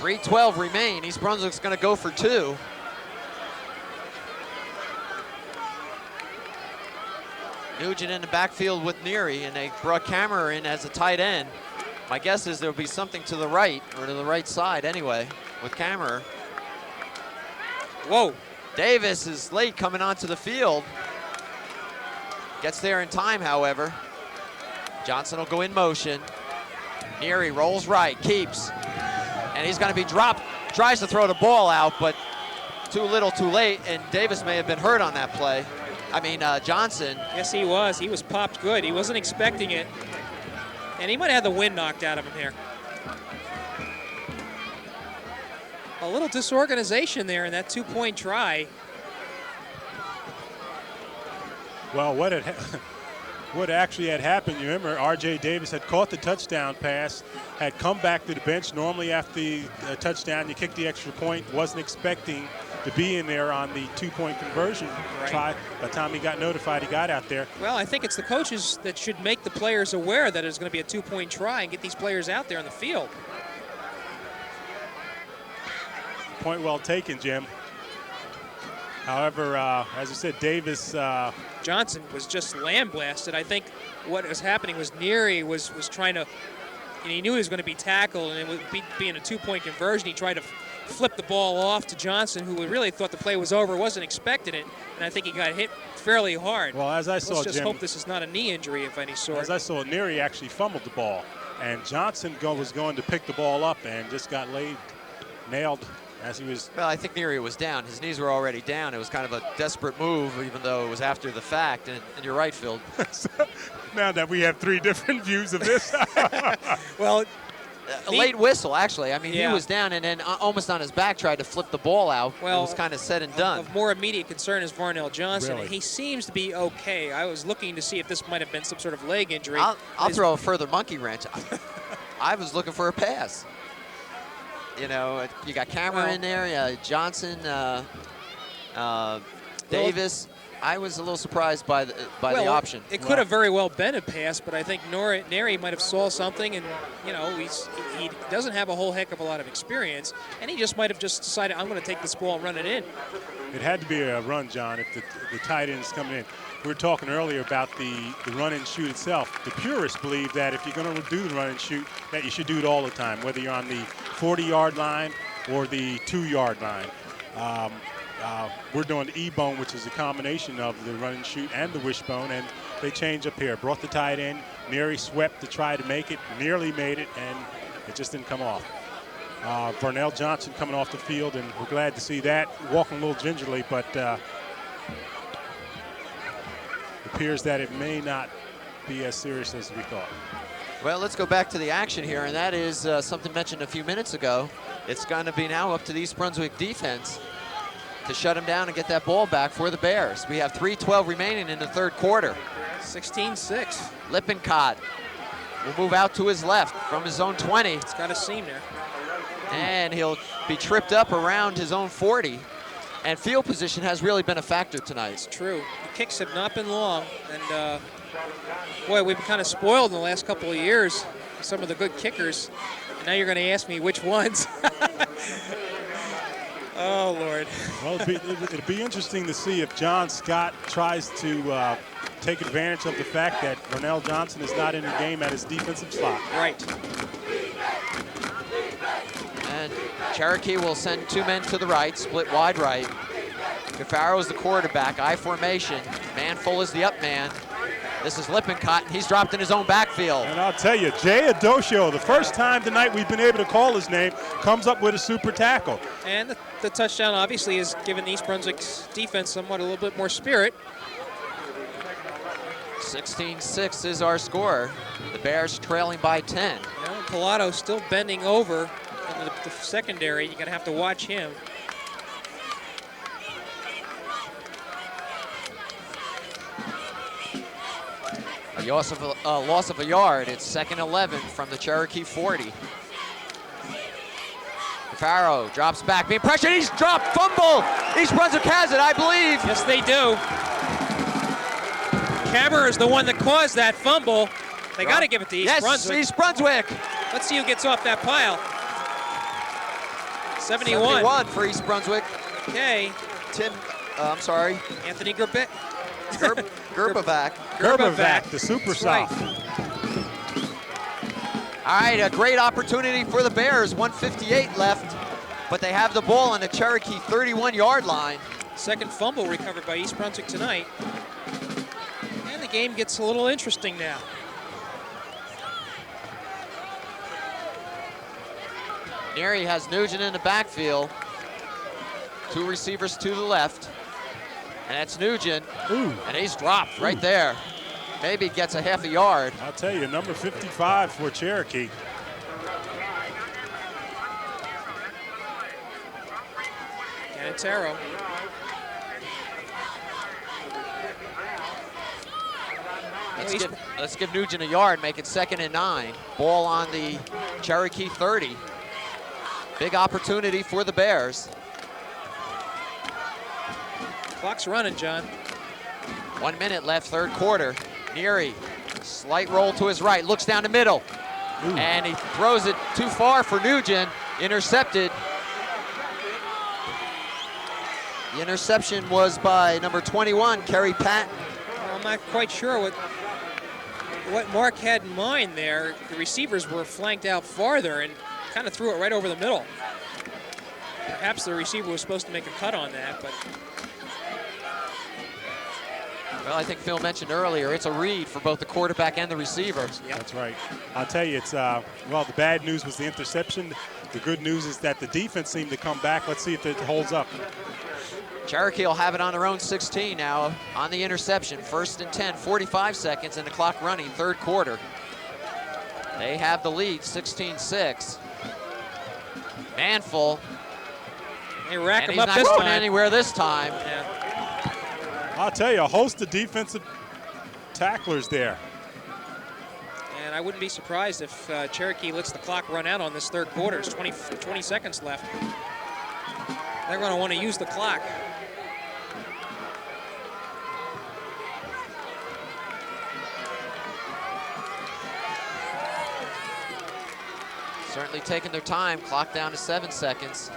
3:12 remain. East Brunswick's going to go for 2. Nugent in the backfield with Neary, and they brought Kammerer in as a tight end. My guess is there'll be something to the right, or to the right side anyway, with Kammerer. Whoa. Davis is late coming onto the field. Gets there in time, however. Johnson will go in motion. Neary rolls right, keeps. And he's going to be dropped. Tries to throw the ball out, but too little, too late. And Davis may have been hurt on that play. I mean, Johnson. Yes, he was. He was popped good. He wasn't expecting it. And he might have had the wind knocked out of him here. A little disorganization there in that 2-point try. Well, what actually had happened, you remember R.J. Davis had caught the touchdown pass, had come back to the bench. Normally after the touchdown, you kick the extra point. Wasn't expecting to be in there on the 2-point conversion try. By the time he got notified, he got out there. Well, I think it's the coaches that should make the players aware that it's going to be a 2-point try and get these players out there on the field. Point well taken, Jim. However, as I said, Davis. Johnson was just lambasted. I think what was happening was Neary was trying to, and he knew he was going to be tackled, and it would being a 2-point conversion. He tried to flip the ball off to Johnson, who really thought the play was over, wasn't expecting it, and I think he got hit fairly hard. Well, as I saw, let's just Jim, hope this is not a knee injury of any sort. As I saw, Neary actually fumbled the ball, and Johnson was going to pick the ball up and just got nailed. As he was. Well, I think Neary was down. His knees were already down. It was kind of a desperate move, even though it was after the fact. And you're right, Phil. Now that we have 3 different views of this. Well, a late whistle, actually. I mean, yeah. He was down and then almost on his back tried to flip the ball out. Well, it was kind of said and done. Of more immediate concern is Varnell Johnson. Really? He seems to be okay. I was looking to see if this might have been some sort of leg injury. I'll throw a further monkey wrench. I was looking for a pass. You know, you got Kammerer in there, Johnson, Davis. I was a little surprised by the option. It could have very well been a pass, but I think Neary might have saw something, and you know he doesn't have a whole heck of a lot of experience, and he just might have just decided, I'm going to take this ball and run it in. It had to be a run, John, if the tight end is coming in. We were talking earlier about the run and shoot itself. The purists believe that if you're going to do the run and shoot, that you should do it all the time, whether you're on the 40-yard line or the 2-yard line. We're doing the E-bone, which is a combination of the run and shoot and the wishbone, and they changed up here. Brought the tight end. Neary swept to try to make it, nearly made it, and it just didn't come off. Varnell Johnson coming off the field, and we're glad to see that. Walking a little gingerly, but appears that it may not be as serious as we thought. Well, let's go back to the action here, and that is something mentioned a few minutes ago. It's going to be now up to the East Brunswick defense to shut him down and get that ball back for the Bears. We have 3:12 remaining in the third quarter. 16-6. Lippincott will move out to his left from his own 20. It's got a seam there. And he'll be tripped up around his own 40. And field position has really been a factor tonight. It's true. The kicks have not been long. And, boy, we've been kind of spoiled in the last couple of years. Some of the good kickers. And now you're going to ask me which ones. Oh, Lord. Well, it'll be interesting to see if John Scott tries to take advantage of the fact that Varnell Johnson is not in the game at his defensive slot. Right. And Cherokee will send 2 men to the right, split wide right. Cafaro is the quarterback, I formation. Manful is the up man. This is Lippincott, and he's dropped in his own backfield. And I'll tell you, Jay Adocio, the first time tonight we've been able to call his name, comes up with a super tackle. And the touchdown obviously has given East Brunswick's defense somewhat a little bit more spirit. 16-6 is our score. The Bears trailing by 10. Now, Pilato still bending over in the secondary. You're going to have to watch him. The loss of a yard. It's 2nd 11 from the Cherokee 40. Farrow drops back, being pressured. He's dropped, fumble. East Brunswick has it, I believe. Yes, they do. Kammer is the one that caused that fumble. They got to give it to East Brunswick. Yes, East Brunswick. Let's see who gets off that pile. 71. 71 for East Brunswick. Okay. Anthony Gerbavac. Gerbavac, the super soft. All right, a great opportunity for the Bears. 1:58 left, but they have the ball on the Cherokee 31-yard line. Second fumble recovered by East Brunswick tonight. And the game gets a little interesting now. Neary has Nugent in the backfield. 2 receivers to the left. And that's Nugent. Ooh. And he's dropped right there. Maybe gets a half a yard. I'll tell you, number 55 for Cherokee. Canataro. Let's give Nugent a yard, make it 2nd and 9. Ball on the Cherokee 30. Big opportunity for the Bears. Clock's running, John. 1 minute left, third quarter. Neary, slight roll to his right, looks down the middle. Ooh. And he throws it too far for Nugent, intercepted. The interception was by number 21, Kerry Patton. Well, I'm not quite sure what Mark had in mind there. The receivers were flanked out farther and kind of threw it right over the middle. Perhaps the receiver was supposed to make a cut on that, but... Well, I think Phil mentioned earlier, it's a read for both the quarterback and the receivers. Yep. That's right. I'll tell you, it's well, the bad news was the interception. The good news is that the defense seemed to come back. Let's see if it holds up. Cherokee will have it on their own 16 now on the interception. 1st and 10, 45 seconds, and the clock running, third quarter. They have the lead, 16-6. Manful. They rack and him up he's this not time. going anywhere this time. Yeah. I'll tell you, a host of defensive tacklers there. And I wouldn't be surprised if Cherokee lets the clock run out on this third quarter. There's 20 seconds left. They're going to want to use the clock. Certainly taking their time, clock down to 7 seconds.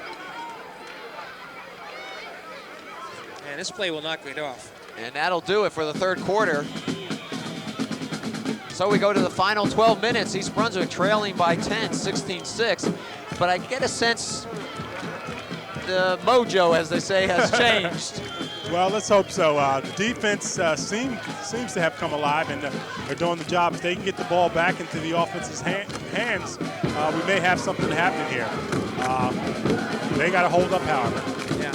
And this play will not get off. And that'll do it for the third quarter. So we go to the final 12 minutes. East Brunswick trailing by 10, 16-6. But I get a sense the mojo, as they say, has changed. Well, let's hope so. The defense seems to have come alive, and they're doing the job. If they can get the ball back into the offense's hands, we may have something happen here. They got to hold up, however. Yeah.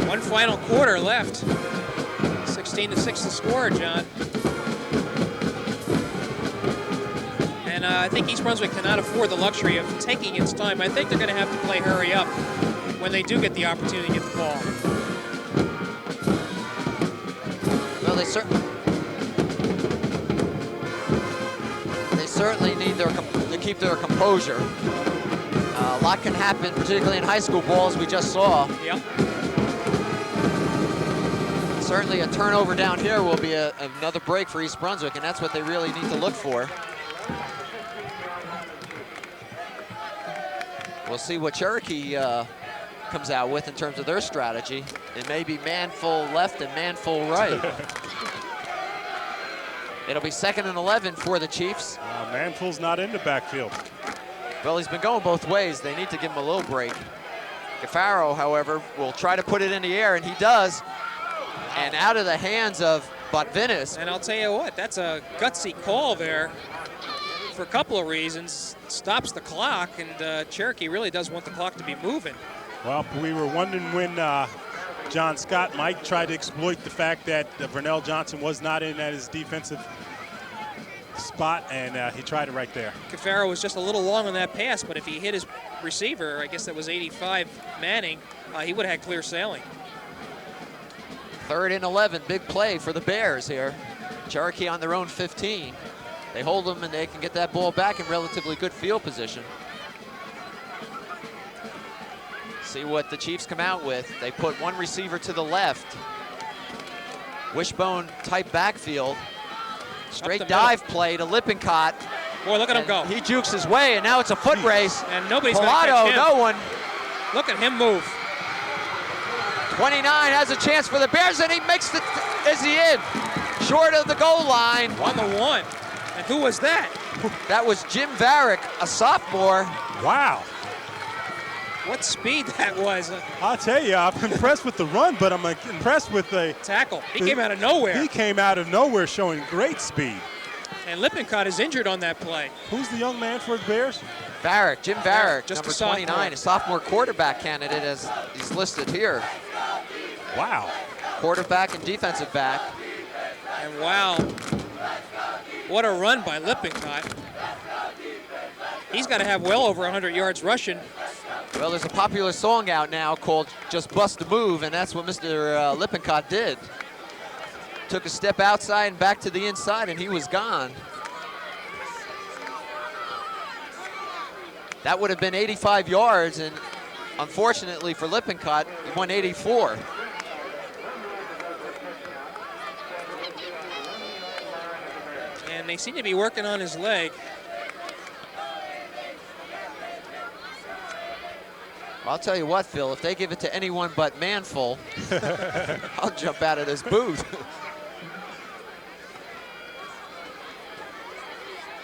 One final quarter left. 16-6 the score, John. And I think East Brunswick cannot afford the luxury of taking its time. I think they're going to have to play hurry up when they do get the opportunity to get the ball. Well, they certainly need to keep their composure. A lot can happen, particularly in high school ball, as we just saw. Yep. Certainly a turnover down here will be another break for East Brunswick, and that's what they really need to look for. We'll see what Cherokee comes out with in terms of their strategy. It may be man full left and man full right. It'll be 2nd and 11 for the Chiefs. Manful's not in the backfield. Well, he's been going both ways. They need to give him a little break. Gaffaro, however, will try to put it in the air, and he does. And out of the hands of Botvinus. And I'll tell you what, that's a gutsy call there for a couple of reasons. Stops the clock, and Cherokee really does want the clock to be moving. Well, we were wondering when John Scott might try to exploit the fact that Vernell Johnson was not in at his defensive spot, and he tried it right there. Cafaro was just a little long on that pass, but if he hit his receiver, I guess that was 85 Manning, he would have had clear sailing. 3rd and 11, big play for the Bears here. Cherokee on their own 15. They hold them and they can get that ball back in relatively good field position. See what the Chiefs come out with. They put one receiver to the left. Wishbone type backfield. Straight dive play to Lippincott. Boy, look at him go. He jukes his way, and now it's a foot race. And nobody's going to Pilato, catch him. no one. Look at him move. 29 has a chance for the Bears, and he makes the, is he in? Short of the goal line. 1-1. And who was that? That was Jim Varick, a sophomore. Wow. What speed that was. I'll tell you, I'm impressed with the run, but I'm impressed with the tackle. He came out of nowhere. He came out of nowhere showing great speed. And Lippincott is injured on that play. Who's the young man for the Bears? Varick, Jim Varick, just number a 29, a sophomore quarterback candidate as he's listed here. Wow. Quarterback and defensive back. And wow, what a run by Lippincott. He's got to have well over 100 yards rushing. Well, there's a popular song out now called Just Bust a Move, and that's what Mr. Lippincott did. Took a step outside and back to the inside, and he was gone. That would have been 85 yards, and unfortunately for Lippincott, he won 84. And they seem to be working on his leg. I'll tell you what, Phil, if they give it to anyone but Manful, I'll jump out of this booth.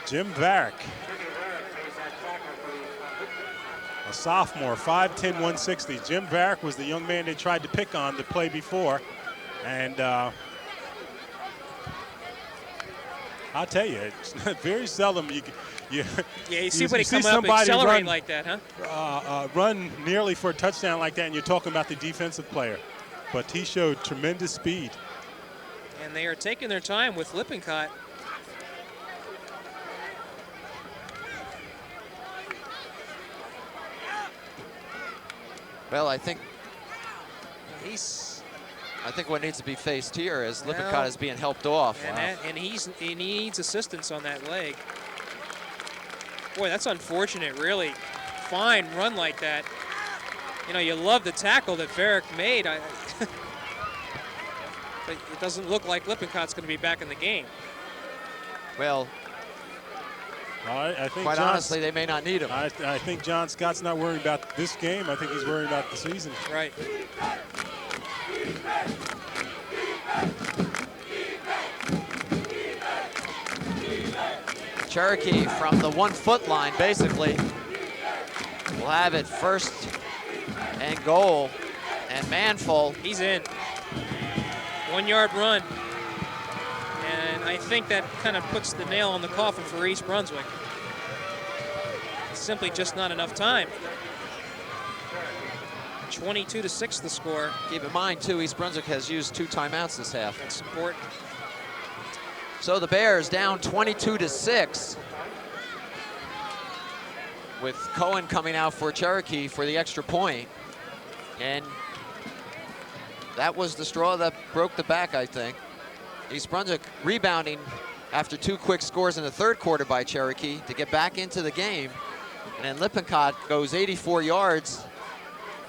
Jim Varick, a sophomore, 5'10", 160. Jim Varick was the young man they tried to pick on the play before. And I'll tell you, it's very seldom you see somebody come up and accelerate like that, huh? Run nearly for a touchdown like that, and you're talking about the defensive player. But he showed tremendous speed. And they are taking their time with Lippincott. Well, I think what needs to be faced here is Lippincott is being helped off. And he needs assistance on that leg. Boy, that's unfortunate, really. Fine run like that. You know, you love the tackle that Varick made. But it doesn't look like Lippincott's going to be back in the game. Well, I think quite honestly, they may not need him. I think John Scott's not worried about this game. I think he's worried about the season. Right. Cherokee from the 1 foot line, basically. We'll have it 1st and goal. And Manful. He's in. 1 yard run. And I think that kind of puts the nail on the coffin for East Brunswick. Simply just not enough time. 22-6 the score. Keep in mind, too, East Brunswick has used 2 timeouts this half. That's important. So the Bears down 22-6. With Cohen coming out for Cherokee for the extra point. And that was the straw that broke the back, I think. East Brunswick rebounding after 2 quick scores in the 3rd quarter by Cherokee to get back into the game. And then Lippincott goes 84 yards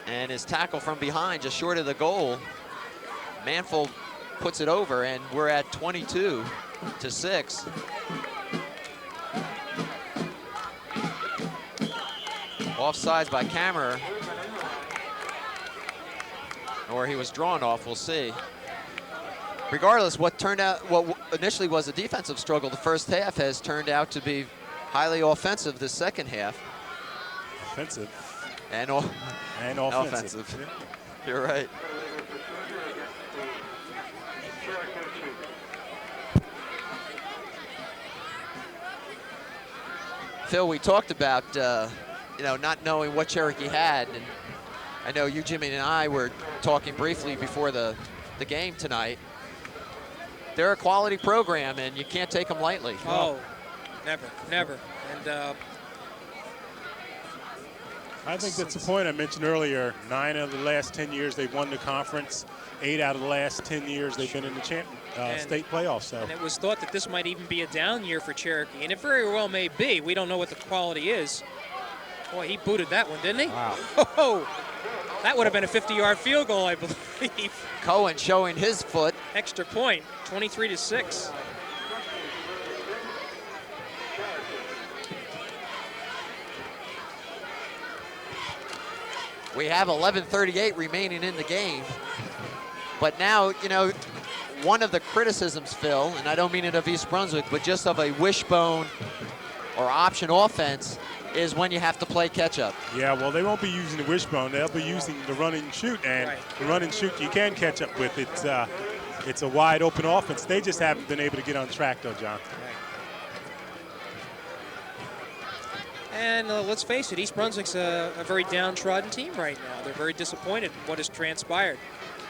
and his tackle from behind just short of the goal. Manful puts it over, and we're at 22-6. Offsides by Kammerer. Or he was drawn off, we'll see. Regardless, what initially was a defensive struggle the first half has turned out to be highly offensive the second half. Offensive. And offensive. Yeah. You're right. Phil, we talked about not knowing what Cherokee had, and I know you, Jimmy, and I were talking briefly before the game tonight. They're a quality program, and you can't take them lightly. Oh, never, never. And I think that's the point I mentioned earlier. 9 of the last 10 years they've won the conference. 8 out of the last 10 years they've been in the state playoffs. So. And it was thought that this might even be a down year for Cherokee, and it very well may be. We don't know what the quality is. Boy, he booted that one, didn't he? Wow. Oh, that would have been a 50-yard field goal, I believe. Cohen showing his foot. Extra point, 23-6. We have 11:38 remaining in the game. But now, you know, one of the criticisms, Phil, and I don't mean it of East Brunswick, but just of a wishbone or option offense, is when you have to play catch-up. Yeah, well, they won't be using the wishbone. They'll be using the run and shoot, and the run and shoot you can catch up with. It's a wide open offense. They just haven't been able to get on track, though, John. And let's face it, East Brunswick's a very downtrodden team right now. They're very disappointed in what has transpired.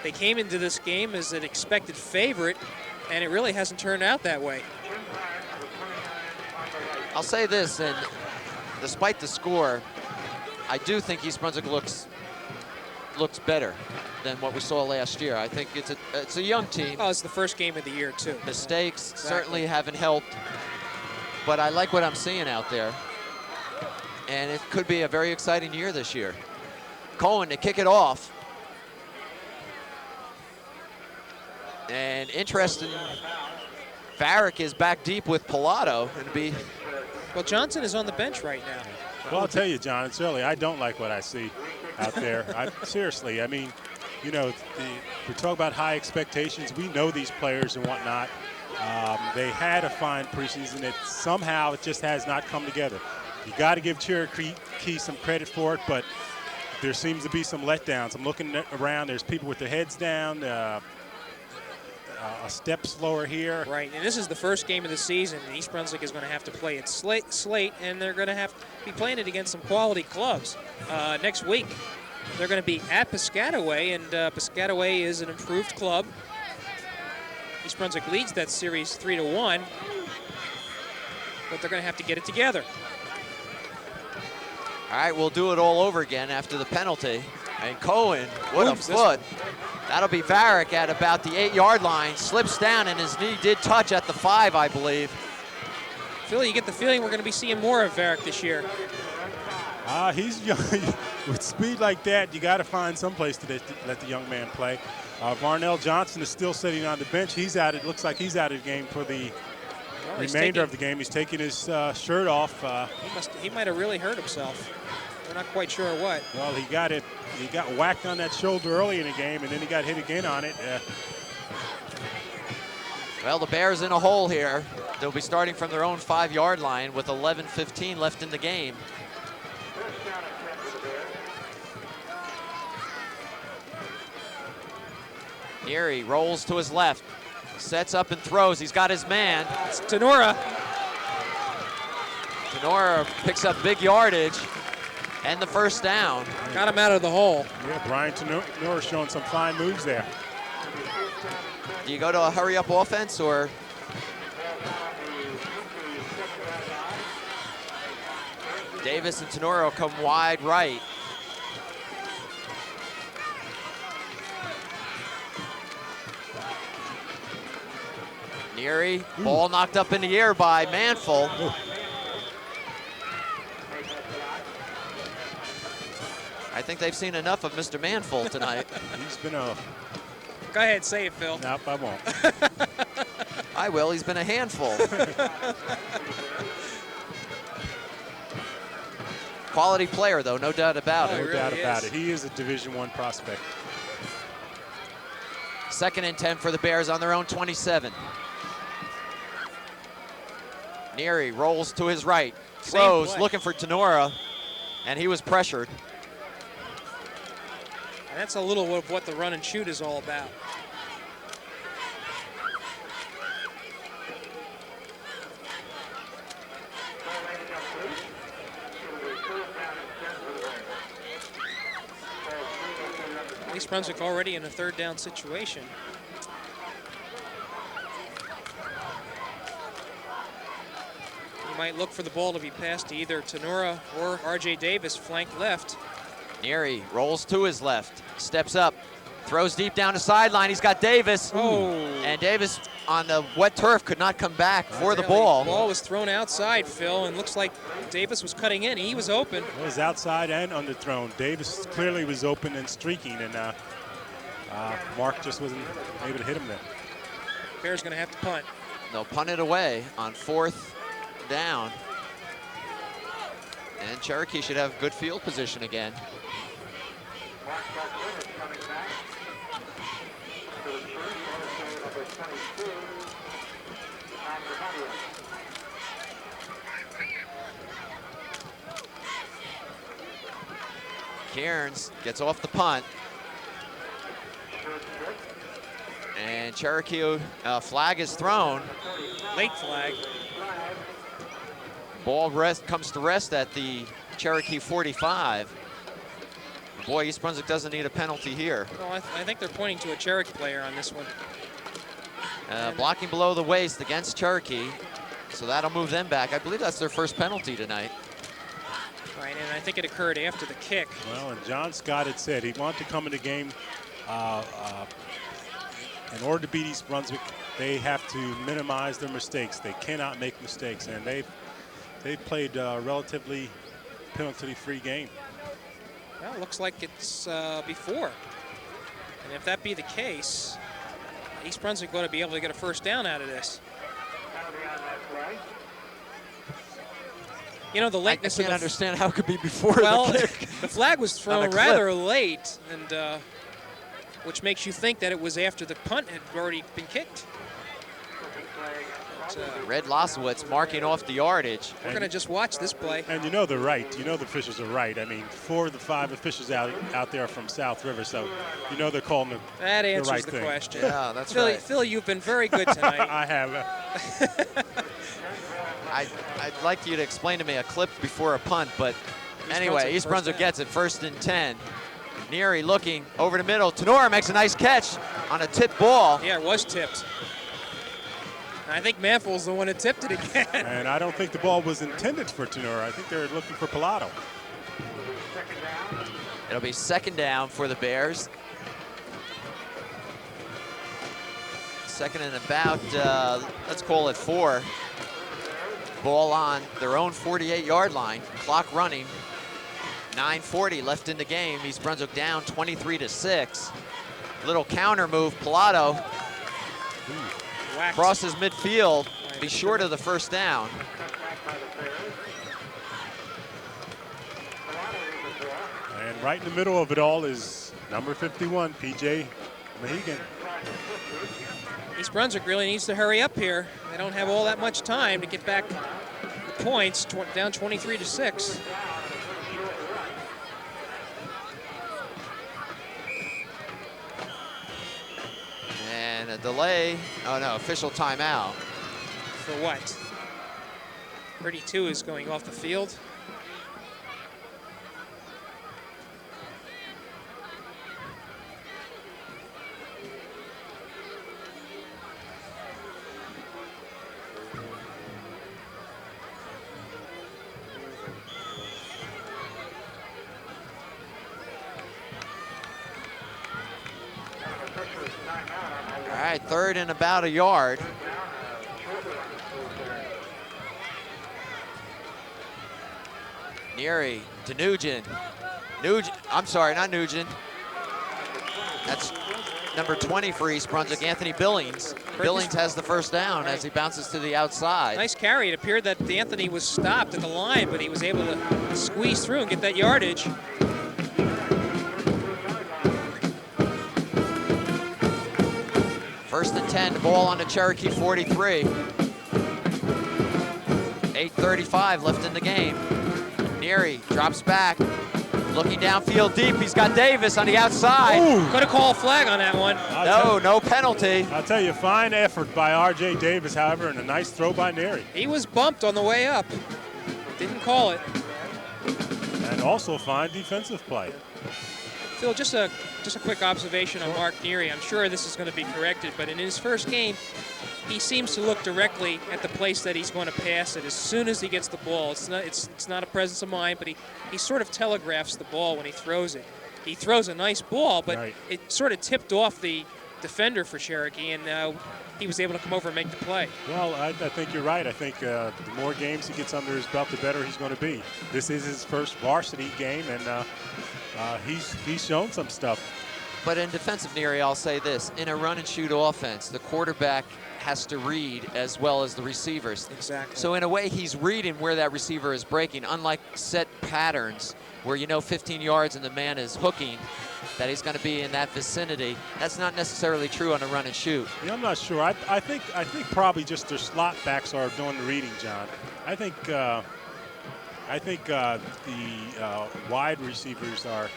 They came into this game as an expected favorite, and it really hasn't turned out that way. I'll say this, and despite the score, I do think East Brunswick looks better than what we saw last year. I think it's a young team. Oh, it's the first game of the year, too. Mistakes certainly haven't helped, but I like what I'm seeing out there. And it could be a very exciting year this year. Cohen to kick it off. And interesting, Varick is back deep with Pilato. Well, Johnson is on the bench right now. Well, I'll tell you, John, it's early. I don't like what I see out there. Seriously, I mean, you know, we talk about high expectations. We know these players and whatnot. They had a fine preseason. Somehow it just has not come together. You got to give Cherokee some credit for it, but there seems to be some letdowns. I'm looking around. There's people with their heads down, a step slower here. Right, and this is the first game of the season, and East Brunswick is going to have to play it slate, and they're going to have to be playing it against some quality clubs. Next week, they're going to be at Piscataway, and Piscataway is an improved club. East Brunswick leads that series 3-1, but they're going to have to get it together. All right, we'll do it all over again after the penalty. And Cohen, what a foot. That'll be Varick at about the 8-yard line. Slips down, and his knee did touch at the 5, I believe. Phil, you get the feeling we're going to be seeing more of Varick this year. He's young. With speed like that, you got to find some place to let the young man play. Varnell Johnson is still sitting on the bench. He's out. It looks like he's out of the game for the remainder of the game. He's taking his shirt off. He might have really hurt himself. We're not quite sure what. Well, he got whacked on that shoulder early in the game, and then he got hit again on it. Well, the Bears in a hole here. They'll be starting from their own 5-yard line with 11:15 left in the game. Neary rolls to his left, sets up and throws. He's got his man. It's Tenora. Tenora picks up big yardage and the first down. Got him out of the hole. Yeah, Brian Tenora showing some fine moves there. Do you go to a hurry-up offense, or? Davis and Tenora come wide right. Neary, ball knocked up in the air by Manful. I think they've seen enough of Mr. Manful tonight. He's been a... Go ahead, say it, Phil. Nope, I won't. I will. He's been a handful. Quality player, though, no doubt about it. No doubt about it. He is a Division I prospect. 2nd and 10 for the Bears on their own 27. Neary rolls to his right, throws, looking for Tenora, and he was pressured. And that's a little of what the run and shoot is all about. East Brunswick already in a third down situation. You might look for the ball to be passed to either Tenora or R.J. Davis, flank left. Neary rolls to his left, steps up, throws deep down the sideline. He's got Davis. Oh. And Davis on the wet turf could not come back for the ball. The ball was thrown outside, Phil, and looks like Davis was cutting in. He was open. It was outside and underthrown. Davis clearly was open and streaking, and Mark just wasn't able to hit him there. Bears going to have to punt. They'll punt it away on 4th down. And Cherokee should have good field position again. Cairns gets off the punt. And Cherokee flag is thrown. Late flag. Ball comes to rest at the Cherokee 45. Boy, East Brunswick doesn't need a penalty here. Well, I think they're pointing to a Cherokee player on this one. Blocking below the waist against Cherokee. So that'll move them back. I believe that's their first penalty tonight. Right, and I think it occurred after the kick. Well, and John Scott had said he wanted to come in the game. In order to beat East Brunswick, they have to minimize their mistakes. They cannot make mistakes, and they've played a relatively penalty-free game. Well, it looks like it's before. And if that be the case, East Brunswick ought to be able to get a first down out of this. You know, the lateness I can't understand how it could be before well, the kick. The flag was thrown rather late, and which makes you think that it was after the punt had already been kicked. But, Red Losowitz marking off the yardage. We're going to just watch this play. And you know they're right. You know the officials are right. I mean, 4 of the 5 officials out there are from South River, so you know they're calling the That answers right the thing. question. Yeah, that's Phil, right. Phil, you've been very good tonight. I have. I'd like you to explain to me a clip before a punt, but anyway, East Brunswick gets it 1st and 10. Neary looking over the middle. Tenora makes a nice catch on a tipped ball. Yeah, it was tipped. I think Manful's the one who tipped it again. And I don't think the ball was intended for Tenora. I think they're looking for Pilato. It'll be 2nd down for the Bears. 2nd and about, let's call it 4. Ball on their own 48-yard line. Clock running. 9:40 left in the game. East Brunswick down 23-6. Little counter move. Pilato crosses midfield. Be short of the first down. And right in the middle of it all is number 51, P.J. Mahegan. East Brunswick really needs to hurry up here. They don't have all that much time to get back the points, down 23-6. And a delay. Oh no, official timeout. For what? 32 is going off the field. All right, 3rd and about a yard. Neary to Nugent. I'm sorry, not Nugent. That's number 20 for East Brunswick, Anthony Billings. Billings has the first down as he bounces to the outside. Nice carry. It appeared that Anthony was stopped at the line, but he was able to squeeze through and get that yardage. First and 10, ball on the Cherokee 43. 8:35 left in the game. Neary drops back, looking downfield deep. He's got Davis on the outside. Could have called a flag on that one. No penalty. I'll tell you, fine effort by R.J. Davis, however, and a nice throw by Neary. He was bumped on the way up. Didn't call it. And also fine defensive play. Phil, just a quick observation on Mark Neary. I'm sure this is going to be corrected, but in his first game, he seems to look directly at the place that he's going to pass it as soon as he gets the ball. It's not a presence of mind, but he sort of telegraphs the ball when he throws it. He throws a nice ball, but Right. it sort of tipped off the defender for Cherokee, and he was able to come over and make the play. Well, I think you're right. I think the more games he gets under his belt, the better he's going to be. This is his first varsity game, and he's shown some stuff. But in defense of Neary, I'll say this. In a run-and-shoot offense, the quarterback has to read as well as the receivers. Exactly. So in a way, he's reading where that receiver is breaking, unlike set patterns where 15 yards and the man is hooking, that he's going to be in that vicinity. That's not necessarily true on a run and shoot. Yeah, I'm not sure. I think probably just their slot backs are doing the reading, John. I think the wide receivers are,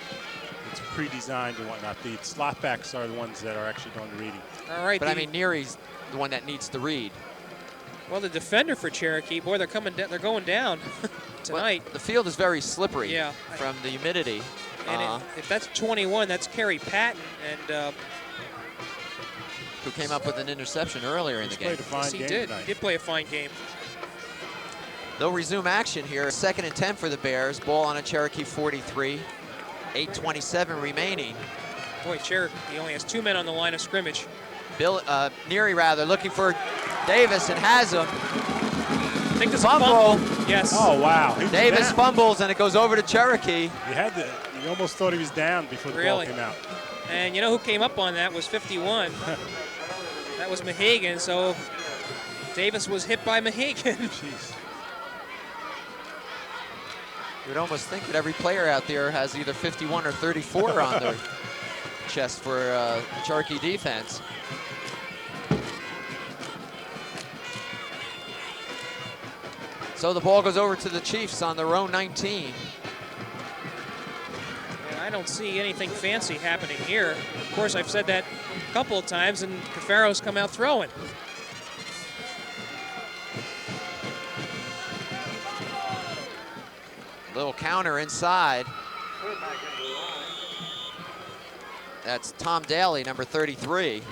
it's pre-designed and whatnot. The slot backs are the ones that are actually doing the reading. All right. But I mean, Neary's the one that needs to read. Well, the defender for Cherokee, boy, they're going down tonight. Well, the field is very slippery Yeah. from the humidity. And if that's 21, that's Kerry Patton, and who came up with an interception earlier in the game. Played a fine yes, he game did. tonight. He did play a fine game. They'll resume action here. 2nd and 10 for the Bears. Ball on a Cherokee 43. 8:27 remaining. Boy, Cherokee only has 2 men on the line of scrimmage. Neary rather, looking for Davis and has him. I think this Fumble. Yes. Oh, wow. He was Davis down. fumbles, and it goes over to Cherokee. You almost thought he was down before the Really? ball came out. And you know who came up on that was 51. That was Mahagan, so Davis was hit by Mahagan. Jeez. You would almost think that every player out there has either 51 or 34 on their chest for the Cherokee defense. So the ball goes over to the Chiefs on their own 19. And I don't see anything fancy happening here. Of course, I've said that a couple of times, and Cafaro's come out throwing. Little counter inside. That's Tom Daly, number 33.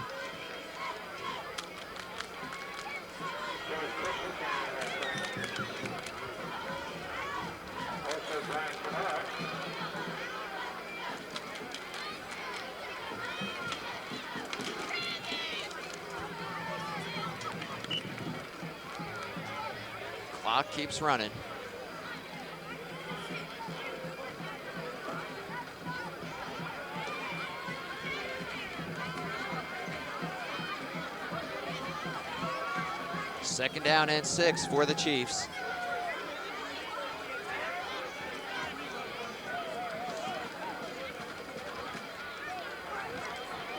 Clock keeps running. Second down and 6 for the Chiefs.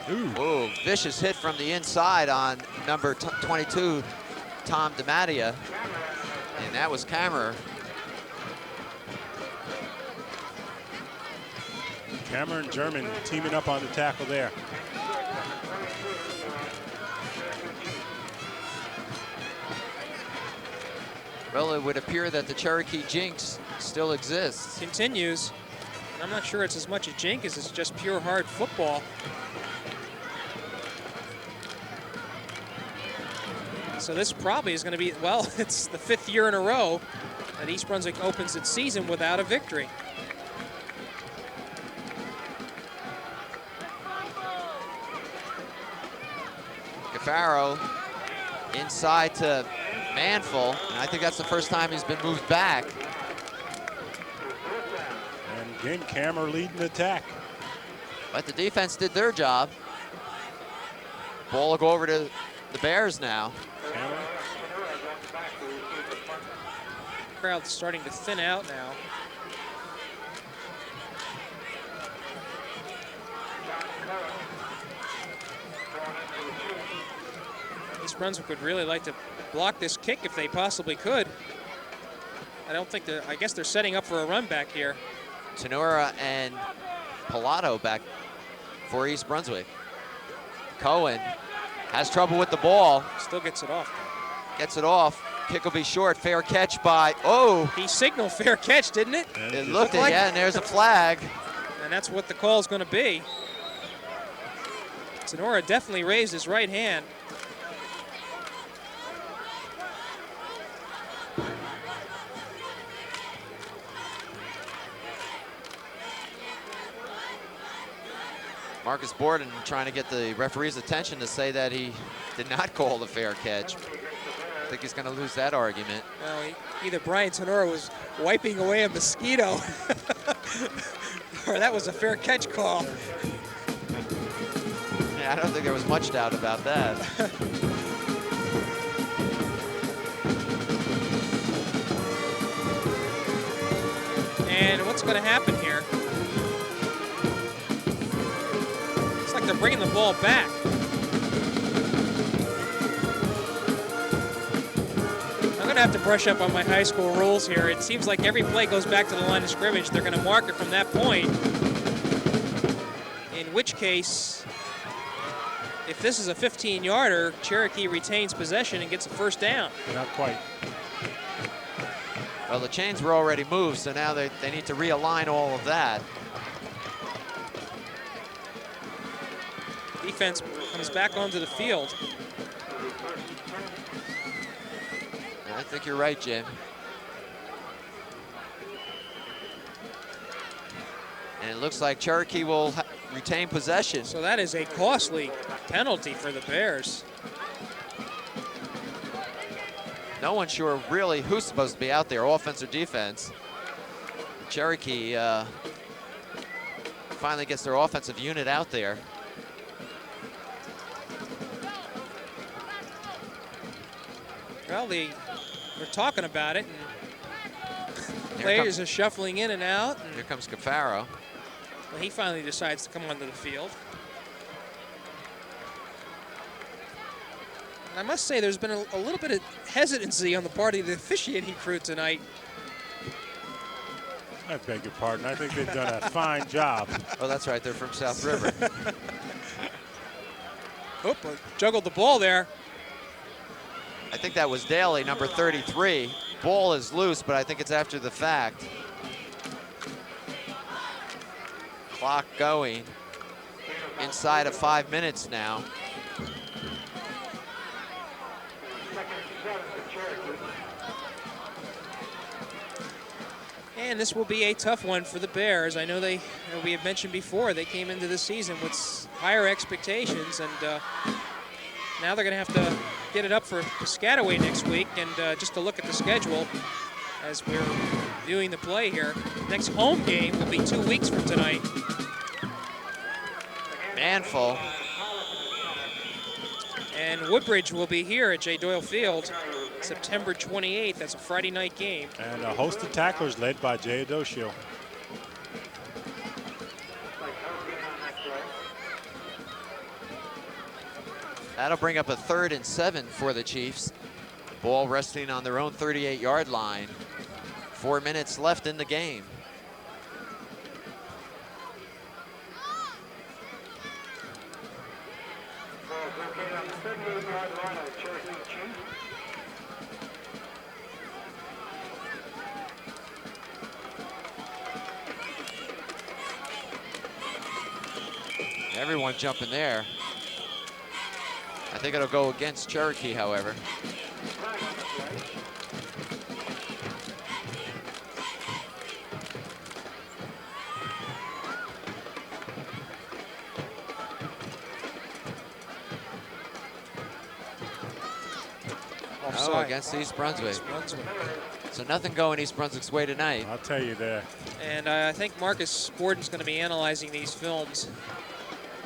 Ooh. Whoa, vicious hit from the inside on number 22, Tom DiMattia. And that was Kammerer. Cameron German teaming up on the tackle there. Well, it would appear that the Cherokee jinx still exists. Continues. And I'm not sure it's as much a jink as it's just pure hard football. So this probably is going to be, well, it's the 5th year in a row that East Brunswick opens its season without a victory. Cafaro inside to Manful, and I think that's the first time he's been moved back. And again, Cameron leading the attack. But the defense did their job. Ball will go over to the Bears now. Cameron. Crowd's starting to thin out now. East Brunswick would really like to block this kick if they possibly could. I guess they're setting up for a run back here. Tenora and Pilato back for East Brunswick. Cohen has trouble with the ball. Still gets it off. Gets it off. Kick will be short. Fair catch by, oh. He signaled fair catch, didn't it? It looked it, yeah, and there's a flag. And that's what the call is going to be. Sonora definitely raised his right hand. Marcus Borden trying to get the referee's attention to say that he did not call the fair catch. I think he's going to lose that argument. Well, either Brian Sonora was wiping away a mosquito or that was a fair catch call. Yeah, I don't think there was much doubt about that. And what's going to happen here? It's like they're bringing the ball back. I'm going to have to brush up on my high school rules here. It seems like every play goes back to the line of scrimmage. They're going to mark it from that point. In which case, if this is a 15-yarder, Cherokee retains possession and gets a first down. Not quite. Well, the chains were already moved, so now they need to realign all of that. Defense comes back onto the field. I think you're right, Jim. And it looks like Cherokee will retain possession. So that is a costly penalty for the Bears. No one's sure really who's supposed to be out there, offense or defense. Cherokee finally gets their offensive unit out there. Well, they're talking about it, and players are shuffling in and out. And here comes Cafaro. well, he finally decides to come onto the field. I must say there's been a little bit of hesitancy on the part of the officiating crew tonight. I beg your pardon. I think they've done a fine job. Oh, that's right. They're from South River. Oop, juggled the ball there. I think that was Daly, number 33. Ball is loose, but I think it's after the fact. Clock going. Inside of 5 minutes now. And this will be a tough one for the Bears. I know we have mentioned before, they came into the season with higher expectations, and now they're going to have to get it up for Piscataway next week. And just to look at the schedule as we're viewing the play here, next home game will be 2 weeks from tonight. Manful. And Woodbridge will be here at J. Doyle Field September 28th. That's a Friday night game. And a host of tacklers led by Jay Adocio. That'll bring up a 3rd and 7 for the Chiefs. Ball resting on their own 38-yard line. 4 minutes left in the game. Everyone jumping there. I think it'll go against Cherokee, however. Oh, against East Brunswick. So nothing going East Brunswick's way tonight. I'll tell you that. And I think Marcus Borden's going to be analyzing these films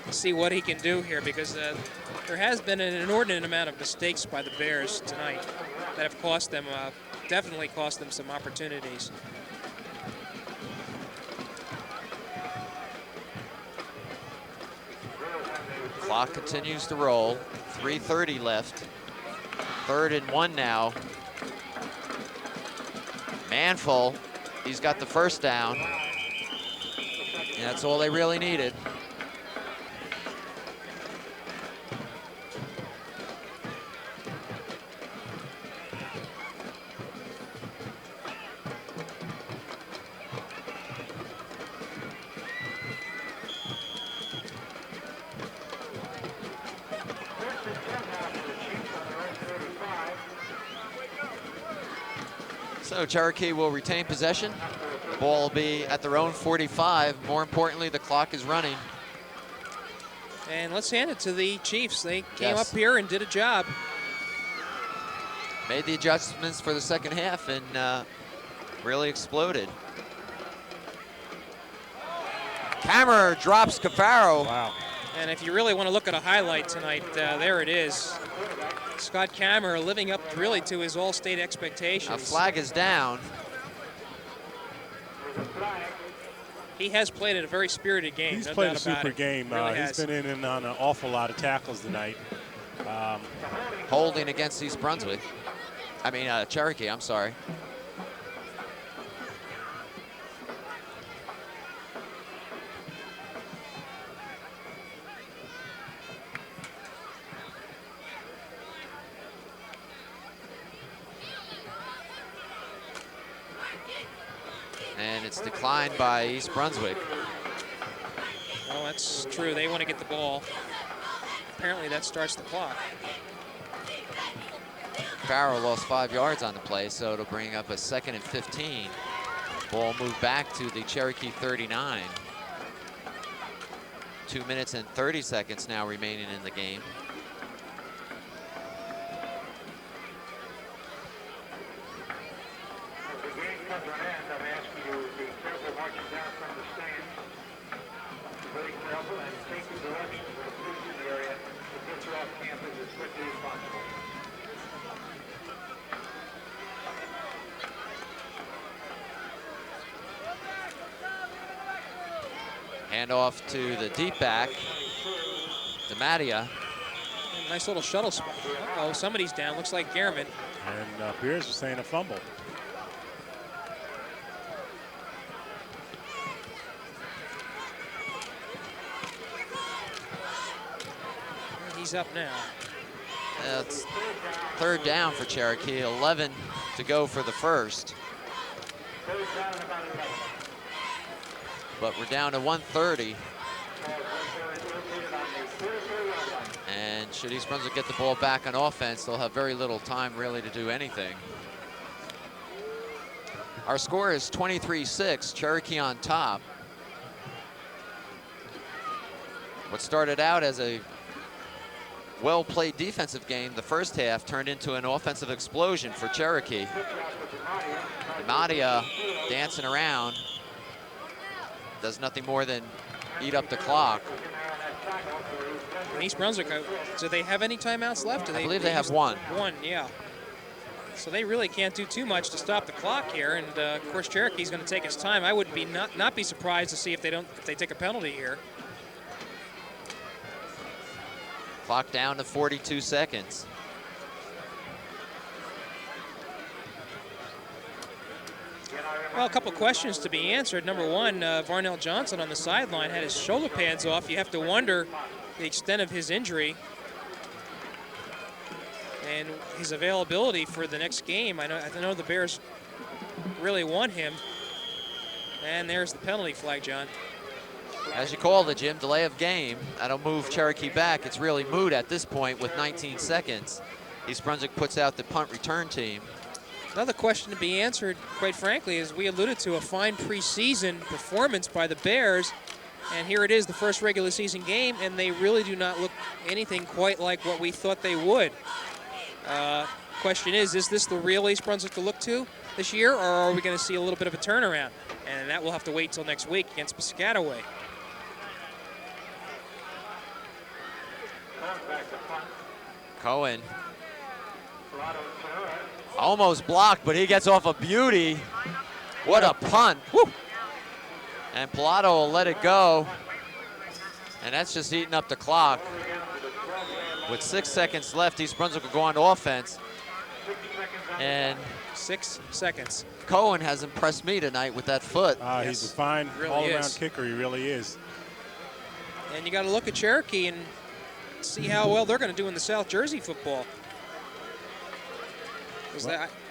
to see what he can do here, because there has been an inordinate amount of mistakes by the Bears tonight that have cost them, definitely cost them some opportunities. Clock continues to roll. 3:30 left. 3rd and 1 now. Manful, he's got the first down. And that's all they really needed. So Cherokee will retain possession. The ball will be at their own 45. More importantly, the clock is running. And let's hand it to the Chiefs. They came Yes. up here and did a job. Made the adjustments for the second half and really exploded. Kammerer drops Cafaro. Wow. And if you really want to look at a highlight tonight, there it is. Scott Kammerer living up really to his all-state A expectations. flag is down. He has played at a very spirited game. He's no played doubt a about super it. game. Really He's has. been in and on an awful lot of tackles tonight. Holding against East Brunswick. I mean, Cherokee, I'm sorry. And it's declined by East Brunswick. Well, that's true. They want to get the ball. Apparently that starts the clock. Farrow lost 5 yards on the play, so it'll bring up a 2nd and 15. Ball moved back to the Cherokee 39. 2 minutes and 30 seconds now remaining in the game. As the game comes to an end, I'm asking you to be careful marching down from the stands. Be very careful and take the directions of the police area to get you off campus as quickly as possible. Handoff to the deep back, DeMattia. Nice little shuttle spot. Uh-oh, somebody's down. Looks like Gehrman. And Bears are saying a fumble. He's up now. It's 3rd down for Cherokee, 11 to go for the first. But we're down to 1:30. And should East Brunswick get the ball back on offense, they'll have very little time really to do anything. Our score is 23-6, Cherokee on top. What started out as a well-played defensive game, the first half turned into an offensive explosion for Cherokee. Nadia dancing around, does nothing more than eat up the clock. And East Brunswick, do they have any timeouts left? I believe they have one. One, yeah. So they really can't do too much to stop the clock here, and of course Cherokee's going to take his time. I would be not be surprised to see if they take a penalty here. Clock down to 42 seconds. Well, a couple questions to be answered. Number one, Varnell Johnson on the sideline had his shoulder pads off. You have to wonder the extent of his injury and his availability for the next game. I know the Bears really want him. And there's the penalty flag, John. As you called it, Jim, delay of game. That'll move Cherokee back. It's really moot at this point with 19 seconds. East Brunswick puts out the punt return team. Another question to be answered, quite frankly, is we alluded to a fine preseason performance by the Bears. And here it is, the first regular season game, and they really do not look anything quite like what we thought they would. Question is this the real East Brunswick to look to this year, or are we going to see a little bit of a turnaround? And that will have to wait till next week against Piscataway. Cohen. Almost blocked, but he gets off a beauty. What a punt. Woo. And Pilato will let it go. And that's just eating up the clock. With 6 seconds left, East Brunswick will go on to offense. And 6 seconds. Cohen has impressed me tonight with that foot. He's a fine Really all-around is. kicker. He really is. And you got to look at Cherokee and see how well they're going to do in the South Jersey football.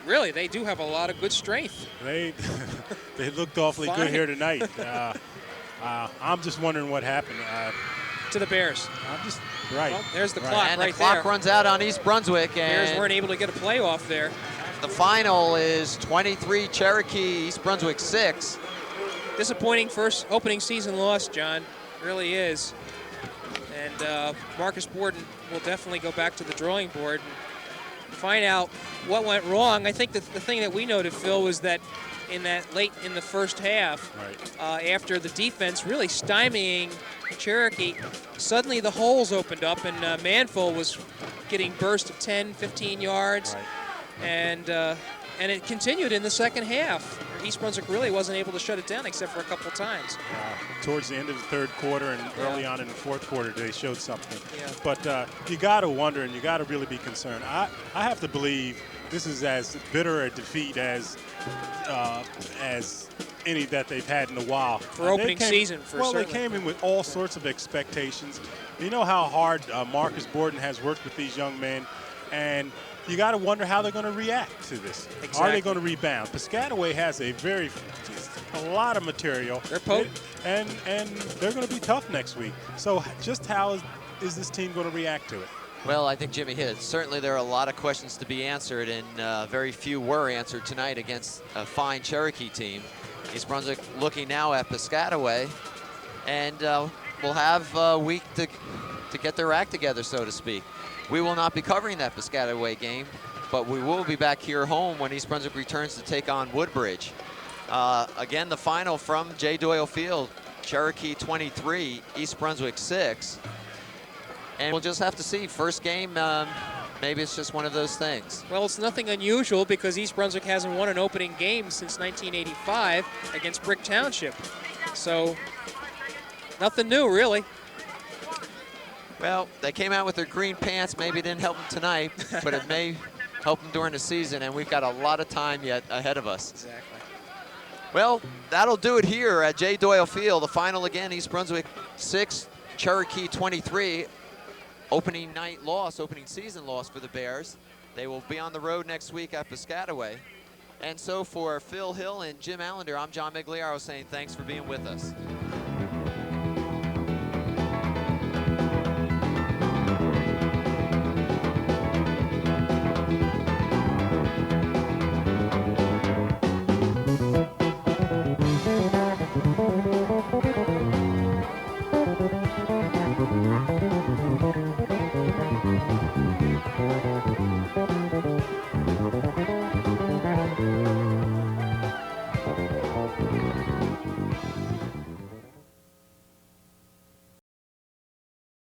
Really, they do have a lot of good strength. They they looked awfully Fine. good here tonight. I'm just wondering what happened. To the Bears. I'm just right. Well, there's the Right. clock And right the clock there. runs out on East Brunswick. Bears And weren't able to get a play off there. the final is 23 Cherokee, East Brunswick 6. Disappointing first opening season loss, John. Really is. And Marcus Borden will definitely go back to the drawing board and find out what went wrong. I think the thing that we noted, Phil, was that late in the first half, Right. after the defense really stymieing Cherokee, suddenly the holes opened up and Manful was getting bursts of 10, 15 yards. Right. And it continued in the second half. East Brunswick really wasn't able to shut it down except for a couple times. Towards the end of the third quarter and early on in the fourth quarter, they showed something. Yeah. But you got to wonder, and you got to really be concerned. I have to believe this is as bitter a defeat as any that they've had in a while. For opening season, for well, certainly. they came in with all sorts of expectations. You know how hard Marcus Borden has worked with these young men, and you got to wonder how they're going to react to this. Exactly. Are they going to rebound? Piscataway has a lot of material. They're potent. And they're going to be tough next week. So just how is this team going to react to it? Well, I think Jimmy hit it. Certainly there are a lot of questions to be answered, and very few were answered tonight against a fine Cherokee team. East Brunswick looking now at Piscataway, and will have a week to get their act together, so to speak. We will not be covering that Piscataway game, but we will be back here home when East Brunswick returns to take on Woodbridge. Again, the final from J. Doyle Field, Cherokee 23, East Brunswick 6. And we'll just have to see. First game, maybe it's just one of those things. Well, it's nothing unusual because East Brunswick hasn't won an opening game since 1985 against Brick Township. So, nothing new, really. Well, they came out with their green pants. Maybe it didn't help them tonight, but it may help them during the season, and we've got a lot of time yet ahead of us. Exactly. Well, that'll do it here at J. Doyle Field. The final again, East Brunswick 6, Cherokee 23. Opening night loss, opening season loss for the Bears. They will be on the road next week at Piscataway. And so for Phil Hill and Jim Allinder, I'm John Meggiolaro saying thanks for being with us.